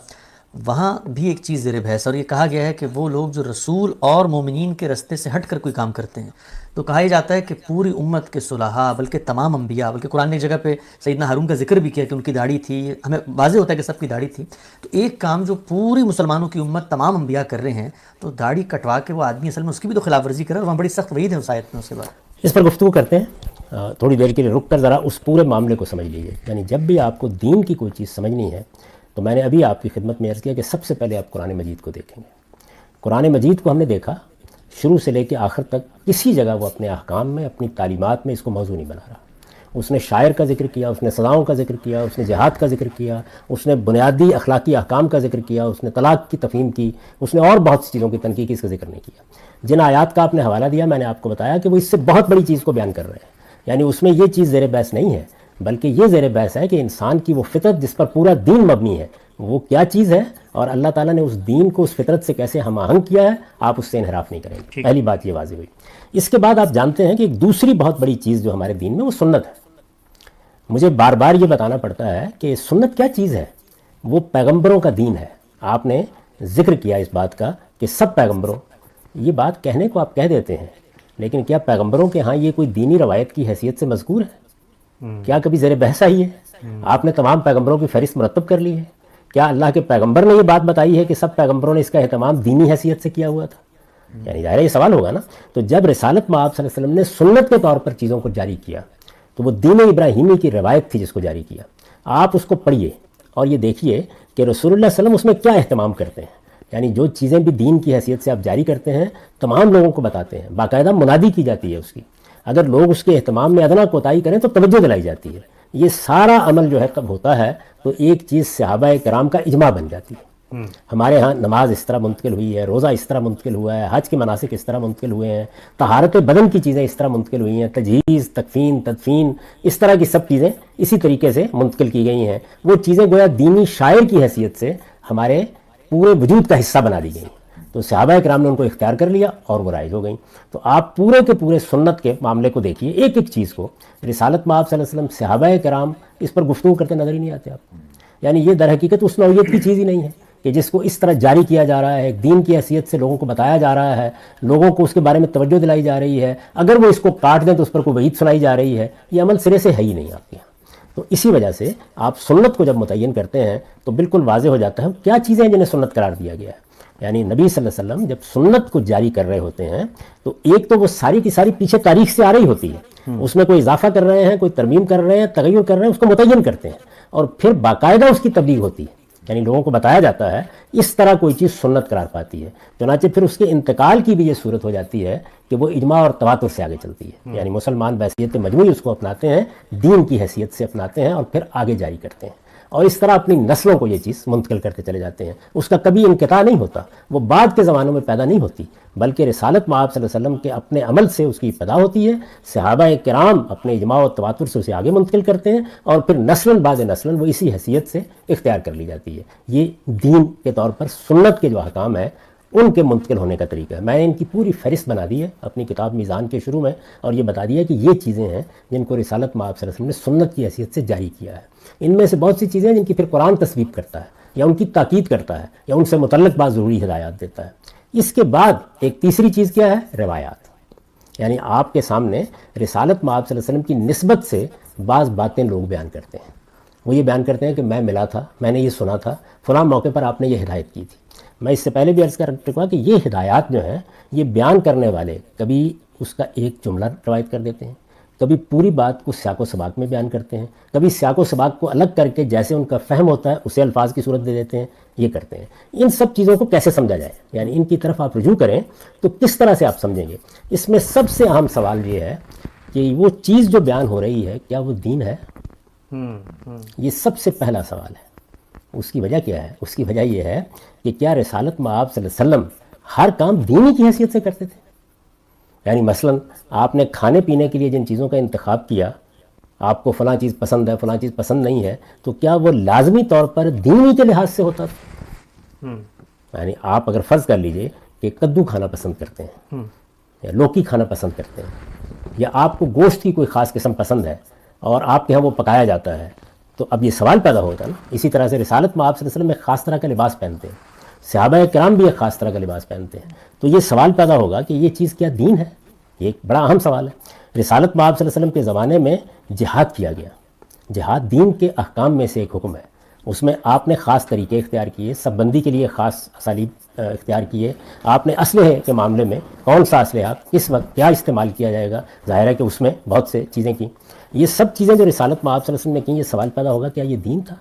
وہاں بھی ایک چیز زیر بحث، اور یہ کہا گیا ہے کہ وہ لوگ جو رسول اور مومنین کے رستے سے ہٹ کر کوئی کام کرتے ہیں، تو کہا یہ جاتا ہے کہ پوری امت کے صلحاء بلکہ تمام انبیاء، بلکہ قرآن نے ایک جگہ پہ سیدنا ہارون کا ذکر بھی کیا کہ ان کی داڑھی تھی، ہمیں واضح ہوتا ہے کہ سب کی داڑھی تھی. تو ایک کام جو پوری مسلمانوں کی امت تمام انبیاء کر رہے ہیں، تو داڑھی کٹوا کے وہ آدمی اصل میں اس کی بھی تو خلاف ورزی کر رہا ہے، وہاں بڑی سخت وعید ہے اس آیت میں. اس کے بعد اس پر گفتگو کرتے ہیں. تھوڑی دیر کے لیے رک کر ذرا اس پورے معاملے کو سمجھ لیجیے. یعنی جب بھی آپ کو دین کی کوئی چیز سمجھنی ہے تو میں نے ابھی آپ کی خدمت میں عرض کیا کہ سب سے پہلے آپ قرآن مجید کو دیکھیں گے. قرآن مجید کو ہم نے دیکھا شروع سے لے کے آخر تک کسی جگہ وہ اپنے احکام میں، اپنی تعلیمات میں اس کو موضوع نہیں بنا رہا. اس نے شاعر کا ذکر کیا، اس نے سزاؤں کا ذکر کیا، اس نے جہاد کا ذکر کیا، اس نے بنیادی اخلاقی احکام کا ذکر کیا، اس نے طلاق کی تفہیم کی، اس نے اور بہت سی چیزوں کی تنقید کی، اس کا ذکر نہیں کیا. جن آیات کا آپ نے حوالہ دیا میں نے آپ کو بتایا کہ وہ اس سے بہت بڑی چیز کو بیان کر رہے ہیں. یعنی اس میں یہ چیز زیر بحث نہیں ہے، بلکہ یہ زیر بحث ہے کہ انسان کی وہ فطرت جس پر پورا دین مبنی ہے وہ کیا چیز ہے، اور اللہ تعالیٰ نے اس دین کو اس فطرت سے کیسے ہم آہنگ کیا ہے. آپ اس سے انحراف نہیں کریں گے. پہلی بات یہ واضح ہوئی. اس کے بعد آپ جانتے ہیں کہ ایک دوسری بہت بڑی چیز جو ہمارے دین میں وہ سنت ہے. مجھے بار بار یہ بتانا پڑتا ہے کہ سنت کیا چیز ہے. وہ پیغمبروں کا دین ہے. آپ نے ذکر کیا اس بات کا کہ سب پیغمبروں، یہ بات کہنے کو آپ کہہ دیتے ہیں، لیکن کیا پیغمبروں کے ہاں یہ کوئی دینی روایت کی حیثیت سے مذکور ہے؟ کیا کبھی زیر بحث آئی ہے؟ آپ نے تمام پیغمبروں کی فہرست مرتب کر لی ہے؟ کیا اللہ کے پیغمبر نے یہ بات بتائی ہے کہ سب پیغمبروں نے اس کا اہتمام دینی حیثیت سے کیا ہوا تھا؟ یعنی ظاہر یہ سوال ہوگا نا. تو جب رسالت میں آپ صلی اللہ علیہ وسلم نے سنت کے طور پر چیزوں کو جاری کیا تو وہ دین ابراہیمی کی روایت تھی جس کو جاری کیا. آپ اس کو پڑھیے اور یہ دیکھیے کہ رسول اللہ صلی اللہ علیہ وسلم اس میں کیا اہتمام کرتے ہیں. یعنی جو چیزیں بھی دین کی حیثیت سے آپ جاری کرتے ہیں تمام لوگوں کو بتاتے ہیں، باقاعدہ منادی کی جاتی ہے اس کی. اگر لوگ اس کے اہتمام میں ادنا کوتاہی کریں تو توجہ دلائی جاتی ہے. یہ سارا عمل جو ہے کب ہوتا ہے تو ایک چیز صحابہ کرام کا اجماع بن جاتی ہے. ہمارے ہاں نماز اس طرح منتقل ہوئی ہے, روزہ اس طرح منتقل ہوا ہے, حج کے مناسک اس طرح منتقل ہوئے ہیں, طہارت بدن کی چیزیں اس طرح منتقل ہوئی ہیں, تجہیز, تکفین, تدفین, اس طرح کی سب چیزیں اسی طریقے سے منتقل کی گئی ہیں. وہ چیزیں گویا دینی شاعر کی حیثیت سے ہمارے پورے وجود کا حصہ بنا دی گئیں. تو صحابہ کرام نے ان کو اختیار کر لیا اور وہ رائج ہو گئیں. تو آپ پورے کے پورے سنت کے معاملے کو دیکھیے, ایک ایک چیز کو. رسالت میں آپ صلی اللہ علیہ وسلم, صحابہ کرام اس پر گفتگو کرتے نظر ہی نہیں آتے آپ. یعنی یہ در حقیقت اس نوعیت کی چیز ہی نہیں ہے کہ جس کو اس طرح جاری کیا جا رہا ہے, ایک دین کی حیثیت سے لوگوں کو بتایا جا رہا ہے, لوگوں کو اس کے بارے میں توجہ دلائی جا رہی ہے. اگر وہ اس کو کاٹ دیں تو اس پر کوئی وعید سنائی جا رہی ہے. یہ عمل سرے سے ہے ہی نہیں آپ کے یہاں. تو اسی وجہ سے آپ سنت کو جب متعین کرتے ہیں تو بالکل واضح ہو جاتا ہے کیا چیزیں ہیں جنہیں سنت قرار دیا گیا ہے. یعنی نبی صلی اللہ علیہ وسلم جب سنت کو جاری کر رہے ہوتے ہیں تو ایک تو وہ ساری کی ساری پیچھے تاریخ سے آ رہی ہوتی ہے, اس میں کوئی اضافہ کر رہے ہیں, کوئی ترمیم کر رہے ہیں, تغیر کر رہے ہیں, اس کو متعین کرتے ہیں اور پھر باقاعدہ اس کی تبلیغ ہوتی ہے. یعنی لوگوں کو بتایا جاتا ہے, اس طرح کوئی چیز سنت قرار پاتی ہے. چنانچہ پھر اس کے انتقال کی بھی یہ صورت ہو جاتی ہے کہ وہ اجماع اور تواتر سے آگے چلتی ہے. یعنی مسلمان بحیثیت مجموعی اس کو اپناتے ہیں, دین کی حیثیت سے اپناتے ہیں اور پھر آگے جاری کرتے ہیں. اور اس طرح اپنی نسلوں کو یہ چیز منتقل کرتے چلے جاتے ہیں. اس کا کبھی انقطاع نہیں ہوتا, وہ بعد کے زمانوں میں پیدا نہیں ہوتی, بلکہ رسالت میں آپ صلی اللہ علیہ وسلم کے اپنے عمل سے اس کی ابتدا ہوتی ہے. صحابہ کرام اپنے اجماع و تواتر سے اسے آگے منتقل کرتے ہیں اور پھر نسلاً بعد نسلاً وہ اسی حیثیت سے اختیار کر لی جاتی ہے. یہ دین کے طور پر سنت کے جو احکام ہیں ان کے منتقل ہونے کا طریقہ ہے. میں نے ان کی پوری فہرست بنا دی ہے اپنی کتاب میزان کے شروع میں, اور یہ بتا دیا کہ یہ چیزیں ہیں جن کو رسالت میں آپ صلی اللہ علیہ وسلم نے سنت کی حیثیت سے جاری کیا ہے. ان میں سے بہت سی چیزیں ہیں جن کی پھر قرآن تصویب کرتا ہے یا ان کی تاکید کرتا ہے یا ان سے متعلق بعض ضروری ہدایات دیتا ہے. اس کے بعد ایک تیسری چیز کیا ہے, روایات. یعنی آپ کے سامنے رسالت میں آپ صلی اللہ علیہ وسلم کی نسبت سے بعض باتیں لوگ بیان کرتے ہیں. وہ یہ بیان کرتے ہیں کہ میں ملا تھا, میں نے یہ سنا تھا, فلاں موقع پر آپ نے یہ ہدایت کی تھی. میں اس سے پہلے بھی عرض کر چکا کہ یہ ہدایات جو ہیں یہ بیان کرنے والے کبھی اس کا ایک جملہ روایت کر دیتے ہیں, کبھی پوری بات کو سیاق و سباق میں بیان کرتے ہیں, کبھی سیاق و سباق کو الگ کر کے جیسے ان کا فہم ہوتا ہے اسے الفاظ کی صورت دے دیتے ہیں. یہ کرتے ہیں. ان سب چیزوں کو کیسے سمجھا جائے, یعنی ان کی طرف آپ رجوع کریں تو کس طرح سے آپ سمجھیں گے. اس میں سب سے اہم سوال یہ ہے کہ وہ چیز جو بیان ہو رہی ہے کیا وہ دین ہے. یہ سب سے پہلا سوال ہے. اس کی وجہ کیا ہے, اس کی وجہ یہ ہے کہ کیا رسالت میں آپ صلی اللہ علیہ وسلم ہر کام دینی کی حیثیت سے کرتے تھے. یعنی مثلا آپ نے کھانے پینے کے لیے جن چیزوں کا انتخاب کیا, آپ کو فلاں چیز پسند ہے, فلاں چیز پسند نہیں ہے, تو کیا وہ لازمی طور پر دینی کے لحاظ سے ہوتا تھا. یعنی آپ اگر فرض کر لیجئے کہ کدو کھانا پسند کرتے ہیں یا لوکی کھانا پسند کرتے ہیں, یا آپ کو گوشت کی کوئی خاص قسم پسند ہے اور آپ کے یہاں وہ پکایا جاتا ہے, تو اب یہ سوال پیدا ہوتا ہے نا. اسی طرح سے رسالت میں آپ صلی اللہ علیہ وسلم ایک خاص طرح کا لباس پہنتے ہیں, صحابہ کرام بھی ایک خاص طرح کا لباس پہنتے ہیں. تو یہ سوال پیدا ہوگا کہ یہ چیز کیا دین ہے. یہ ایک بڑا اہم سوال ہے. رسالت میں آپ صلی اللہ علیہ وسلم کے زمانے میں جہاد کیا گیا. جہاد دین کے احکام میں سے ایک حکم ہے. اس میں آپ نے خاص طریقے اختیار کیے, سب بندی کے لیے خاص اسالیب اختیار کیے. آپ نے اسلحے کے معاملے میں کون سا اسلحہ کس وقت کیا استعمال کیا جائے گا, ظاہر ہے کہ اس میں بہت سے چیزیں کی. یہ سب چیزیں جو رسالت میں آپ صلی اللہ علیہ وسلم نے کی, یہ سوال پیدا ہوگا کیا یہ دین تھا,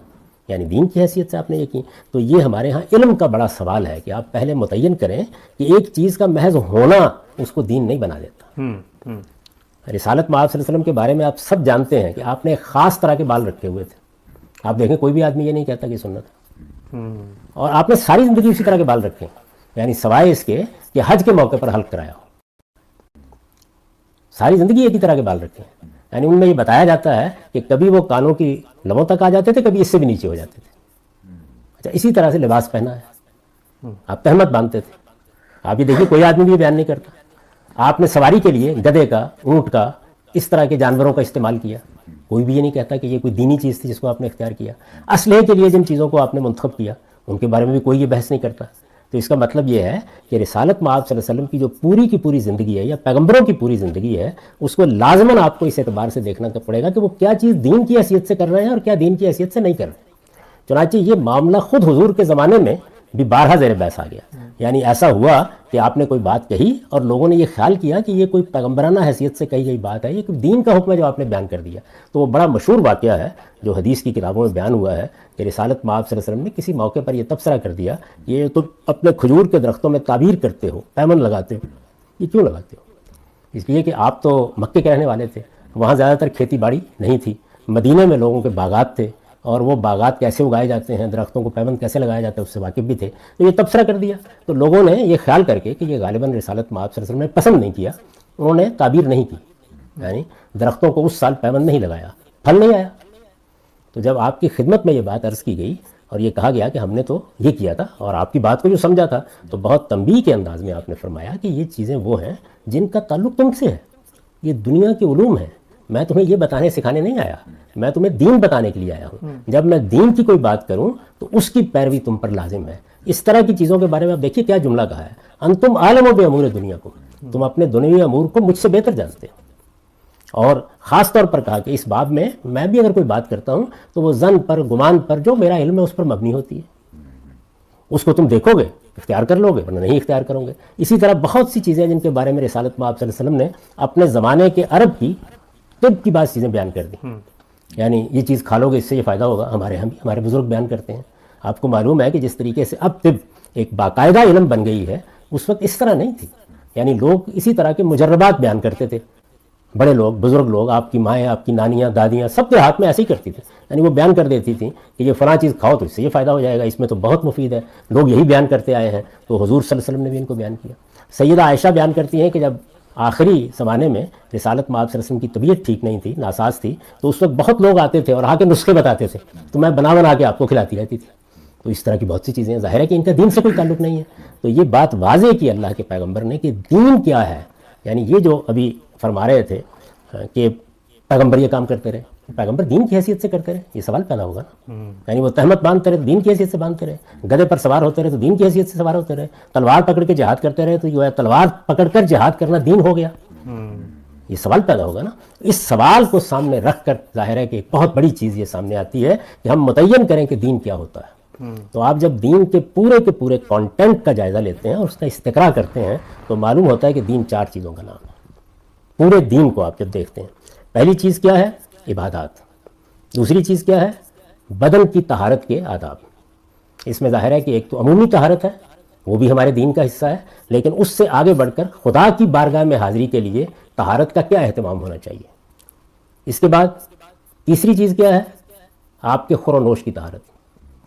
یعنی دین کی حیثیت سے آپ نے یہ کی. تو یہ ہمارے ہاں علم کا بڑا سوال ہے کہ آپ پہلے متعین کریں کہ ایک چیز کا محض ہونا اس کو دین نہیں بنا دیتا. رسالت میں آپ صلی اللہ علیہ وسلم کے بارے میں آپ سب جانتے ہیں کہ آپ نے ایک خاص طرح کے بال رکھے ہوئے تھے. آپ دیکھیں کوئی بھی آدمی یہ نہیں کہتا کہ سنت ہے. اور آپ نے ساری زندگی اسی طرح کے بال رکھے, یعنی سوائے اس کے کہ حج کے موقع پر حلق کرایا ہو, ساری زندگی ایک ہی طرح کے بال رکھے. یعنی ان میں یہ بتایا جاتا ہے کہ کبھی وہ کانوں کی لبوں تک آ جاتے تھے, کبھی اس سے بھی نیچے ہو جاتے تھے. اچھا, اسی طرح سے لباس پہنا ہے, آپ تہمت باندھتے تھے. آپ یہ دیکھیے کوئی آدمی بھی بیان نہیں کرتا. آپ نے سواری کے لیے گدھے کا, اونٹ کا, اس طرح کے جانوروں کا استعمال کیا. کوئی بھی یہ نہیں کہتا کہ یہ کوئی دینی چیز تھی جس کو آپ نے اختیار کیا. اسلحے کے لیے جن چیزوں کو آپ نے منتخب کیا ان کے بارے میں بھی کوئی یہ بحث نہیں کرتا. تو اس کا مطلب یہ ہے کہ رسالت میں آپ صلی اللہ علیہ وسلم کی جو پوری کی پوری زندگی ہے یا پیغمبروں کی پوری زندگی ہے, اس کو لازماً آپ کو اس اعتبار سے دیکھنا پڑے گا کہ وہ کیا چیز دین کی حیثیت سے کر رہے ہیں اور کیا دین کی حیثیت سے نہیں کر رہے. چنانچہ یہ معاملہ خود حضور کے زمانے میں بھی بارہا زیر بحث آ گیا. یعنی ایسا ہوا کہ آپ نے کوئی بات کہی اور لوگوں نے یہ خیال کیا کہ یہ کوئی پیغمبرانہ حیثیت سے کہی گئی بات ہے, یہ کوئی دین کا حکم ہے جو آپ نے بیان کر دیا. تو وہ بڑا مشہور واقعہ ہے جو حدیث کی کتابوں میں بیان ہوا ہے کہ رسالت میں آپ صلی اللہ علیہ وسلم نے کسی موقع پر یہ تبصرہ کر دیا, یہ تو اپنے کھجور کے درختوں میں تعبیر کرتے ہو, پیمن لگاتے ہو, یہ کیوں لگاتے ہو؟ اس لیے کہ آپ تو مکے کے رہنے والے تھے، وہاں زیادہ تر کھیتی باڑی نہیں تھی، مدینے میں لوگوں کے باغات تھے، اور وہ باغات کیسے اگائے جاتے ہیں، درختوں کو پیوند کیسے لگایا جاتا ہے اس سے واقف بھی تھے، تو یہ تبصرہ کر دیا۔ تو لوگوں نے یہ خیال کر کے کہ یہ غالباً رسالت مآب صلی اللہ علیہ وسلم نے پسند نہیں کیا، انہوں نے تعبیر نہیں کی، یعنی درختوں کو اس سال پیوند نہیں لگایا، پھل نہیں آیا۔ تو جب آپ کی خدمت میں یہ بات عرض کی گئی اور یہ کہا گیا کہ ہم نے تو یہ کیا تھا اور آپ کی بات کو جو سمجھا تھا، تو بہت تنبیہ کے انداز میں آپ نے فرمایا کہ یہ چیزیں وہ ہیں جن کا تعلق تم سے ہے، یہ دنیا کے علوم ہیں، میں تمہیں یہ بتانے سکھانے نہیں آیا، میں تمہیں دین بتانے کے لیے آیا ہوں۔ جب میں دین کی کوئی بات کروں تو اس کی پیروی تم پر لازم ہے۔ اس طرح کی چیزوں کے بارے میں آپ دیکھیے کیا جملہ کہا ہے، انتم عالم بامور دنیا کو، تم اپنے دنیوی امور کو مجھ سے بہتر جانتے ہو۔ اور خاص طور پر کہا کہ اس باب میں بھی اگر کوئی بات کرتا ہوں تو وہ ظن پر، گمان پر، جو میرا علم ہے اس پر مبنی ہوتی ہے، اس کو تم دیکھو گے اختیار کر لو گے ورنہ نہیں اختیار کرو گے۔ اسی طرح بہت سی چیزیں جن کے بارے میں رسالت مآب صلی اللہ علیہ وسلم نے اپنے زمانے کے عرب کی طب کی بعض چیزیں بیان کر دی، یعنی یہ چیز کھا لو گے اس سے یہ فائدہ ہوگا، ہمارے ہم بھی ہمارے بزرگ بیان کرتے ہیں۔ آپ کو معلوم ہے کہ جس طریقے سے اب طب ایک باقاعدہ علم بن گئی ہے، اس وقت اس طرح نہیں تھی، یعنی لوگ اسی طرح کے مجربات بیان کرتے تھے، بڑے لوگ، بزرگ لوگ، آپ کی مائیں، آپ کی نانیاں، دادیاں، سب کے ہاتھ میں ایسے ہی کرتی تھیں، یعنی وہ بیان کر دیتی تھیں کہ یہ فلاں چیز کھاؤ تو اس سے یہ فائدہ ہو جائے گا، اس میں تو بہت مفید ہے، لوگ یہی بیان کرتے آئے ہیں، تو حضور صلی اللہ علیہ وسلم نے بھی ان کو بیان کیا۔ سیدہ عائشہ بیان کرتی ہیں کہ جب آخری زمانے میں رسالت مآب صلی اللہ علیہ وسلم کی طبیعت ٹھیک نہیں تھی، ناساز تھی، تو اس وقت بہت لوگ آتے تھے اور آ کے نسخے بتاتے تھے، تو میں بنا کے آپ کو کھلاتی رہتی تھی۔ تو اس طرح کی بہت سی چیزیں ہیں، ظاہر ہے کہ ان کا دین سے کوئی تعلق نہیں ہے۔ تو یہ بات واضح کی اللہ کے پیغمبر نے کہ دین کیا ہے، یعنی یہ جو ابھی فرما رہے تھے کہ پیغمبر یہ کام کرتے رہے، پیغمبر دین کی حیثیت سے کرتے رہے، یہ سوال پیدا ہوگا نا، یعنی وہ تہمت باندھتے رہے تو دین کی حیثیت سے باندھتے رہے، گدھے پر سوار ہوتے رہے تو دین کی حیثیت سے سوار ہوتے رہے، تلوار پکڑ کے جہاد کرتے رہے تو جو ہے تلوار پکڑ کر جہاد کرنا دین ہو گیا، یہ سوال پیدا ہوگا نا۔ اس سوال کو سامنے رکھ کر ظاہر ہے کہ ایک بہت بڑی چیز یہ سامنے آتی ہے کہ ہم متعین کریں کہ دین کیا ہوتا ہے۔ تو آپ جب دین کے پورے کانٹینٹ کا جائزہ لیتے ہیں اور اس کا استقراء کرتے ہیں تو معلوم ہوتا ہے کہ دین 4 چیزوں کا نام ہے۔ پورے دین کو آپ جب دیکھتے ہیں، پہلی چیز کیا ہے؟ عبادات۔ دوسری چیز کیا ہے؟ بدن کی طہارت کے آداب۔ اس میں ظاہر ہے کہ ایک تو عمومی طہارت ہے، وہ بھی ہمارے دین کا حصہ ہے، لیکن اس سے آگے بڑھ کر خدا کی بارگاہ میں حاضری کے لیے طہارت کا کیا اہتمام ہونا چاہیے۔ اس کے بعد تیسری چیز کیا ہے؟ آپ کے خور و نوش کی طہارت،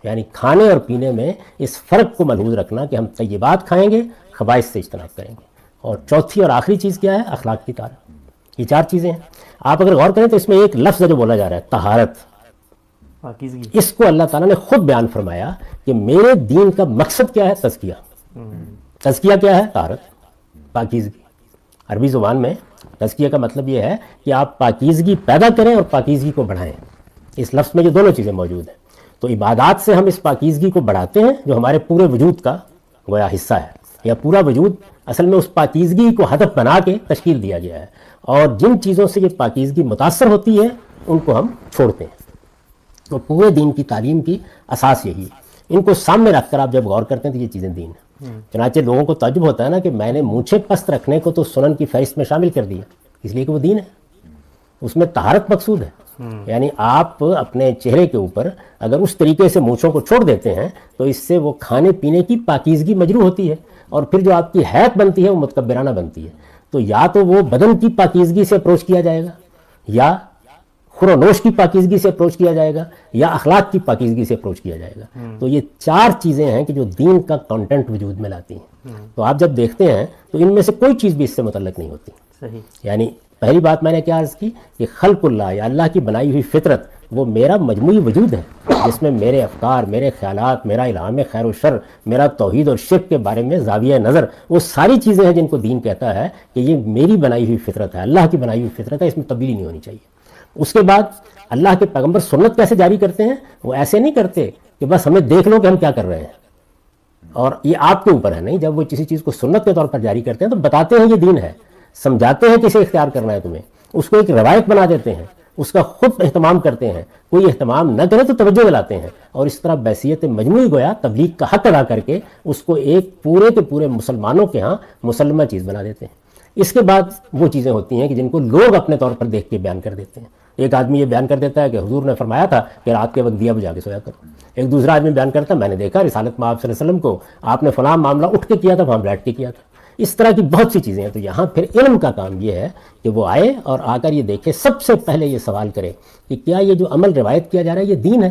یعنی کھانے اور پینے میں اس فرق کو ملحوظ رکھنا کہ ہم طیبات کھائیں گے، خبائث سے اجتناب کریں گے۔ اور چوتھی اور آخری چیز کیا ہے؟ اخلاق کی طہارت۔ یہ 4 چیزیں ہیں۔ آپ اگر غور کریں تو اس میں ایک لفظ جو بولا جا رہا ہے طہارت، اس کو اللہ تعالیٰ نے خود بیان فرمایا کہ میرے دین کا مقصد کیا ہے؟ تزکیہ۔ تزکیہ کیا ہے؟ طہارت، پاکیزگی۔ عربی زبان میں تزکیہ کا مطلب یہ ہے کہ آپ پاکیزگی پیدا کریں اور پاکیزگی کو بڑھائیں۔ اس لفظ میں یہ دونوں چیزیں موجود ہیں۔ تو عبادات سے ہم اس پاکیزگی کو بڑھاتے ہیں جو ہمارے پورے وجود کا گویا حصہ ہے، یا پورا وجود اصل میں اس پاکیزگی کو ہدف بنا کے تشکیل دیا گیا ہے، اور جن چیزوں سے یہ پاکیزگی متاثر ہوتی ہے ان کو ہم چھوڑتے ہیں۔ تو پورے دین کی تعلیم کی اساس یہی ہے۔ ان کو سامنے رکھ کر آپ جب غور کرتے ہیں تو یہ چیزیں دین ہیں۔ چنانچہ لوگوں کو تعجب ہوتا ہے نا کہ میں نے مونچھیں پست رکھنے کو تو سنن کی فہرست میں شامل کر دیا، اس لیے کہ وہ دین ہے، اس میں طہارت مقصود ہے۔ یعنی آپ اپنے چہرے کے اوپر اگر اس طریقے سے مونچھوں کو چھوڑ دیتے ہیں تو اس سے وہ کھانے پینے کی پاکیزگی مجروح ہوتی ہے، اور پھر جو آپ کی حیت بنتی ہے وہ متکبرانہ بنتی ہے۔ تو یا تو وہ بدن کی پاکیزگی سے اپروچ کیا جائے گا، یا خور و نوش کی پاکیزگی سے اپروچ کیا جائے گا، یا اخلاق کی پاکیزگی سے اپروچ کیا جائے گا۔ تو یہ 4 چیزیں ہیں کہ جو دین کا کانٹینٹ وجود میں لاتی ہیں۔ تو آپ جب دیکھتے ہیں تو ان میں سے کوئی چیز بھی اس سے متعلق نہیں ہوتی۔ صحیح۔ یعنی پہلی بات میں نے کیا عرض کی کہ خلق اللہ یا اللہ کی بنائی ہوئی فطرت وہ میرا مجموعی وجود ہے، جس میں میرے افکار، میرے خیالات، میرا الہام خیر و شر، میرا توحید اور شرک کے بارے میں زاویہ نظر، وہ ساری چیزیں ہیں جن کو دین کہتا ہے کہ یہ میری بنائی ہوئی فطرت ہے، اللہ کی بنائی ہوئی فطرت ہے، اس میں تبدیلی نہیں ہونی چاہیے۔ اس کے بعد اللہ کے پیغمبر سنت کیسے جاری کرتے ہیں؟ وہ ایسے نہیں کرتے کہ بس ہمیں دیکھ لو کہ ہم کیا کر رہے ہیں، اور یہ آپ کے اوپر ہے نہیں۔ جب وہ کسی چیز کو سنت کے طور پر جاری کرتے ہیں تو بتاتے ہیں یہ دین ہے، سمجھاتے ہیں کسے اختیار کرنا ہے تمہیں، اس کو ایک روایت بنا دیتے ہیں، اس کا خود اہتمام کرتے ہیں، کوئی اہتمام نہ کرے تو توجہ دلاتے ہیں، اور اس طرح بحیثیت مجموعی گویا تبلیغ کا حق ادا کر کے اس کو ایک پورے کے پورے مسلمانوں کے ہاں مسلمہ چیز بنا دیتے ہیں۔ اس کے بعد وہ چیزیں ہوتی ہیں کہ جن کو لوگ اپنے طور پر دیکھ کے بیان کر دیتے ہیں۔ ایک آدمی یہ بیان کر دیتا ہے کہ حضور نے فرمایا تھا کہ رات کے وقت دیا بجھا کے سویا کرو۔ ایک دوسرا آدمی بیان کرتا ہے میں نے دیکھا رسالت مآب صلی اللہ علیہ وسلم کو آپ نے فلاں معاملہ اٹھ کے کیا تھا، وہاں بیٹھ کے کیا تھا۔ اس طرح کی بہت سی چیزیں ہیں. تو یہاں پھر علم کا کام یہ ہے کہ وہ آئے اور آ کر یہ دیکھے, سب سے پہلے یہ سوال کرے کہ کیا یہ جو عمل روایت کیا جا رہا ہے یہ دین ہے.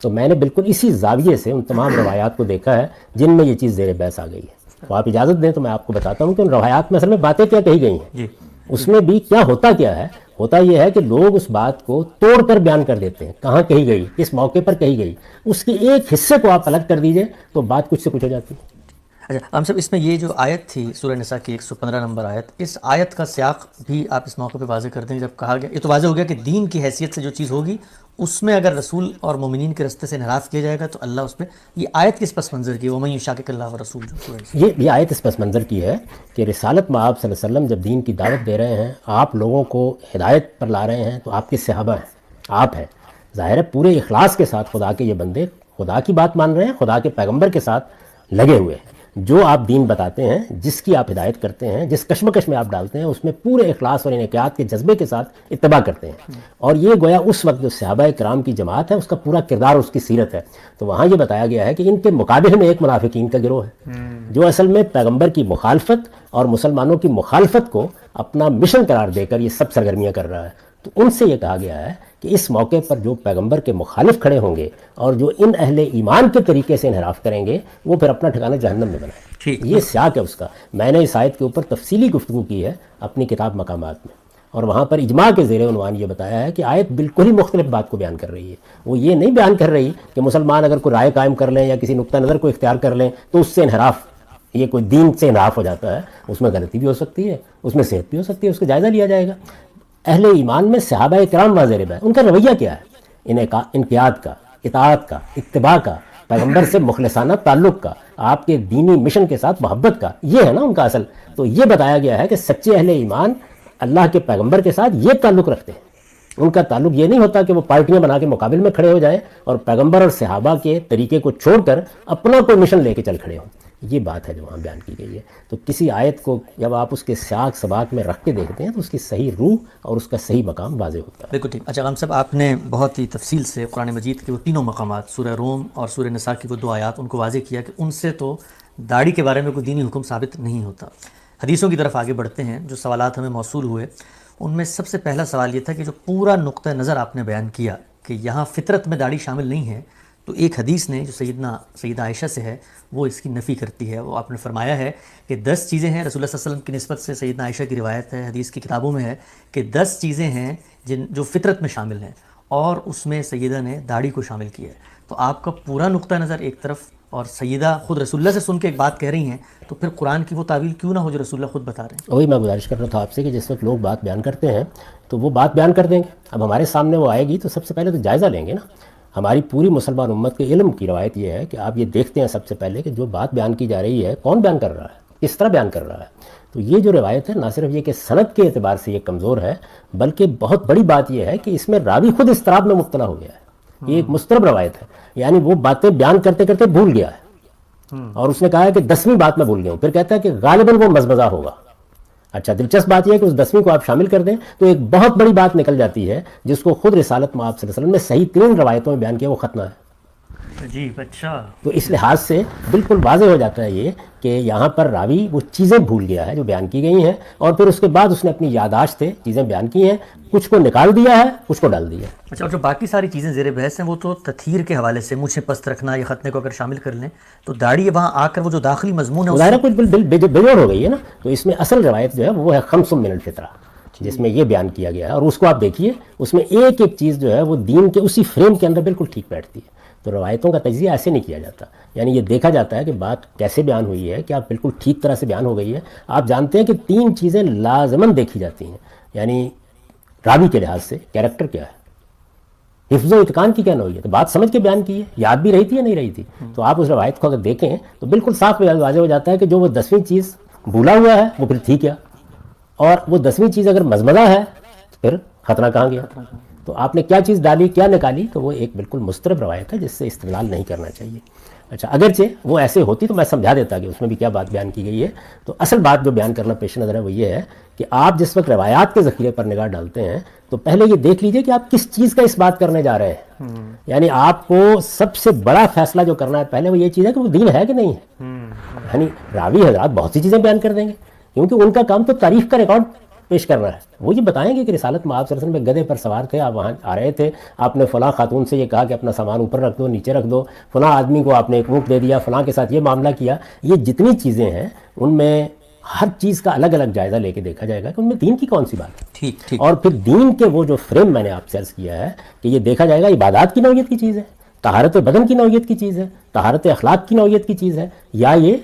تو میں نے بالکل اسی زاویے سے ان تمام روایات کو دیکھا ہے جن میں یہ چیز زیر بحث آ گئی ہے. تو آپ اجازت دیں تو میں آپ کو بتاتا ہوں کہ ان روایات میں اصل میں باتیں کیا کہی گئی ہیں, اس میں بھی کیا ہے. ہوتا یہ ہے کہ لوگ اس بات کو توڑ کر بیان کر دیتے ہیں, کہاں کہی گئی, کس موقع پر کہی گئی, اس کے ایک حصے کو آپ الگ کر دیجئے تو بات کچھ سے کچھ ہو جاتی ہے. اچھا ہم سب اس میں یہ جو آیت تھی سورہ نساء کی 115 نمبر آیت, اس آیت کا سیاق بھی آپ اس موقع پہ واضح کر دیں. جب کہا گیا, یہ تو واضح ہو گیا کہ دین کی حیثیت سے جو چیز ہوگی اس میں اگر رسول اور مومنین کے رستے سے انحراف کیا جائے گا تو اللہ اس پہ, یہ آیت کس پس منظر کی, وَمَن يُشَاقِقِ اللَّهَ وَرَسُولَهُ, یہ آیت اس پس منظر کی ہے کہ رسالت میں آپ صلی اللہ علیہ وسلم جب دین کی دعوت دے رہے ہیں, آپ لوگوں کو ہدایت پر لا رہے ہیں, تو آپ کے صحابہ ہیں, آپ ہیں, ظاہر ہے پورے اخلاص کے ساتھ خدا کے یہ بندے خدا کی بات مان رہے ہیں, خدا کے پیغمبر کے ساتھ لگے ہوئے ہیں. جو آپ دین بتاتے ہیں, جس کی آپ ہدایت کرتے ہیں, جس کشمکش میں آپ ڈالتے ہیں, اس میں پورے اخلاص اور انقیاد کے جذبے کے ساتھ اتباع کرتے ہیں. اور یہ گویا اس وقت جو صحابہ کرام کی جماعت ہے اس کا پورا کردار, اس کی سیرت ہے. تو وہاں یہ بتایا گیا ہے کہ ان کے مقابلے میں ایک منافقین کا گروہ ہے جو اصل میں پیغمبر کی مخالفت اور مسلمانوں کی مخالفت کو اپنا مشن قرار دے کر یہ سب سرگرمیاں کر رہا ہے. تو ان سے یہ کہا گیا ہے کہ اس موقع پر جو پیغمبر کے مخالف کھڑے ہوں گے اور جو ان اہل ایمان کے طریقے سے انحراف کریں گے وہ پھر اپنا ٹھکانہ جہنم میں بنائیں. یہ سیاق ہے اس کا. میں نے اس آیت کے اوپر تفصیلی گفتگو کی ہے اپنی کتاب مقامات میں, اور وہاں پر اجماع کے زیر عنوان یہ بتایا ہے کہ آیت بالکل ہی مختلف بات کو بیان کر رہی ہے. وہ یہ نہیں بیان کر رہی کہ مسلمان اگر کوئی رائے قائم کر لیں یا کسی نقطہ نظر کو اختیار کر لیں تو اس سے انحراف, یہ کوئی دین سے انحراف ہو جاتا ہے. اس میں غلطی بھی ہو سکتی ہے, اس میں صحت بھی ہو سکتی ہے, اس کا جائزہ لیا جائے گا. اہل ایمان میں صحابہ کرام واضح رہے, ان کا رویہ کیا ہے, انقیاد کا, اطاعت کا, اتباع کا, پیغمبر سے مخلصانہ تعلق کا, آپ کے دینی مشن کے ساتھ محبت کا, یہ ہے نا ان کا اصل. تو یہ بتایا گیا ہے کہ سچے اہل ایمان اللہ کے پیغمبر کے ساتھ یہ تعلق رکھتے ہیں. ان کا تعلق یہ نہیں ہوتا کہ وہ پارٹیاں بنا کے مقابل میں کھڑے ہو جائیں اور پیغمبر اور صحابہ کے طریقے کو چھوڑ کر اپنا کوئی مشن لے کے چل کھڑے ہوں. یہ بات ہے جو وہاں بیان کی گئی ہے. تو کسی آیت کو جب آپ اس کے سیاق سباق میں رکھ کے دیکھتے ہیں تو اس کی صحیح روح اور اس کا صحیح مقام واضح ہوتا ہے. بالکل ٹھیک. اچھا غام صاحب, آپ نے بہت ہی تفصیل سے قرآن مجید کے وہ تینوں مقامات, سورہ روم اور سورہ نساء کی وہ 2 آیات, ان کو واضح کیا کہ ان سے تو داڑھی کے بارے میں کوئی دینی حکم ثابت نہیں ہوتا. حدیثوں کی طرف آگے بڑھتے ہیں. جو سوالات ہمیں موصول ہوئے ان میں سب سے پہلا سوال یہ تھا کہ جو پورا نقطہ نظر آپ نے بیان کیا کہ یہاں فطرت میں داڑھی شامل نہیں ہے, تو ایک حدیث نے جو سیدہ عائشہ سے ہے وہ اس کی نفی کرتی ہے. وہ آپ نے فرمایا ہے کہ 10 چیزیں ہیں, رسول اللہ صلی اللہ علیہ وسلم کی نسبت سے سیدہ عائشہ کی روایت ہے, حدیث کی کتابوں میں ہے کہ 10 چیزیں ہیں جو فطرت میں شامل ہیں, اور اس میں سیدہ نے داڑھی کو شامل کیا ہے. تو آپ کا پورا نقطہ نظر ایک طرف, اور سیدہ خود رسول اللہ سے سن کے ایک بات کہہ رہی ہیں, تو پھر قرآن کی وہ تعویل کیوں نہ ہو جو رسول اللہ خود بتا رہے ہیں؟ وہی میں گزارش کر رہا تھا آپ سے کہ جس وقت لوگ بات بیان کرتے ہیں تو وہ بات بیان کر دیں گے. اب ہمارے سامنے وہ آئے گی تو سب سے پہلے تو جائزہ لیں گے نا. ہماری پوری مسلمان امت کے علم کی روایت یہ ہے کہ آپ یہ دیکھتے ہیں سب سے پہلے کہ جو بات بیان کی جا رہی ہے کون بیان کر رہا ہے, کس طرح بیان کر رہا ہے. تو یہ جو روایت ہے نہ صرف یہ کہ سند کے اعتبار سے یہ کمزور ہے, بلکہ بہت بڑی بات یہ ہے کہ اس میں راوی خود اضطراب میں مبتلا ہو گیا ہے. یہ ایک مضطرب روایت ہے, یعنی وہ باتیں بیان کرتے کرتے بھول گیا ہے, اور اس نے کہا ہے کہ 10ویں بات میں بھول گیا ہوں, پھر کہتا ہے کہ غالباً وہ مزمزہ ہوگا. اچھا دلچسپ بات یہ ہے کہ اس 10ویں کو آپ شامل کر دیں تو ایک بہت بڑی بات نکل جاتی ہے جس کو خود رسالت میں آپ صلی اللہ علیہ وسلم نے صحیح 3 روایتوں میں بیان کیا, وہ ختمہ ہے. جی اچھا. تو اس لحاظ سے بالکل واضح ہو جاتا ہے یہ کہ یہاں پر راوی وہ چیزیں بھول گیا ہے جو بیان کی گئی ہیں, اور پھر اس کے بعد اس نے اپنی یادداشت سے چیزیں بیان کی ہیں, کچھ کو نکال دیا ہے, کچھ کو ڈال دیا ہے. اچھا, اور جو باقی ساری چیزیں زیر بحث ہیں وہ تو تطہیر کے حوالے سے, مجھے پست رکھنا یا ختنے کو اگر شامل کر لیں تو داڑھی وہاں آ کر وہ جو داخلی مضمون ہے ظاہر کچھ بجوڑ ہو گئی ہے نا. تو اس میں اصل روایت جو ہے وہ ہے 5 من الفطرہ, جس میں یہ بیان کیا گیا ہے, اور اس کو آپ دیکھیے اس میں ایک ایک چیز جو ہے وہ دین کے اسی فریم کے اندر بالکل ٹھیک بیٹھتی ہے. تو روایتوں کا تجزیہ ایسے نہیں کیا جاتا, یعنی یہ دیکھا جاتا ہے کہ بات کیسے بیان ہوئی ہے, کیا بالکل ٹھیک طرح سے بیان ہو گئی ہے. آپ جانتے ہیں کہ 3 چیزیں لازماً دیکھی جاتی ہیں, یعنی راوی کے لحاظ سے کیریکٹر کیا ہے, حفظ و اتقان کی کیا نوعیت ہے, تو بات سمجھ کے بیان کی ہے, یاد بھی رہی تھی یا نہیں رہی تھی. تو آپ اس روایت کو اگر دیکھیں تو بالکل صاف واضح ہو جاتا ہے کہ جو وہ 10ویں چیز بھولا ہوا ہے وہ پھر ٹھیک ہے, اور وہ 10ویں چیز اگر مزمزہ ہے تو پھر خطرہ کہاں گیا. تو آپ نے کیا چیز ڈالی کیا نکالی, تو وہ ایک بالکل مضطرب روایت ہے جس سے استدلال نہیں کرنا چاہیے. اچھا اگرچہ وہ ایسے ہوتی تو میں سمجھا دیتا کہ اس میں بھی کیا بات بیان کی گئی ہے. تو اصل بات جو بیان کرنا پیش نظر ہے وہ یہ ہے کہ آپ جس وقت روایات کے ذخیرے پر نگاہ ڈالتے ہیں تو پہلے یہ دیکھ لیجئے کہ آپ کس چیز کا اس بات کرنے جا رہے ہیں. یعنی آپ کو سب سے بڑا فیصلہ جو کرنا ہے پہلے وہ یہ چیز ہے کہ وہ دین ہے کہ نہیں ہے. یعنی راوی حضرات بہت سی چیزیں بیان کر دیں گے کیونکہ ان کا کام تو تاریخ کا ریکارڈ پیش کرنا ہے. وہ یہ بتائیں گے کہ رسالت میں آپ صلی اللہ علیہ وسلم گدھے پر سوار تھے, آپ وہاں آ رہے تھے, آپ نے فلاں خاتون سے یہ کہا کہ اپنا سامان اوپر رکھ دو, نیچے رکھ دو, فلاں آدمی کو آپ نے ایک اونٹ دے دیا, فلاں کے ساتھ یہ معاملہ کیا. یہ جتنی چیزیں ہیں ان میں ہر چیز کا الگ الگ جائزہ لے کے دیکھا جائے گا کہ ان میں دین کی کون سی بات ہے. ٹھیک ٹھیک. اور پھر دین کے وہ جو فریم میں نے آپ سے عرض کیا ہے کہ یہ دیکھا جائے گا عبادات کی نوعیت کی چیز ہے, طہارت بدن کی نوعیت کی چیز ہے, طہارت اخلاق کی نوعیت کی چیز ہے, یا یہ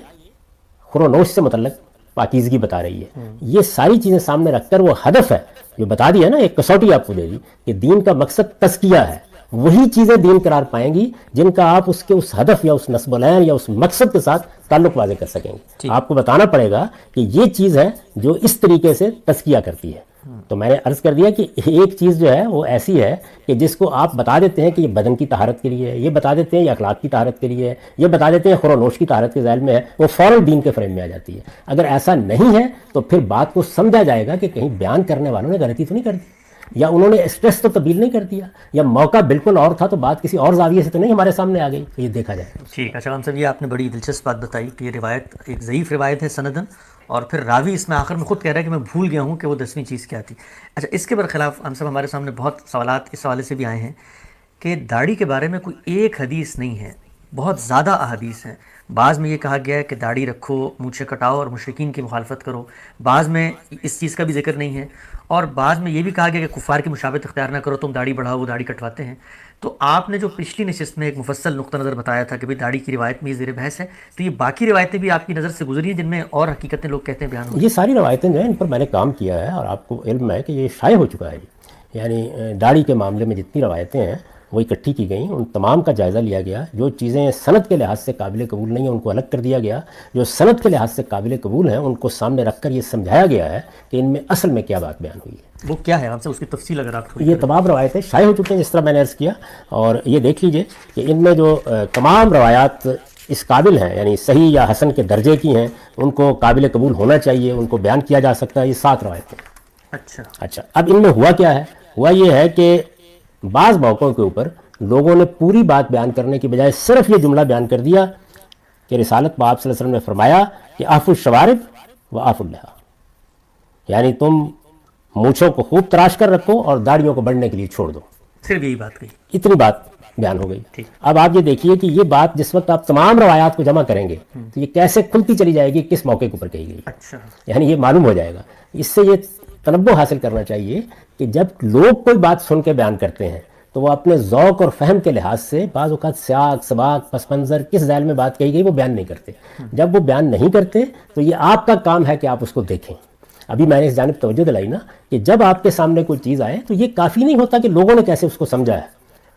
خورونوش سے متعلق پاکیزگی بتا رہی ہے. یہ ساری چیزیں سامنے رکھ کر وہ ہدف ہے جو بتا دیا نا, ایک کسوٹی آپ کو دے دی کہ دین کا مقصد تزکیہ ہے, وہی چیزیں دین قرار پائیں گی جن کا آپ اس کے اس ہدف یا اس نصب العین یا اس مقصد کے ساتھ تعلق واضح کر سکیں گے. آپ کو بتانا پڑے گا کہ یہ چیز ہے جو اس طریقے سے تزکیہ کرتی ہے. تو میں نے عرض کر دیا کہ ایک چیز جو ہے وہ ایسی ہے کہ جس کو آپ بتا دیتے ہیں کہ یہ بدن کی طہارت کے لیے ہے, یہ بتا دیتے ہیں یہ اخلاق کی طہارت کے لیے ہے, یہ بتا دیتے ہیں خورونوش کی طہارت کے ذیل میں ہے, وہ فوراً دین کے فریم میں آ جاتی ہے. اگر ایسا نہیں ہے تو پھر بات کو سمجھا جائے گا کہ کہیں بیان کرنے والوں نے غلطی تو نہیں کر دی, یا انہوں نے اسٹریس تو تبدیل نہیں کر دیا, یا موقع بالکل اور تھا تو بات کسی اور زاویے سے تو نہیں ہمارے سامنے آ گئی. تو یہ دیکھا جائے گا. ٹھیک ہے شاہان صاحب, یہ آپ نے بڑی دلچسپ بات بتائی کہ یہ روایت ایک ضعیف روایت ہے سندن, اور پھر راوی اس میں آخر میں خود کہہ رہا ہے کہ میں بھول گیا ہوں کہ وہ 10ویں چیز کیا تھی. اچھا, اس کے برخلاف ہم سب ہمارے سامنے بہت سوالات اس حوالے سے بھی آئے ہیں کہ داڑھی کے بارے میں کوئی ایک حدیث نہیں ہے, بہت زیادہ احادیث ہیں. بعض میں یہ کہا گیا ہے کہ داڑھی رکھو, مونچھیں کٹاؤ اور مشرکین کی مخالفت کرو, بعض میں اس چیز کا بھی ذکر نہیں ہے, اور بعض میں یہ بھی کہا گیا کہ کفار کی مشابہت اختیار نہ کرو, تم داڑھی بڑھاؤ وہ داڑھی کٹواتے ہیں. تو آپ نے جو پچھلی نشست میں ایک مفصل نقطہ نظر بتایا تھا کہ بھئی داڑھی کی روایت میں یہ زیر بحث ہے, تو یہ باقی روایتیں بھی آپ کی نظر سے گزری ہیں جن میں اور حقیقتیں لوگ کہتے ہیں بیان ہوئی؟ یہ ساری روایتیں جو ہیں ان پر میں نے کام کیا ہے اور آپ کو علم ہے کہ یہ شائع ہو چکا ہے. یعنی داڑھی کے معاملے میں جتنی روایتیں ہیں وہ اکٹھی کی گئیں, ان تمام کا جائزہ لیا گیا. جو چیزیں سند کے لحاظ سے قابل قبول نہیں ہیں ان کو الگ کر دیا گیا, جو سند کے لحاظ سے قابل قبول ہیں ان کو سامنے رکھ کر یہ سمجھایا گیا ہے کہ ان میں اصل میں کیا بات بیان ہوئی ہے. وہ کیا ہے, ہم سے اس کی تفصیل اگر آپ تھوڑی. یہ تمام روایتیں شائع ہو چکی ہیں جس طرح میں نے عرض کیا, اور یہ دیکھ لیجئے کہ ان میں جو تمام روایات اس قابل ہیں, یعنی صحیح یا حسن کے درجے کی ہیں, ان کو قابل قبول ہونا چاہیے, ان کو بیان کیا جا سکتا ہے. یہ 7 روایتیں. اچھا, اب ان میں ہوا کیا ہے؟ ہوا یہ ہے کہ بعض موقعوں کے اوپر لوگوں نے پوری بات بیان کرنے کی بجائے صرف یہ جملہ بیان کر دیا کہ رسالت میں آپ صلی اللہ علیہ وسلم نے فرمایا کہ آف الشوارب و آف اللحا, یعنی تم مونچھوں کو خوب تراش کر رکھو اور داڑھیوں کو بڑھنے کے لیے چھوڑ دو. صرف یہی بات کہی, اتنی بات بیان ہو گئی. اب آپ یہ دیکھیے کہ یہ بات جس وقت آپ تمام روایات کو جمع کریں گے تو یہ کیسے کھلتی چلی جائے گی, کس موقع کے اوپر کہی گئی. اچھا, یعنی یہ معلوم ہو جائے گا. اس سے یہ تنبہ حاصل کرنا چاہیے کہ جب لوگ کوئی بات سن کے بیان کرتے ہیں تو وہ اپنے ذوق اور فہم کے لحاظ سے بعض اوقات سیاق سباق پس منظر کس ذیل میں بات کہی گئی وہ بیان نہیں کرتے. جب وہ بیان نہیں کرتے تو یہ آپ کا کام ہے کہ آپ اس کو دیکھیں. ابھی میں نے اس جانب توجہ دلائی نا کہ جب آپ کے سامنے کوئی چیز آئے تو یہ کافی نہیں ہوتا کہ لوگوں نے کیسے اس کو سمجھا ہے.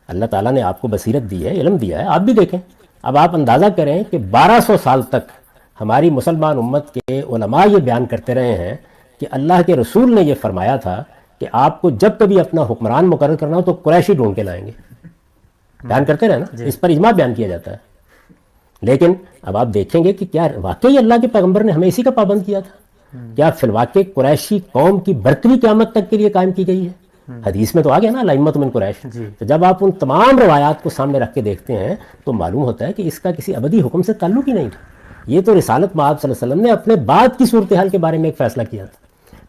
اللہ تعالیٰ نے آپ کو بصیرت دی ہے, علم دیا ہے, آپ بھی دیکھیں. اب آپ اندازہ کریں کہ 1200 سال تک ہماری مسلمان امت کے علماء یہ بیان کرتے رہے ہیں کہ اللہ کے رسول نے یہ فرمایا تھا کہ آپ کو جب کبھی اپنا حکمران مقرر کرنا ہو تو قریشی ڈھونڈ کے لائیں گے. بیان کرتے رہے نا, اس پر اجماع بیان کیا جاتا ہے. لیکن اب آپ دیکھیں گے کہ کیا واقعی اللہ کے پیغمبر نے ہمیں اسی کا پابند کیا تھا؟ کیا فی الواقع قریشی قوم کی برتری قیامت تک کے لیے قائم کی گئی ہے؟ حدیث میں تو آ گیا نا لائمت من قریش. تو جب آپ ان تمام روایات کو سامنے رکھ کے دیکھتے ہیں تو معلوم ہوتا ہے کہ اس کا کسی ابدی حکم سے تعلق ہی نہیں تھا. یہ تو رسالت مآب صلی اللہ علیہ وسلم نے اپنے بعد کی صورتحال کے بارے میں ایک فیصلہ کیا تھا.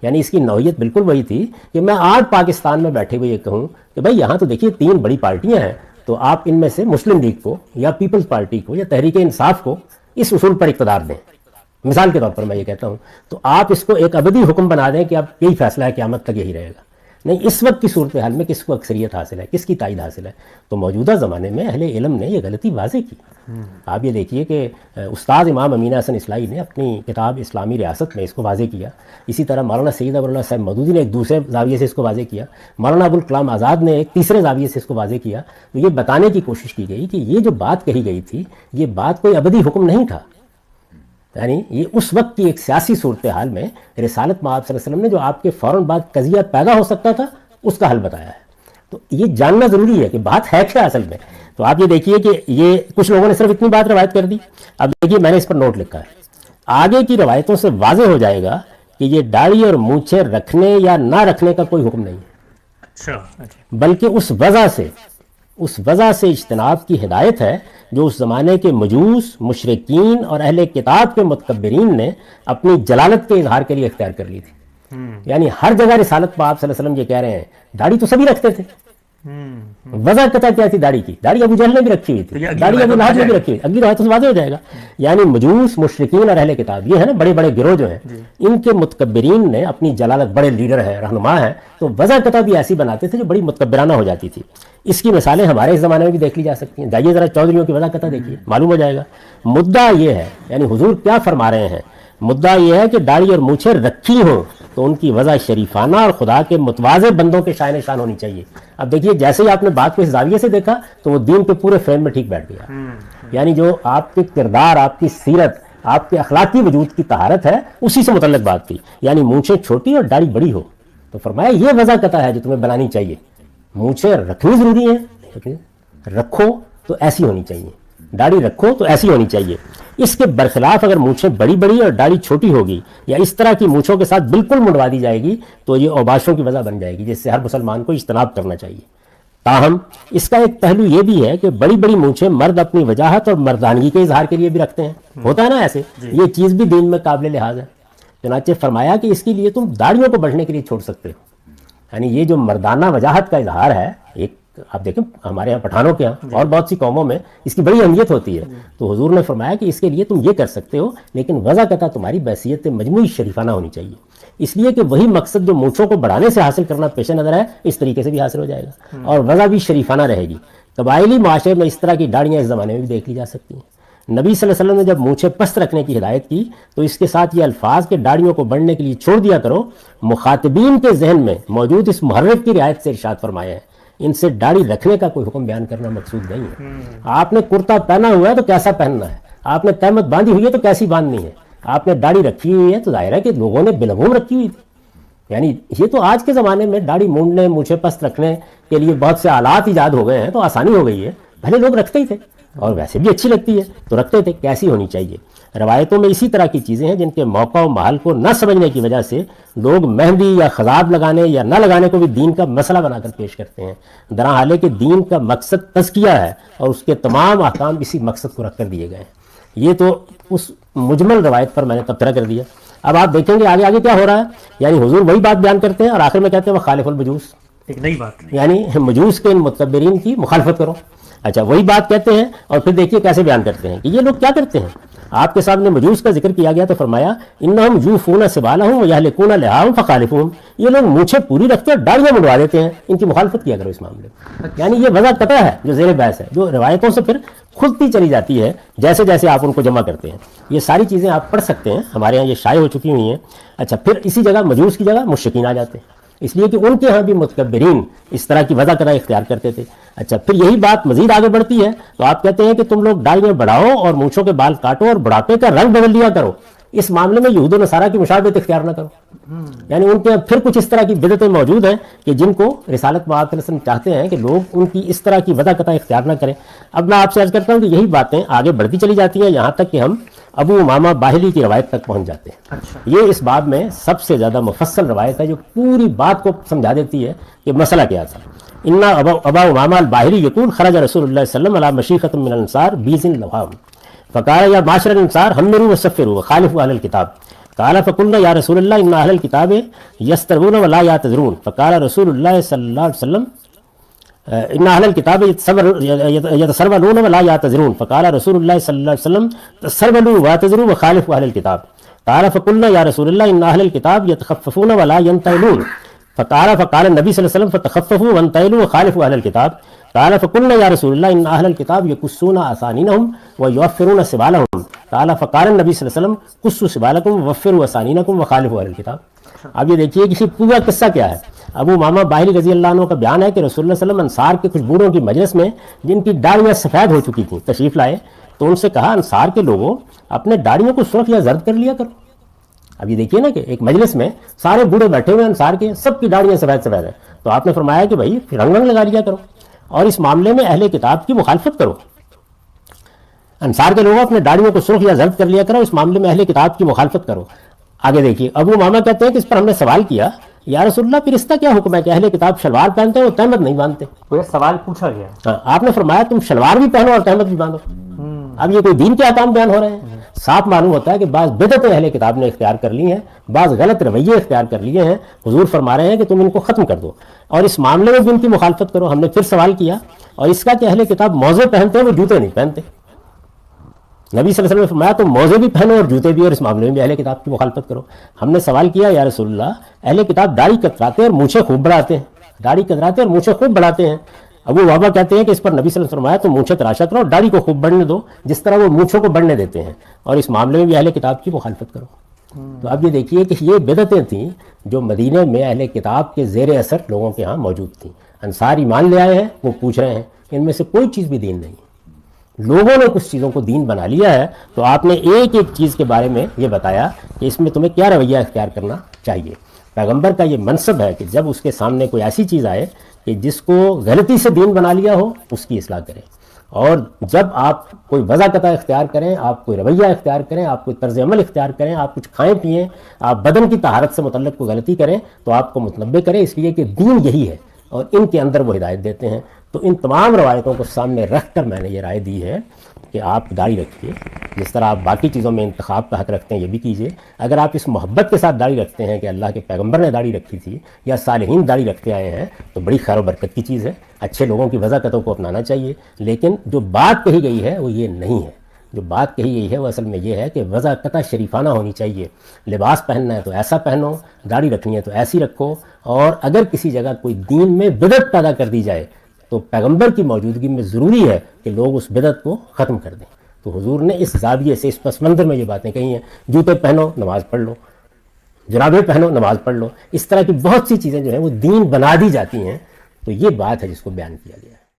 یعنی اس کی نوعیت بالکل وہی تھی کہ میں آج پاکستان میں بیٹھے ہوئے یہ کہوں کہ بھائی یہاں تو دیکھیے 3 بڑی پارٹیاں ہیں, تو آپ ان میں سے مسلم لیگ کو یا پیپلز پارٹی کو یا تحریک انصاف کو اس اصول پر اقتدار دیں. مثال کے طور پر میں یہ کہتا ہوں, تو آپ اس کو ایک ابدی حکم بنا دیں کہ اب یہی فیصلہ ہے قیامت تک یہی رہے گا. نہیں, اس وقت کی صورتحال میں کس کو اکثریت حاصل ہے, کس کی تائید حاصل ہے؟ تو موجودہ زمانے میں اہل علم نے یہ غلطی واضح کی. آپ یہ دیکھیے کہ استاد امام امین حسن اصلاحی نے اپنی کتاب اسلامی ریاست میں اس کو واضح کیا. اسی طرح مولانا سید ابو اللہ صاحب مودودی نے ایک دوسرے زاویے سے اس کو واضح کیا. مولانا ابوالکلام آزاد نے ایک تیسرے زاویے سے اس کو واضح کیا. تو یہ بتانے کی کوشش کی گئی کہ یہ جو بات کہی گئی تھی یہ بات کوئی ابدی حکم نہیں تھا. یعنی یہ اس وقت کی ایک سیاسی صورتحال میں رسالت مآب صلی اللہ علیہ وسلم نے جو آپ کے فوراً بعد قضیہ پیدا ہو سکتا تھا اس کا حل بتایا ہے. تو یہ جاننا ضروری ہے کہ بات ہے کیا اصل میں. تو آپ یہ دیکھیے کہ یہ کچھ لوگوں نے صرف اتنی بات روایت کر دی. اب دیکھیے میں نے اس پر نوٹ لکھا ہے, آگے کی روایتوں سے واضح ہو جائے گا کہ یہ داڑھی اور مونچھیں رکھنے یا نہ رکھنے کا کوئی حکم نہیں ہے, بلکہ اس وجہ سے اس وضع سے اجتناب کی ہدایت ہے جو اس زمانے کے مجوس، مشرکین اور اہل کتاب کے متکبرین نے اپنی جلالت کے اظہار کے لیے اختیار کر لی تھی۔ یعنی ہر جگہ رسالت پاک صلی اللہ علیہ وسلم یہ کہہ رہے ہیں داڑھی تو سبھی رکھتے تھے، وضع قطع کیا تھی داڑھی کی؟ داڑھی ابو جہل نے بھی رکھی ہوئی تھی، داڑھی ابو لہب نے بھی رکھی ہوئی، اگلی روایت سے واضح ہو جائے گا۔ یعنی مجوس، مشرکین اور اہل کتاب، یہ ہے نا بڑے بڑے گروہ جو ہیں، ان کے متکبرین نے اپنی جلالت، بڑے لیڈر ہیں، رہنما ہیں، تو وضع قطع بھی ایسی بناتے تھے جو بڑی متکبرانہ ہو جاتی تھی۔ اس کی مثالیں ہمارے اس زمانے میں بھی دیکھ لی جا سکتی ہیں۔ جائیے ذرا چودھریوں کی وضع قطع دیکھیے، معلوم ہو جائے گا۔ مدعا یہ ہے، یعنی حضور کیا فرما رہے ہیں، مدعا یہ ہے کہ داڑھی اور مونچھیں رکھی ہوں تو ان کی وضع شریفانہ اور خدا کے متواضع بندوں کے شائن شان ہونی چاہیے۔ اب دیکھیے جیسے ہی آپ نے بات کو اس زاویے سے دیکھا تو وہ دین کے پورے فریم میں ٹھیک بیٹھ گیا۔ یعنی جو آپ کے کردار، آپ کی سیرت، آپ کے اخلاقی وجود کی طہارت ہے، اسی سے متعلق بات تھی۔ یعنی مونچھیں چھوٹی اور داڑھی بڑی ہو تو فرمایا یہ وضع قطع ہے جو تمہیں بنانی چاہیے۔ مونچھیں رکھنی ضروری ہے، رکھو تو ایسی ہونی چاہیے، داڑھی رکھو تو ایسی ہونی چاہیے۔ اس کے برخلاف اگر مونچھیں بڑی بڑی اور داڑھی چھوٹی ہوگی یا اس طرح کی مونچھوں کے ساتھ بالکل منڈوا دی جائے گی تو یہ اوباشوں کی وجہ بن جائے گی، جس سے ہر مسلمان کو اجتناب کرنا چاہیے۔ تاہم اس کا ایک پہلو یہ بھی ہے کہ بڑی بڑی مونچھیں مرد اپنی وجاہت اور مردانگی کے اظہار کے لیے بھی رکھتے ہیں، ہوتا ہے نا ایسے، یہ چیز بھی دین میں قابل لحاظ ہے۔ چنانچہ فرمایا کہ اس کے لیے تم داڑھیوں کو بڑھنے کے لیے چھوڑ سکتے ہو۔ یعنی یہ جو مردانہ وجاہت کا اظہار ہے، ایک آپ دیکھیں ہمارے یہاں پٹھانوں کے یہاں اور بہت سی قوموں میں اس کی بڑی اہمیت ہوتی ہے، تو حضور نے فرمایا کہ اس کے لیے تم یہ کر سکتے ہو، لیکن وضع قطع تمہاری بحیثیت مجموعی شریفانہ ہونی چاہیے، اس لیے کہ وہی مقصد جو مونچھوں کو بڑھانے سے حاصل کرنا پیش نظر ہے اس طریقے سے بھی حاصل ہو جائے گا، اور وضع بھی شریفانہ رہے گی۔ قبائلی معاشرے میں اس طرح کی داڑیاں اس زمانے میں بھی دیکھ لی جا سکتی ہیں۔ نبی صلی اللہ علیہ وسلم نے جب مونچھیں پست رکھنے کی ہدایت کی تو اس کے ساتھ یہ الفاظ کہ داڑھیوں کو بڑھنے کے لیے چھوڑ دیا کرو، مخاطبین کے ذہن میں موجود اس محرک کی رعایت سے ارشاد فرمایا ہے۔ ان سے داڑھی رکھنے کا کوئی حکم بیان کرنا مقصود نہیں ہے۔ آپ نے کرتا پہنا ہوا ہے تو کیسا پہننا ہے، آپ نے تہمت باندھی ہوئی ہے تو کیسی باندھنی ہے، آپ نے داڑھی رکھی ہوئی ہے تو ظاہر ہے کہ لوگوں نے بلغوم رکھی ہوئی تھی۔ یعنی یہ تو آج کے زمانے میں داڑھی مونڈنے، مونچھیں پست رکھنے کے لیے بہت سے آلات ایجاد ہو گئے ہیں تو آسانی ہو گئی ہے، پہلے لوگ رکھتے ہی تھے اور ویسے بھی اچھی لگتی ہے تو رکھتے تھے، کیسی ہونی چاہیے۔ روایتوں میں اسی طرح کی چیزیں ہیں جن کے موقع و محل کو نہ سمجھنے کی وجہ سے لوگ مہندی یا خضاب لگانے یا نہ لگانے کو بھی دین کا مسئلہ بنا کر پیش کرتے ہیں، درحال کہ دین کا مقصد تزکیہ ہے اور اس کے تمام احکام اسی مقصد کو رکھ کر دیے گئے ہیں۔ یہ تو اس مجمل روایت پر میں نے تبصرہ کر دیا۔ اب آپ دیکھیں گے آگے کیا ہو رہا ہے، یعنی حضور وہی بات بیان کرتے ہیں اور آخر میں کہتے ہیں وہ خالف المجوس، ایک نئی بات، یعنی مجوس کے ان متکبرین کی مخالفت کرو۔ اچھا وہی بات کہتے ہیں اور پھر دیکھیے کیسے بیان کرتے ہیں کہ یہ لوگ کیا کرتے ہیں۔ آپ کے سامنے مجوس کا ذکر کیا گیا تو فرمایا انہم یوفون سبالہم ویہلکون لحاہم فخالفوہم، یہ لوگ مونچھیں پوری رکھتے ہیں داڑھیاں منڈوا دیتے ہیں، ان کی مخالفت کیا کرو اس معاملے میں۔ یعنی یہ وضع قطع ہے جو زیر بحث ہے، جو روایتوں سے پھر کھلتی چلی جاتی ہے جیسے جیسے آپ ان کو جمع کرتے ہیں۔ یہ ساری چیزیں آپ پڑھ سکتے ہیں، ہمارے یہاں یہ شائع ہو چکی ہوئی ہیں۔ اچھا پھر اسی جگہ مجوس کی جگہ مشرکین آ جاتے ہیں، اس لیے کہ ان کے ہاں بھی متکبرین اس طرح کی وضع قطع اختیار کرتے تھے۔ اچھا پھر یہی بات مزید آگے بڑھتی ہے تو آپ کہتے ہیں کہ تم لوگ داڑھیاں بڑھاؤ اور مونچھوں کے بال کاٹو اور بڑھاپے کا رنگ بدل لیا کرو، اس معاملے میں یہود و نصارہ کی مشابہت اختیار نہ کرو۔ یعنی ان کے پھر کچھ اس طرح کی بدعتیں موجود ہیں کہ جن کو رسالت میں آپ صلی اللہ علیہ وسلم چاہتے ہیں کہ لوگ ان کی اس طرح کی وضع قطع اختیار نہ کریں۔ اب میں آپ سے عرض کرتا ہوں کہ یہی باتیں آگے بڑھتی چلی جاتی ہیں یہاں تک کہ ہم ابو امامہ باہلی کی روایت تک پہنچ جاتے ہیں۔ یہ اس باب میں سب سے زیادہ مفصل روایت ہے جو پوری بات کو سمجھا دیتی ہے کہ مسئلہ کیا تھا۔ انا ابا امامہ الباہلی یقول خرج رسول اللہ صلی اللہ علیہ وسلم علی مشیخۃ من الانصار بیزن لوام فقال یا معاشر الانصار حمروا وصفروا وخالفوا اهل الكتاب قال فقلنا یا رسول اللہ ان اهل الكتاب یسترون ولا یعتذرون فقال رسول اللہ صلی اللہ علیہ وسلم ان اهل الكتاب يتسرولون ولا يعتذرون فقال رسول الله صلى الله عليه وسلم تسرولوا واعتذروا وخالفوا اهل الكتاب قال فقلنا يا رسول الله ان اهل الكتاب يتخففون ولا ينتهلون فقال النبي صلى الله عليه وسلم فتخففوا وانتهلوا وخالفوا اهل الكتاب قال فقلنا يا رسول الله ان اهل الكتاب يقصون اسانينهم ويوفرون سبالهم قال فقال النبي صلى الله عليه وسلم قصوا سبالكم ووفروا اسانينكم وخالفوا اهل الكتاب۔ اب یہ دیکھیے کہ پورا قصہ کیا ہے۔ ابو امامہ باہلی رضی اللہ عنہ کا بیان ہے کہ رسول اللہ صلی اللہ علیہ وسلم انصار کے کچھ بوڑھوں کی مجلس میں جن کی داڑیاں سفید ہو چکی تھیں تشریف لائے تو ان سے کہا انصار کے لوگوں اپنے داڑیوں کو سرخ یا زرد کر لیا کرو۔ اب یہ دیکھیے نا کہ ایک مجلس میں سارے بوڑھے بیٹھے ہوئے انصار کے، سب کی داڑیاں سفید سفید ہیں، تو آپ نے فرمایا کہ بھائی رنگ لگا لیا کرو اور اس معاملے میں اہل کتاب کی مخالفت کرو۔ انصار کے لوگوں اپنے داڑیوں کو سرخ یا زرد کر لیا کرو، اس معاملے میں اہل کتاب کی مخالفت کرو۔ آگے دیکھیے ابو امامہ کہتے ہیں کہ اس پر ہم نے سوال کیا یا رسول اللہ پھر اس کا کیا حکم ہے کہ اہل کتاب شلوار پہنتے ہیں اور تہمت نہیں باندھتے؟ تو یہ سوال پوچھا گیا. ہاں، آپ نے فرمایا تم شلوار بھی پہنو اور تہمت بھی باندھو. اب یہ کوئی دین کے احکام بیان ہو رہے ہیں؟ صاف معلوم ہوتا ہے کہ بعض بدعتیں اہل کتاب نے اختیار کر لی ہیں، بعض غلط رویے اختیار کر لیے ہیں. حضور فرما رہے ہیں کہ تم ان کو ختم کر دو اور اس معاملے میں بھی ان کی مخالفت کرو. ہم نے پھر سوال کیا اور اس کا کہ اہل کتاب موزے پہنتے ہیں وہ جوتے نہیں پہنتے. نبی صلی اللہ علیہ وسلم نے فرمایا تم موزے بھی پہنو اور جوتے بھی، اور اس معاملے میں بھی اہل کتاب کی مخالفت کرو. ہم نے سوال کیا یا رسول اللہ اہل کتاب داڑھی کتراتے ہیں اور مونچھیں خوب بڑھاتے ہیں، داڑھی کتراتے ہیں اور مونچھیں خوب بڑھاتے ہیں. ابو وابا کہتے ہیں کہ اس پر نبی صلی اللہ علیہ وسلم نے فرمایا تم مونچھیں تراشا کرو اور داڑھی کو خوب بڑھنے دو جس طرح وہ مونچھوں کو بڑھنے دیتے ہیں، اور اس معاملے میں بھی اہل کتاب کی مخالفت کرو. تو اب یہ دیکھیے کہ یہ بدعتیں تھیں جو مدینے میں اہل کتاب کے زیر اثر لوگوں کے ہاں موجود تھیں. انصار ایمان لے آئے ہیں، وہ پوچھ رہے ہیں ان میں سے کوئی چیز بھی دین نہیں. لوگوں نے کچھ چیزوں کو دین بنا لیا ہے، تو آپ نے ایک ایک چیز کے بارے میں یہ بتایا کہ اس میں تمہیں کیا رویہ اختیار کرنا چاہیے. پیغمبر کا یہ منصب ہے کہ جب اس کے سامنے کوئی ایسی چیز آئے کہ جس کو غلطی سے دین بنا لیا ہو اس کی اصلاح کریں، اور جب آپ کوئی وضع قطع اختیار کریں، آپ کوئی رویہ اختیار کریں، آپ کوئی طرز عمل اختیار کریں، آپ کچھ کھائیں پئیں، آپ بدن کی طہارت سے متعلق کوئی غلطی کریں تو آپ کو متنبہ کریں، اس لیے کہ دین یہی ہے اور ان کے اندر وہ ہدایت دیتے ہیں. تو ان تمام روایتوں کو سامنے رکھ کر میں نے یہ رائے دی ہے کہ آپ داڑھی رکھیے. جس طرح آپ باقی چیزوں میں انتخاب کا حق رکھتے ہیں یہ بھی کیجیے. اگر آپ اس محبت کے ساتھ داڑھی رکھتے ہیں کہ اللہ کے پیغمبر نے داڑھی رکھی تھی یا صالحین داڑھی رکھتے آئے ہیں تو بڑی خیر و برکت کی چیز ہے. اچھے لوگوں کی وضاحتوں کو اپنانا چاہیے، لیکن جو بات کہی گئی ہے وہ یہ نہیں ہے. جو بات کہی گئی ہے وہ اصل میں یہ ہے کہ وضع قطع شریفانہ ہونی چاہیے. لباس پہننا ہے تو ایسا پہنو، داڑھی رکھنی ہے تو ایسی رکھو، اور اگر کسی جگہ کوئی دین میں بدعت پیدا کر دی جائے تو پیغمبر کی موجودگی میں ضروری ہے کہ لوگ اس بدعت کو ختم کر دیں. تو حضور نے اس زاویے سے، اس پس منظر میں یہ باتیں کہی ہیں. جوتے پہنو نماز پڑھ لو، جرابیں پہنو نماز پڑھ لو، اس طرح کی بہت سی چیزیں جو ہیں وہ دین بنا دی جاتی ہیں. تو یہ بات ہے جس کو بیان کیا گیا.